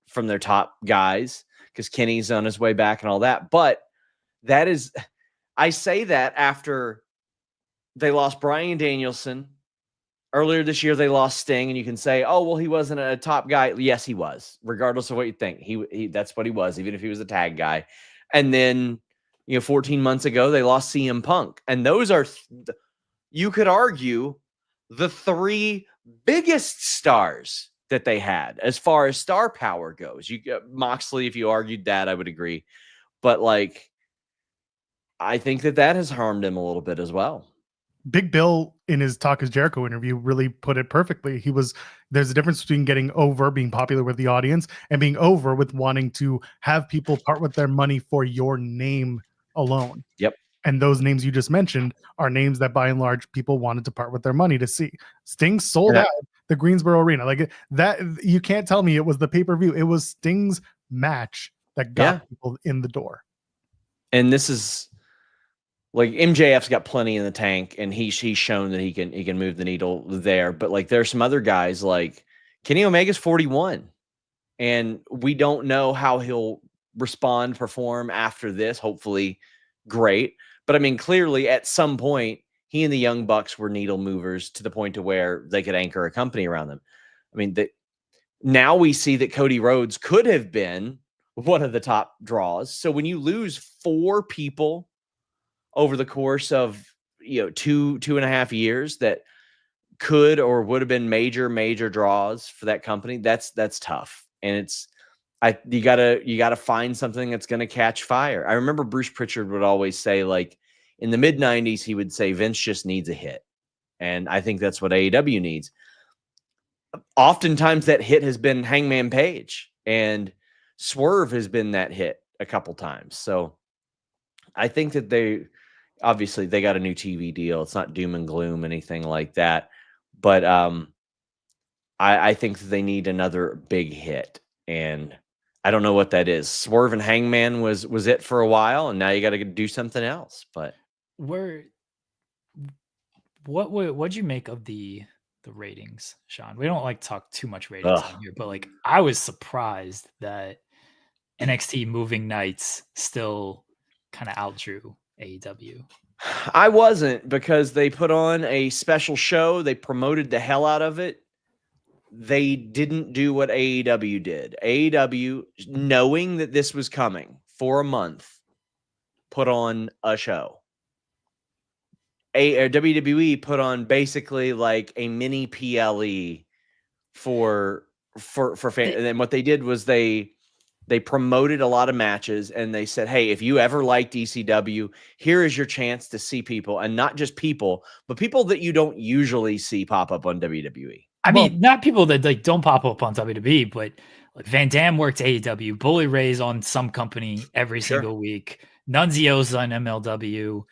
[SPEAKER 3] from their top guys, because Kenny's on his way back and all that. But that is, I say that after they lost Bryan Danielson. Earlier this year, they lost Sting, and you can say, oh, well, he wasn't a top guy. Yes, he was, regardless of what you think. He that's what he was, even if he was a tag guy. And then, 14 months ago, they lost CM Punk. And those are, you could argue, the three biggest stars that they had as far as star power goes. Moxley, if you argued that, I would agree. But, like, I think that has harmed him a little bit as well.
[SPEAKER 1] Big Bill in his Talk is Jericho interview really put it perfectly. There's a difference between getting over, being popular with the audience, and being over with wanting to have people part with their money for your name alone.
[SPEAKER 3] Yep.
[SPEAKER 1] And those names you just mentioned are names that by and large people wanted to part with their money to see. Sting sold out the Greensboro Arena. Like that, you can't tell me it was the pay-per-view. It was Sting's match that got people in the door.
[SPEAKER 3] And this is, like, MJF's got plenty in the tank, and he's shown that he can move the needle there. But, like, there's some other guys, like Kenny Omega's 41, and we don't know how he'll perform after this. Hopefully, great. But I mean, clearly, at some point, he and the Young Bucks were needle movers to the point to where they could anchor a company around them. I mean, now we see that Cody Rhodes could have been one of the top draws. So when you lose 4 people over the course of 2.5 years that could or would have been major draws for that company, that's tough. And you gotta find something that's going to catch fire. I remember Bruce Pritchard would always say, like, in the mid 90s, he would say Vince just needs a hit. And I think that's what AEW needs. Oftentimes that hit has been Hangman Page, and Swerve has been that hit a couple times. So I think that they got a new TV deal. It's not doom and gloom, anything like that. But I think that they need another big hit. And I don't know what that is. Swerve and Hangman was it for a while, and now you got to do something else. But
[SPEAKER 2] what'd you make of the ratings, Sean? We don't like to talk too much ratings on here, but, like, I was surprised that NXT moving nights still kind of outdrew AEW.
[SPEAKER 3] I wasn't, because they put on a special show. They promoted the hell out of it. They didn't do what AEW did. AEW, knowing that this was coming for a month, put on a show. WWE put on basically like a mini PLE for fans. And then what they did was they promoted a lot of matches, and they said, hey, if you ever liked ECW, here is your chance to see people, and not just people, but people that you don't usually see pop up on WWE.
[SPEAKER 2] I mean, not people that, like, don't pop up on WWE, but, like, Van Dam worked AEW, Bully Ray's on some company every single week, Nunzio's on MLW.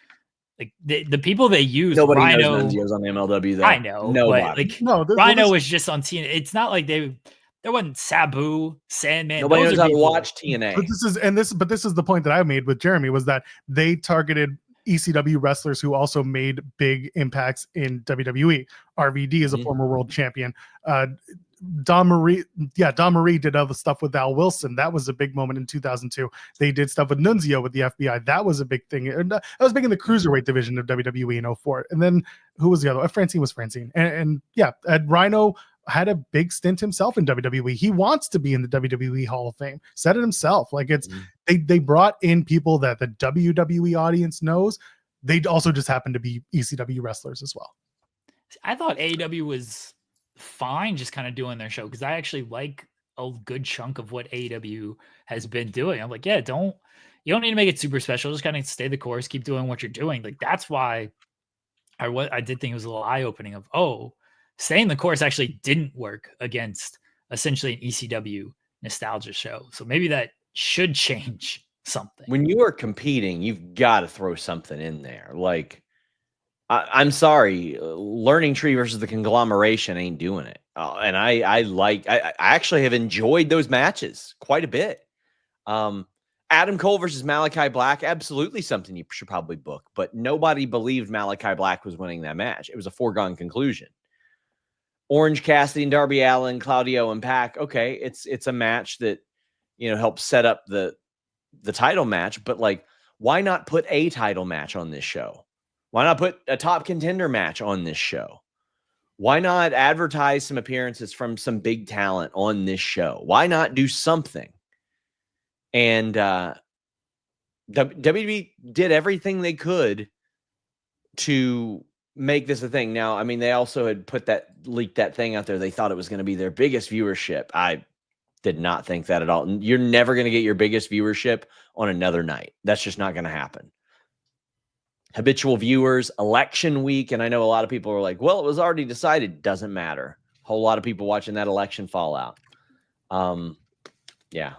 [SPEAKER 2] Like, the people they use,
[SPEAKER 3] nobody
[SPEAKER 2] Rhino,
[SPEAKER 3] knows Nunzio's on MLW, though.
[SPEAKER 2] I know,
[SPEAKER 3] nobody.
[SPEAKER 2] But, like, Rhino was just on TNA. It's not like there wasn't Sabu, Sandman.
[SPEAKER 3] Nobody knows how to watch TNA.
[SPEAKER 1] But this is the point that I made with Jeremy, was that they targeted ECW wrestlers who also made big impacts in WWE. RVD is a former world champion. Don Marie did other stuff with Al Wilson. That was a big moment in 2002. They did stuff with Nunzio with the FBI. That was a big thing. And that was big in the cruiserweight division of WWE in 04. And then who was the other? Francine was Francine. And Rhino had a big stint himself in WWE. He wants to be in the WWE Hall of Fame. Said it himself. Like they brought in people that the WWE audience knows. They also just happen to be ECW wrestlers as well.
[SPEAKER 2] I thought AEW was fine just kind of doing their show, because I actually like a good chunk of what AEW has been doing. I'm like, you don't need to make it super special. Just kind of stay the course, keep doing what you're doing. Like, that's why I did think it was a little eye-opening of, staying the course actually didn't work against essentially an ECW nostalgia show. So maybe that should change something.
[SPEAKER 3] When you are competing, you've got to throw something in there. Like, I'm sorry, Learning Tree versus the Conglomeration ain't doing it. And I actually have enjoyed those matches quite a bit. Adam Cole versus Malakai Black, absolutely something you should probably book, but nobody believed Malakai Black was winning that match. It was a foregone conclusion. Orange Cassidy and Darby Allin, Claudio and Pac. Okay, it's a match that, helps set up the title match, but like, why not put a title match on this show? Why not put a top contender match on this show? Why not advertise some appearances from some big talent on this show? Why not do something? And WWE did everything they could to make this a thing. Now, I mean, they also had leaked that thing out there. They thought it was going to be their biggest viewership. I did not think that at all. You're never going to get your biggest viewership on another night. That's just not going to happen. Habitual viewers, election week. And I know a lot of people are like, well, it was already decided. Doesn't matter. A whole lot of people watching that election fallout. Yeah.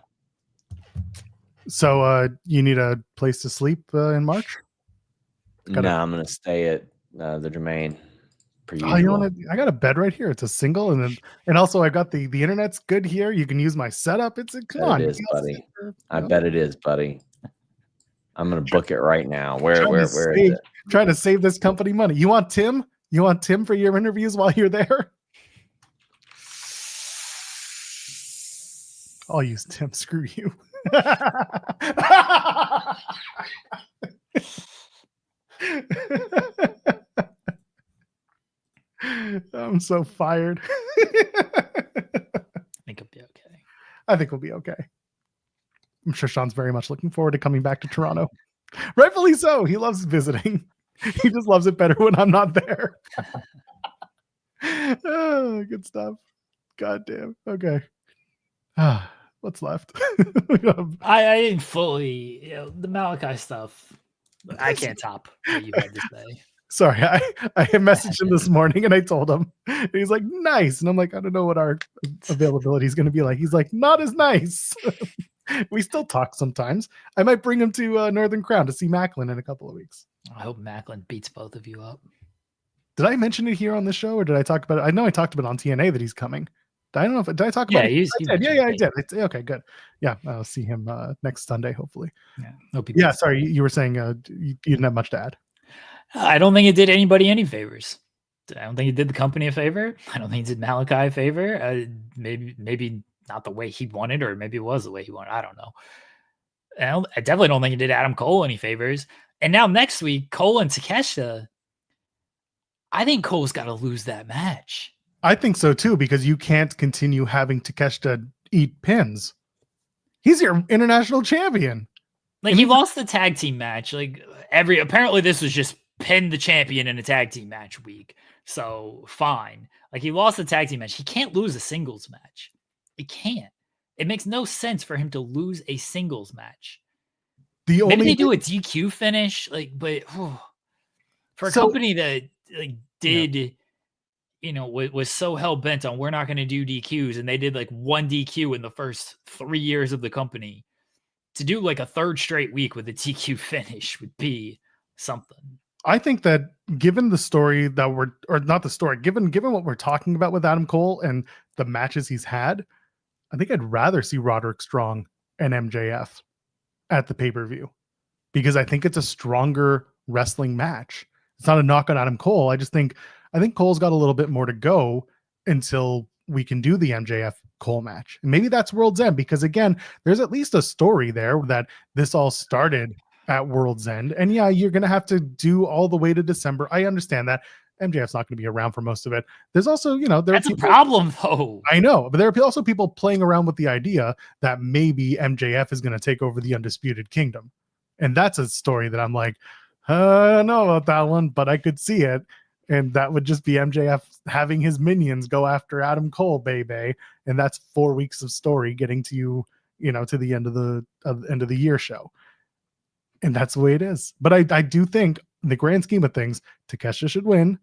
[SPEAKER 1] So you need a place to sleep in March?
[SPEAKER 3] No, I'm going to stay at the Domain.
[SPEAKER 1] I got a bed right here. It's a single, and also I got the internet's good here. You can use my setup. Come on,
[SPEAKER 3] it is, buddy. I bet it is, buddy. I'm gonna book it right now. Where is it?
[SPEAKER 1] Trying to save this company money. You want Tim? You want Tim for your interviews while you're there? I'll use Tim. Screw you. I'm so fired.
[SPEAKER 2] I think it'll be okay.
[SPEAKER 1] I think we'll be okay. I'm sure Sean's very much looking forward to coming back to Toronto. Rightfully so. He loves visiting. He just loves it better when I'm not there. Oh, good stuff. God damn. Okay. What's left?
[SPEAKER 2] I didn't fully, the Malakai stuff. I can't top what you had to say.
[SPEAKER 1] Sorry, I messaged him this morning and I told him. And he's like, nice. And I'm like, I don't know what our availability is going to be like. He's like, not as nice. We still talk sometimes. I might bring him to Northern Crown to see Macklin in a couple of weeks.
[SPEAKER 2] I hope Macklin beats both of you up.
[SPEAKER 1] Did I mention it here on the show, or did I talk about it? I know I talked about it on TNA that he's coming. I don't know if did I talk about it? I did. Okay, good. Yeah, I'll see him next Sunday, hopefully. Yeah, sorry, you were saying you didn't have much to add.
[SPEAKER 2] I don't think it did anybody any favors. I don't think it did the company a favor. I don't think it did Malakai a favor. Maybe not the way he wanted, or maybe it was the way he wanted. I don't know. I definitely don't think it did Adam Cole any favors. And now next week, Cole and Takeshita, I think Cole's got to lose that match.
[SPEAKER 1] I think so too, because you can't continue having Takeshita eat pins. He's your international champion.
[SPEAKER 2] Like, he lost the tag team match. Like, apparently this was just pin the champion in a tag team match week. So fine. Like, he lost the tag team match. He can't lose a singles match. He can't. It makes no sense for him to lose a singles match. Maybe they do a DQ finish, like, but for a company that was so hell bent on we're not going to do DQs, and they did like one DQ in the first 3 years of the company, to do like a third straight week with a DQ finish would be something.
[SPEAKER 1] I think that given the story that given what we're talking about with Adam Cole and the matches he's had, I think I'd rather see Roderick Strong and MJF at the pay-per-view, because I think it's a stronger wrestling match. It's not a knock on Adam Cole. I think Cole's got a little bit more to go until we can do the MJF Cole match. And maybe that's World's End, because again, there's at least a story there that this all started at World's End. And yeah, you're going to have to do all the way to December. I understand that. MJF's not going to be around for most of it. There's also,
[SPEAKER 2] that's a problem though.
[SPEAKER 1] I know, but there are also people playing around with the idea that maybe MJF is going to take over the Undisputed Kingdom. And that's a story that I'm like, I don't know about that one, but I could see it. And that would just be MJF having his minions go after Adam Cole, baby. And that's 4 weeks of story getting to to the end of the year show. And that's the way it is. But I do think in the grand scheme of things, Takeshita should win.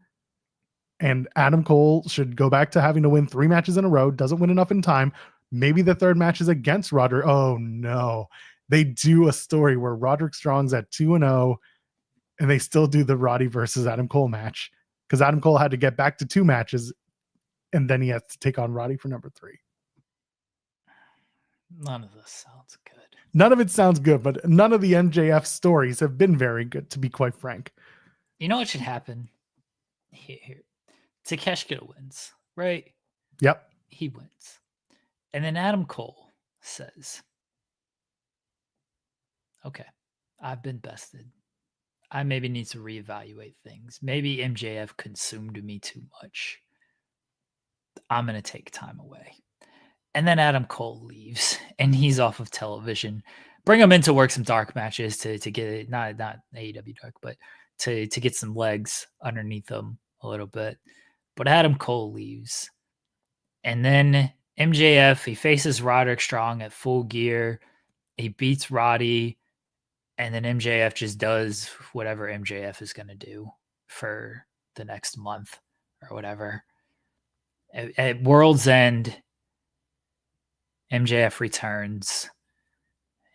[SPEAKER 1] And Adam Cole should go back to having to win 3 matches in a row. Doesn't win enough in time. Maybe the third match is against Roderick. Oh no. They do a story where Roderick Strong's at 2-0 and they still do the Roddy versus Adam Cole match, because Adam Cole had to get back to 2 matches and then he has to take on Roddy for number 3.
[SPEAKER 2] None of this sounds good.
[SPEAKER 1] None of it sounds good, but none of the MJF stories have been very good, to be quite frank.
[SPEAKER 2] You know what should happen? Here. Takeshita wins, right?
[SPEAKER 1] Yep.
[SPEAKER 2] He wins. And then Adam Cole says, okay, I've been bested. I maybe need to reevaluate things. Maybe MJF consumed me too much. I'm going to take time away. And then Adam Cole leaves and he's off of television. Bring him in to work some dark matches to get it, not AEW dark, but to get some legs underneath him a little bit. But Adam Cole leaves. And then MJF, he faces Roderick Strong at Full Gear. He beats Roddy. And then MJF just does whatever MJF is going to do for the next month or whatever. At World's End, MJF returns.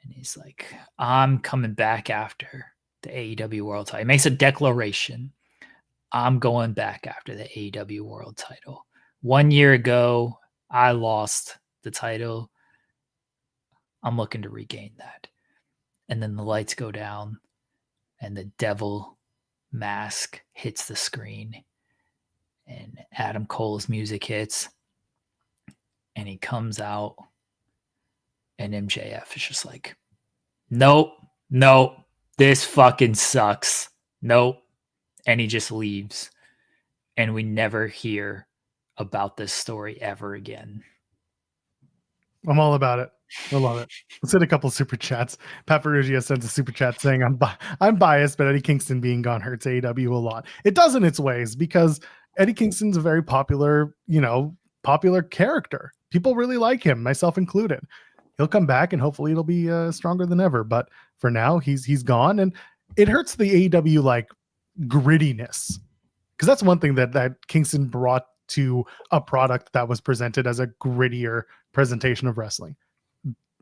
[SPEAKER 2] And he's like, I'm coming back after the AEW World title. He makes a declaration. I'm going back after the AEW World title. 1 year ago, I lost the title. I'm looking to regain that. And then the lights go down and the devil mask hits the screen and Adam Cole's music hits and he comes out and MJF is just like, nope, this fucking sucks. Nope. And he just leaves and we never hear about this story ever again.
[SPEAKER 1] I'm all about it. I love it. Let's hit a couple super chats. Pat Ferrugia sends a super chat saying, I'm biased, but Eddie Kingston being gone hurts AEW a lot. It does in its ways, because Eddie Kingston's a very popular character. People really like him, myself included. He'll come back and hopefully it'll be stronger than ever. But for now, he's gone, and it hurts the AEW like grittiness, because that's one thing that Kingston brought to a product that was presented as a grittier presentation of wrestling.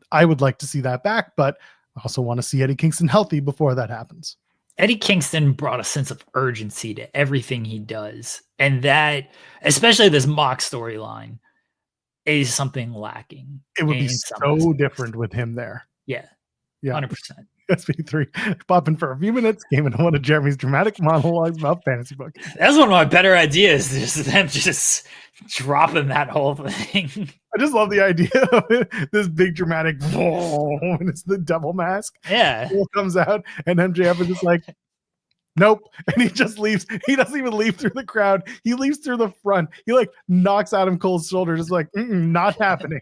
[SPEAKER 1] I would like to see that back, but I also want to see Eddie Kingston healthy before that happens.
[SPEAKER 2] Eddie Kingston brought a sense of urgency to everything he does. And that, especially this mock storyline, is something lacking.
[SPEAKER 1] It would be so different with him there.
[SPEAKER 2] Yeah.
[SPEAKER 1] 100%. SP3 popping for a few minutes, came into one of Jeremy's dramatic monologues about fantasy books.
[SPEAKER 2] That's one of my better ideas. Just them just dropping that whole thing.
[SPEAKER 1] I just love the idea of it, this big dramatic, and it's the devil mask.
[SPEAKER 2] Yeah,
[SPEAKER 1] it comes out, and MJF is just like, nope, and he just leaves. He doesn't even leave through the crowd. He leaves through the front. He like knocks Adam Cole's shoulder, just like, not happening.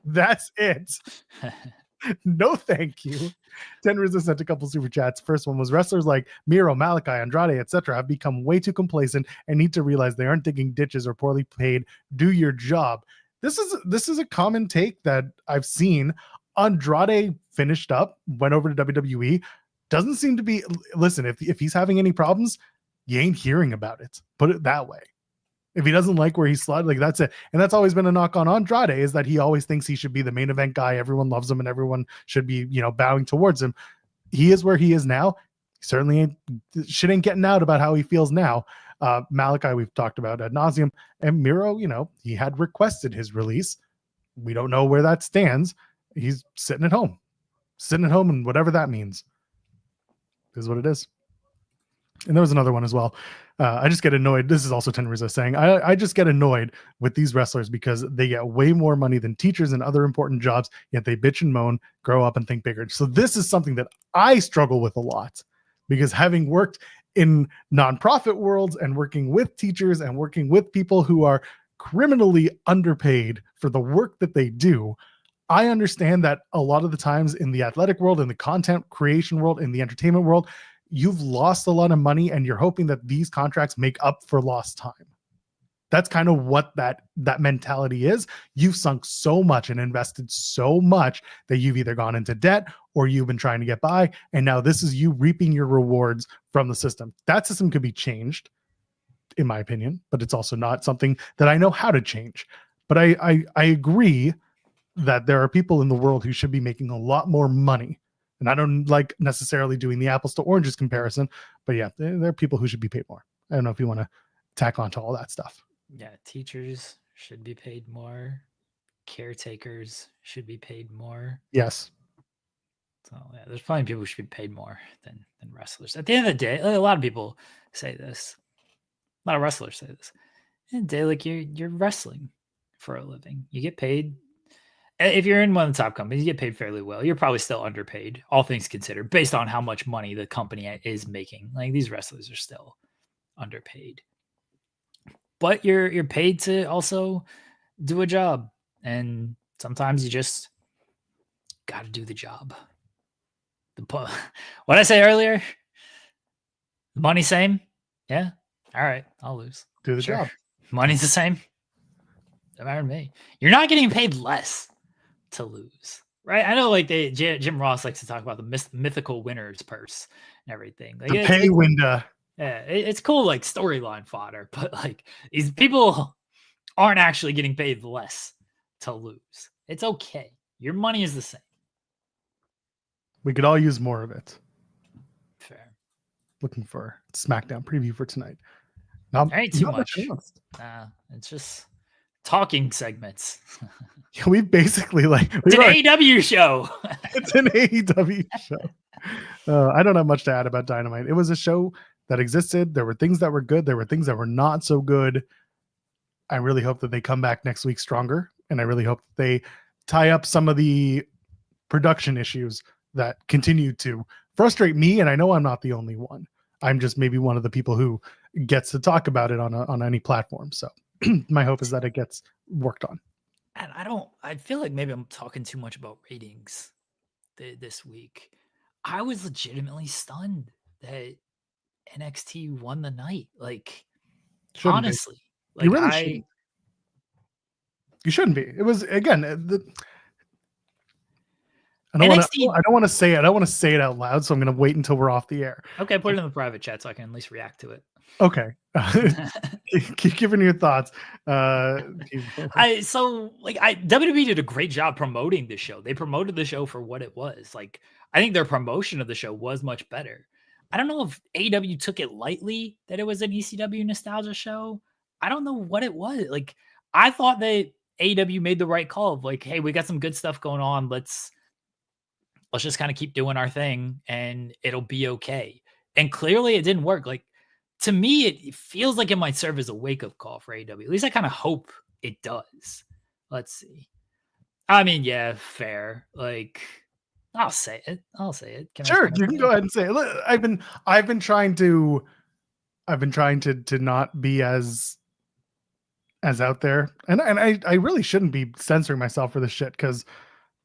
[SPEAKER 1] That's it. No, thank you. Ten Rizzo sent a couple super chats. First one was, wrestlers like Miro, Malakai, Andrade, etc. have become way too complacent and need to realize they aren't digging ditches or poorly paid. Do your job. This is a common take that I've seen. Andrade finished up, went over to WWE. Doesn't seem to be. Listen, if he's having any problems, you ain't hearing about it. Put it that way. If he doesn't like where he's slotted, like, that's it. And that's always been a knock on Andrade, is that he always thinks he should be the main event guy. Everyone loves him and everyone should be, bowing towards him. He is where he is now. He certainly shit ain't getting out about how he feels now. Malakai, we've talked about ad nauseum. And Miro, he had requested his release. We don't know where that stands. He's sitting at home, and whatever that means is what it is. And there was another one as well. I just get annoyed. This is also Tenrisa saying, I just get annoyed with these wrestlers because they get way more money than teachers and other important jobs, yet they bitch and moan, grow up and think bigger. So this is something that I struggle with a lot, because having worked in nonprofit worlds and working with teachers and working with people who are criminally underpaid for the work that they do, I understand that a lot of the times in the athletic world, in the content creation world, in the entertainment world, you've lost a lot of money and you're hoping that these contracts make up for lost time. That's kind of what that mentality is. You've sunk so much and invested so much that you've either gone into debt or you've been trying to get by. And now this is you reaping your rewards from the system. That system could be changed, in my opinion, but it's also not something that I know how to change. But I agree that there are people in the world who should be making a lot more money. And I don't like necessarily doing the apples to oranges comparison, but yeah, there are people who should be paid more. I don't know if you want to tack onto all that stuff.
[SPEAKER 2] Yeah, teachers should be paid more. Caretakers should be paid more.
[SPEAKER 1] Yes.
[SPEAKER 2] So yeah, there's plenty of people who should be paid more than wrestlers. At the end of the day, a lot of people say this. A lot of wrestlers say this. At the end of the day, like you're wrestling for a living. You get paid. If you're in one of the top companies, you get paid fairly well. You're probably still underpaid, all things considered, based on how much money the company is making. Like these wrestlers are still underpaid. But you're paid to also do a job. And sometimes you just got to do the job. What I say earlier, the money same. Yeah. All right. I'll lose.
[SPEAKER 1] Do the job.
[SPEAKER 2] Money's the same. Doesn't matter to me. You're not getting paid less to lose, right? I know, like Jim Ross likes to talk about the mythical winner's purse and everything. Like,
[SPEAKER 1] the pay window.
[SPEAKER 2] Yeah, it's cool, like storyline fodder, but like these people aren't actually getting paid less to lose. It's okay. Your money is the same.
[SPEAKER 1] We could all use more of it.
[SPEAKER 2] Fair.
[SPEAKER 1] Looking for SmackDown preview for tonight.
[SPEAKER 2] Not too much. It's just talking segments.
[SPEAKER 1] We basically
[SPEAKER 2] it's an AEW show.
[SPEAKER 1] It's an AEW show. I don't have much to add about Dynamite. It was a show that existed. There were things that were good. There were things that were not so good. I really hope that they come back next week stronger. And I really hope that they tie up some of the production issues that continue to frustrate me. And I know I'm not the only one. I'm just maybe one of the people who gets to talk about it on any platform. So my hope is that it gets worked on.
[SPEAKER 2] And I feel like maybe I'm talking too much about ratings this week. I was legitimately stunned that NXT won the night. Like, honestly, like
[SPEAKER 1] you really shouldn't. You shouldn't be. It was, again, I don't want to say it. I don't want to say it out loud, so I'm going to wait until we're off the air.
[SPEAKER 2] Okay, put it in the private chat so I can at least react to it.
[SPEAKER 1] Okay. Keep giving your thoughts.
[SPEAKER 2] WWE did a great job promoting this show. They promoted the show for what it was. Like, I think their promotion of the show was much better. I don't know if AEW took it lightly that it was an ECW nostalgia show. I don't know what it was. Like, I thought that AEW made the right call of like, hey, we got some good stuff going on. Let's just kind of keep doing our thing and it'll be okay. And clearly it didn't work. Like, to me, it feels like it might serve as a wake-up call for AEW. At least I kind of hope it does. Let's see. I mean, yeah, fair. Like, I'll say it.
[SPEAKER 1] Sure, you can go ahead and say it. Look, I've been trying to not be as out there, and I really shouldn't be censoring myself for this shit, because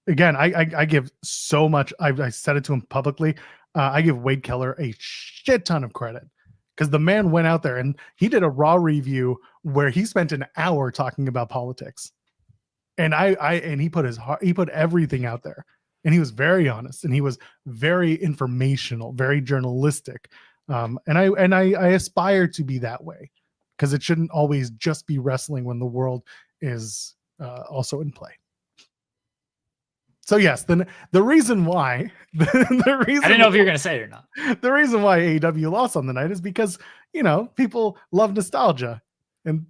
[SPEAKER 1] again, I give so much. I said it to him publicly. I give Wade Keller a shit ton of credit, because the man went out there and he did a Raw review where he spent an hour talking about politics, and he put everything out there, and he was very honest, and he was very informational, very journalistic, and I aspire to be that way, because it shouldn't always just be wrestling when the world is also in play. So yes, the reason why
[SPEAKER 2] I didn't know if you were going to say it or not.
[SPEAKER 1] The reason why AEW lost on the night is because, people love nostalgia, and,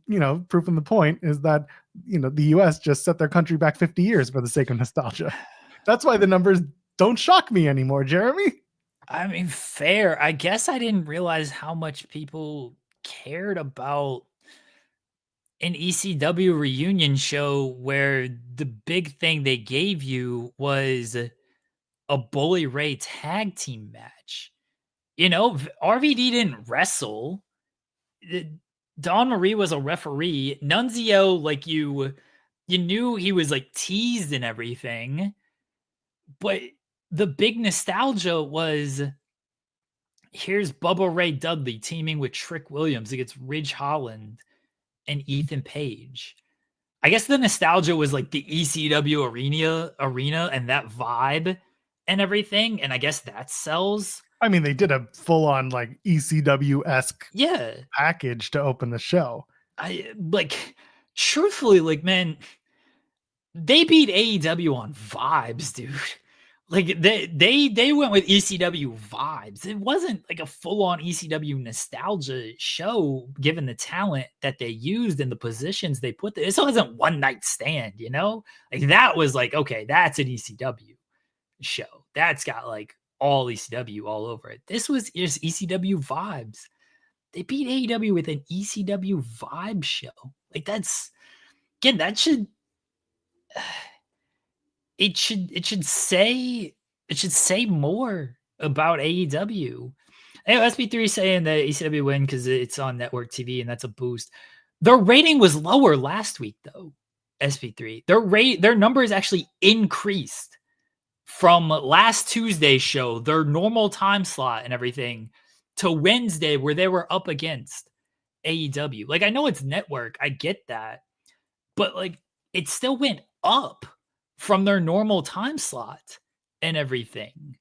[SPEAKER 1] proof in the point is that, the US just set their country back 50 years for the sake of nostalgia. That's why the numbers don't shock me anymore, Jeremy.
[SPEAKER 2] I mean, fair. I guess I didn't realize how much people cared about an ECW reunion show where the big thing they gave you was a Bully Ray tag team match. You know, RVD didn't wrestle. Dawn Marie was a referee. Nunzio, like you knew he was like teased and everything, but the big nostalgia was here's Bubba Ray Dudley teaming with Trick Williams against Ridge Holland and Ethan Page. I guess the nostalgia was like the ECW arena and that vibe and everything. And I guess that sells.
[SPEAKER 1] I mean, they did a full-on like ECW-esque package to open the show.
[SPEAKER 2] I like, truthfully, like, man, they beat AEW on vibes, dude. Like they went with ECW vibes. It wasn't like a full-on ECW nostalgia show, given the talent that they used and the positions they put there. This wasn't one night stand, you know? Like that was like, okay, that's an ECW show. That's got like all ECW all over it. This was just ECW vibes. They beat AEW with an ECW vibe show. Like that's, again, that should it should say more about AEW. Anyway, SB3 saying that ECW win because it's on network TV and that's a boost. Their rating was lower last week though. SB3, their numbers actually increased from last Tuesday's show, their normal time slot and everything, to Wednesday where they were up against AEW. Like I know it's network, I get that, but like it still went up from their normal time slot and everything.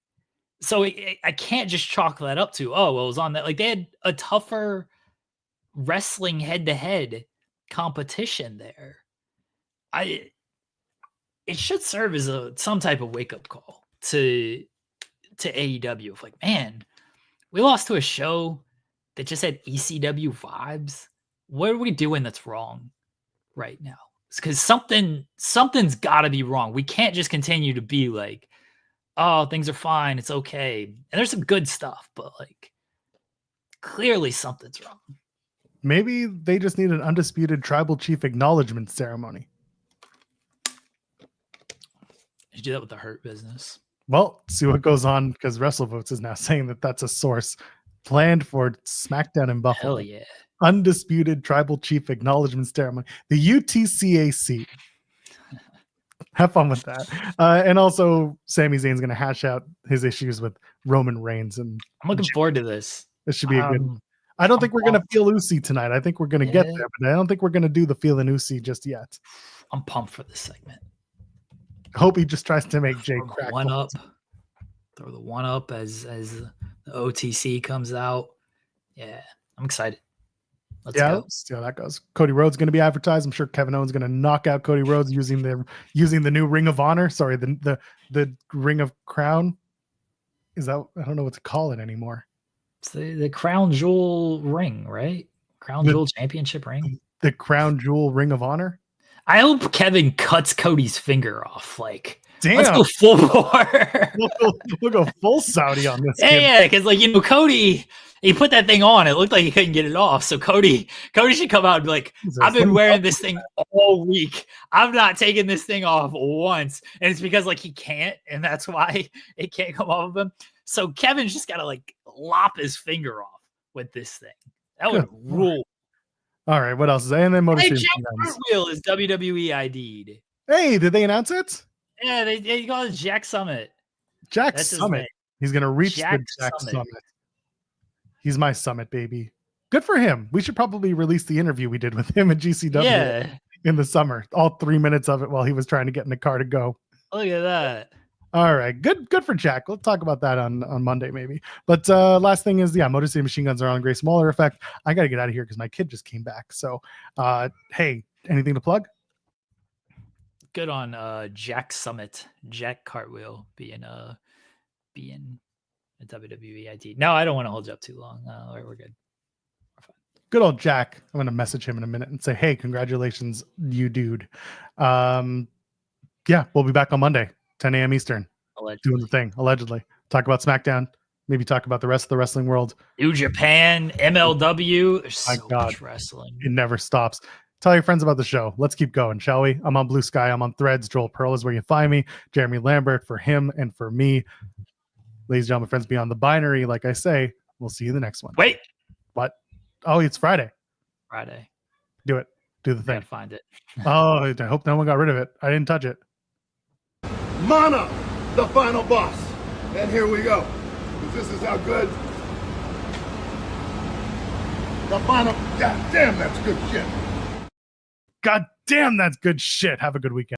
[SPEAKER 2] So I can't just chalk that up to, oh, well, it was on that. Like they had a tougher wrestling head-to-head competition there. It should serve as some type of wake-up call to AEW of like, man, we lost to a show that just had ECW vibes. What are we doing that's wrong right now? Because something's got to be wrong. We can't just continue to be like, oh, things are fine, it's okay. And there's some good stuff, but like clearly something's wrong.
[SPEAKER 1] Maybe they just need an undisputed tribal chief acknowledgement ceremony.
[SPEAKER 2] You do that with the Hurt Business.
[SPEAKER 1] Well, see what goes on, because WrestleVotes is now saying that that's a source planned for SmackDown in Buffalo.
[SPEAKER 2] Hell yeah.
[SPEAKER 1] Undisputed tribal chief acknowledgement ceremony, the UTCAC. Have fun with that. And also, Sami Zayn's going to hash out his issues with Roman Reigns. And
[SPEAKER 2] I'm looking forward to this.
[SPEAKER 1] This should be a good one. I don't think we're going to feel Usi tonight. I think we're going to get there, but I don't think we're going to do the feeling Usi just yet.
[SPEAKER 2] I'm pumped for this segment.
[SPEAKER 1] Hope he just tries to make Jay crack
[SPEAKER 2] one up. Throw the one up as the OTC comes out. Yeah, I'm excited. Let's go.
[SPEAKER 1] Let's see how that goes. Cody Rhodes going to be advertised. I'm sure Kevin Owens going to knock out Cody Rhodes using the new Ring of Honor. Sorry, the Ring of Crown. Is that, I don't know what to call it anymore.
[SPEAKER 2] It's the Crown Jewel ring, right? Crown Jewel Championship ring.
[SPEAKER 1] The Crown Jewel Ring of Honor.
[SPEAKER 2] I hope Kevin cuts Cody's finger off. Like,
[SPEAKER 1] damn,
[SPEAKER 2] let's go full bore.
[SPEAKER 1] we'll go full Saudi on this.
[SPEAKER 2] Yeah, because like, you know, Cody, he put that thing on. It looked like he couldn't get it off. So Cody should come out and be like, I've been wearing this thing all week. I've not taken this thing off once. And it's because like he can't, and that's why it can't come off of him. So Kevin's just got to like lop his finger off with this thing. That would rule.
[SPEAKER 1] All right, what else is there? And then Motor City
[SPEAKER 2] Jack Cartwheel is WWE ID'd.
[SPEAKER 1] Hey, did they announce it?
[SPEAKER 2] Yeah, they call it Jack Summit.
[SPEAKER 1] Jack Summit. He's gonna reach the Jack Summit. He's my Summit, baby. Good for him. We should probably release the interview we did with him at GCW in the summer. All 3 minutes of it while he was trying to get in the car to go.
[SPEAKER 2] Look at that.
[SPEAKER 1] All right, good for Jack. We'll talk about that on Monday maybe. But last thing is, Motor City Machine Guns are on Grace Waller effect. I got to get out of here because my kid just came back. So, hey, anything to plug?
[SPEAKER 2] Good on Jack Summit, Jack Cartwheel being a WWE ID. No, I don't want to hold you up too long. We're good. We're fine.
[SPEAKER 1] Good old Jack. I'm going to message him in a minute and say, hey, congratulations, you dude. We'll be back on Monday. 10 a.m. Eastern.
[SPEAKER 2] Allegedly.
[SPEAKER 1] Doing the thing, allegedly. Talk about SmackDown. Maybe talk about the rest of the wrestling world.
[SPEAKER 2] New Japan, MLW. There's so much wrestling.
[SPEAKER 1] It never stops. Tell your friends about the show. Let's keep going, shall we? I'm on Blue Sky. I'm on Threads. Joel Pearl is where you find me. Jeremy Lambert for him and for me. Ladies and gentlemen, friends beyond the binary. Like I say, we'll see you in the next one.
[SPEAKER 2] Wait.
[SPEAKER 1] What? Oh, it's Friday.
[SPEAKER 2] Friday.
[SPEAKER 1] Do it. Do the thing.
[SPEAKER 2] Can't find it.
[SPEAKER 1] Oh, I hope no one got rid of it. I didn't touch it.
[SPEAKER 4] Mana, the final boss. And here we go. This is how good. The final. God damn, that's good shit.
[SPEAKER 1] God damn, that's good shit. Have a good weekend.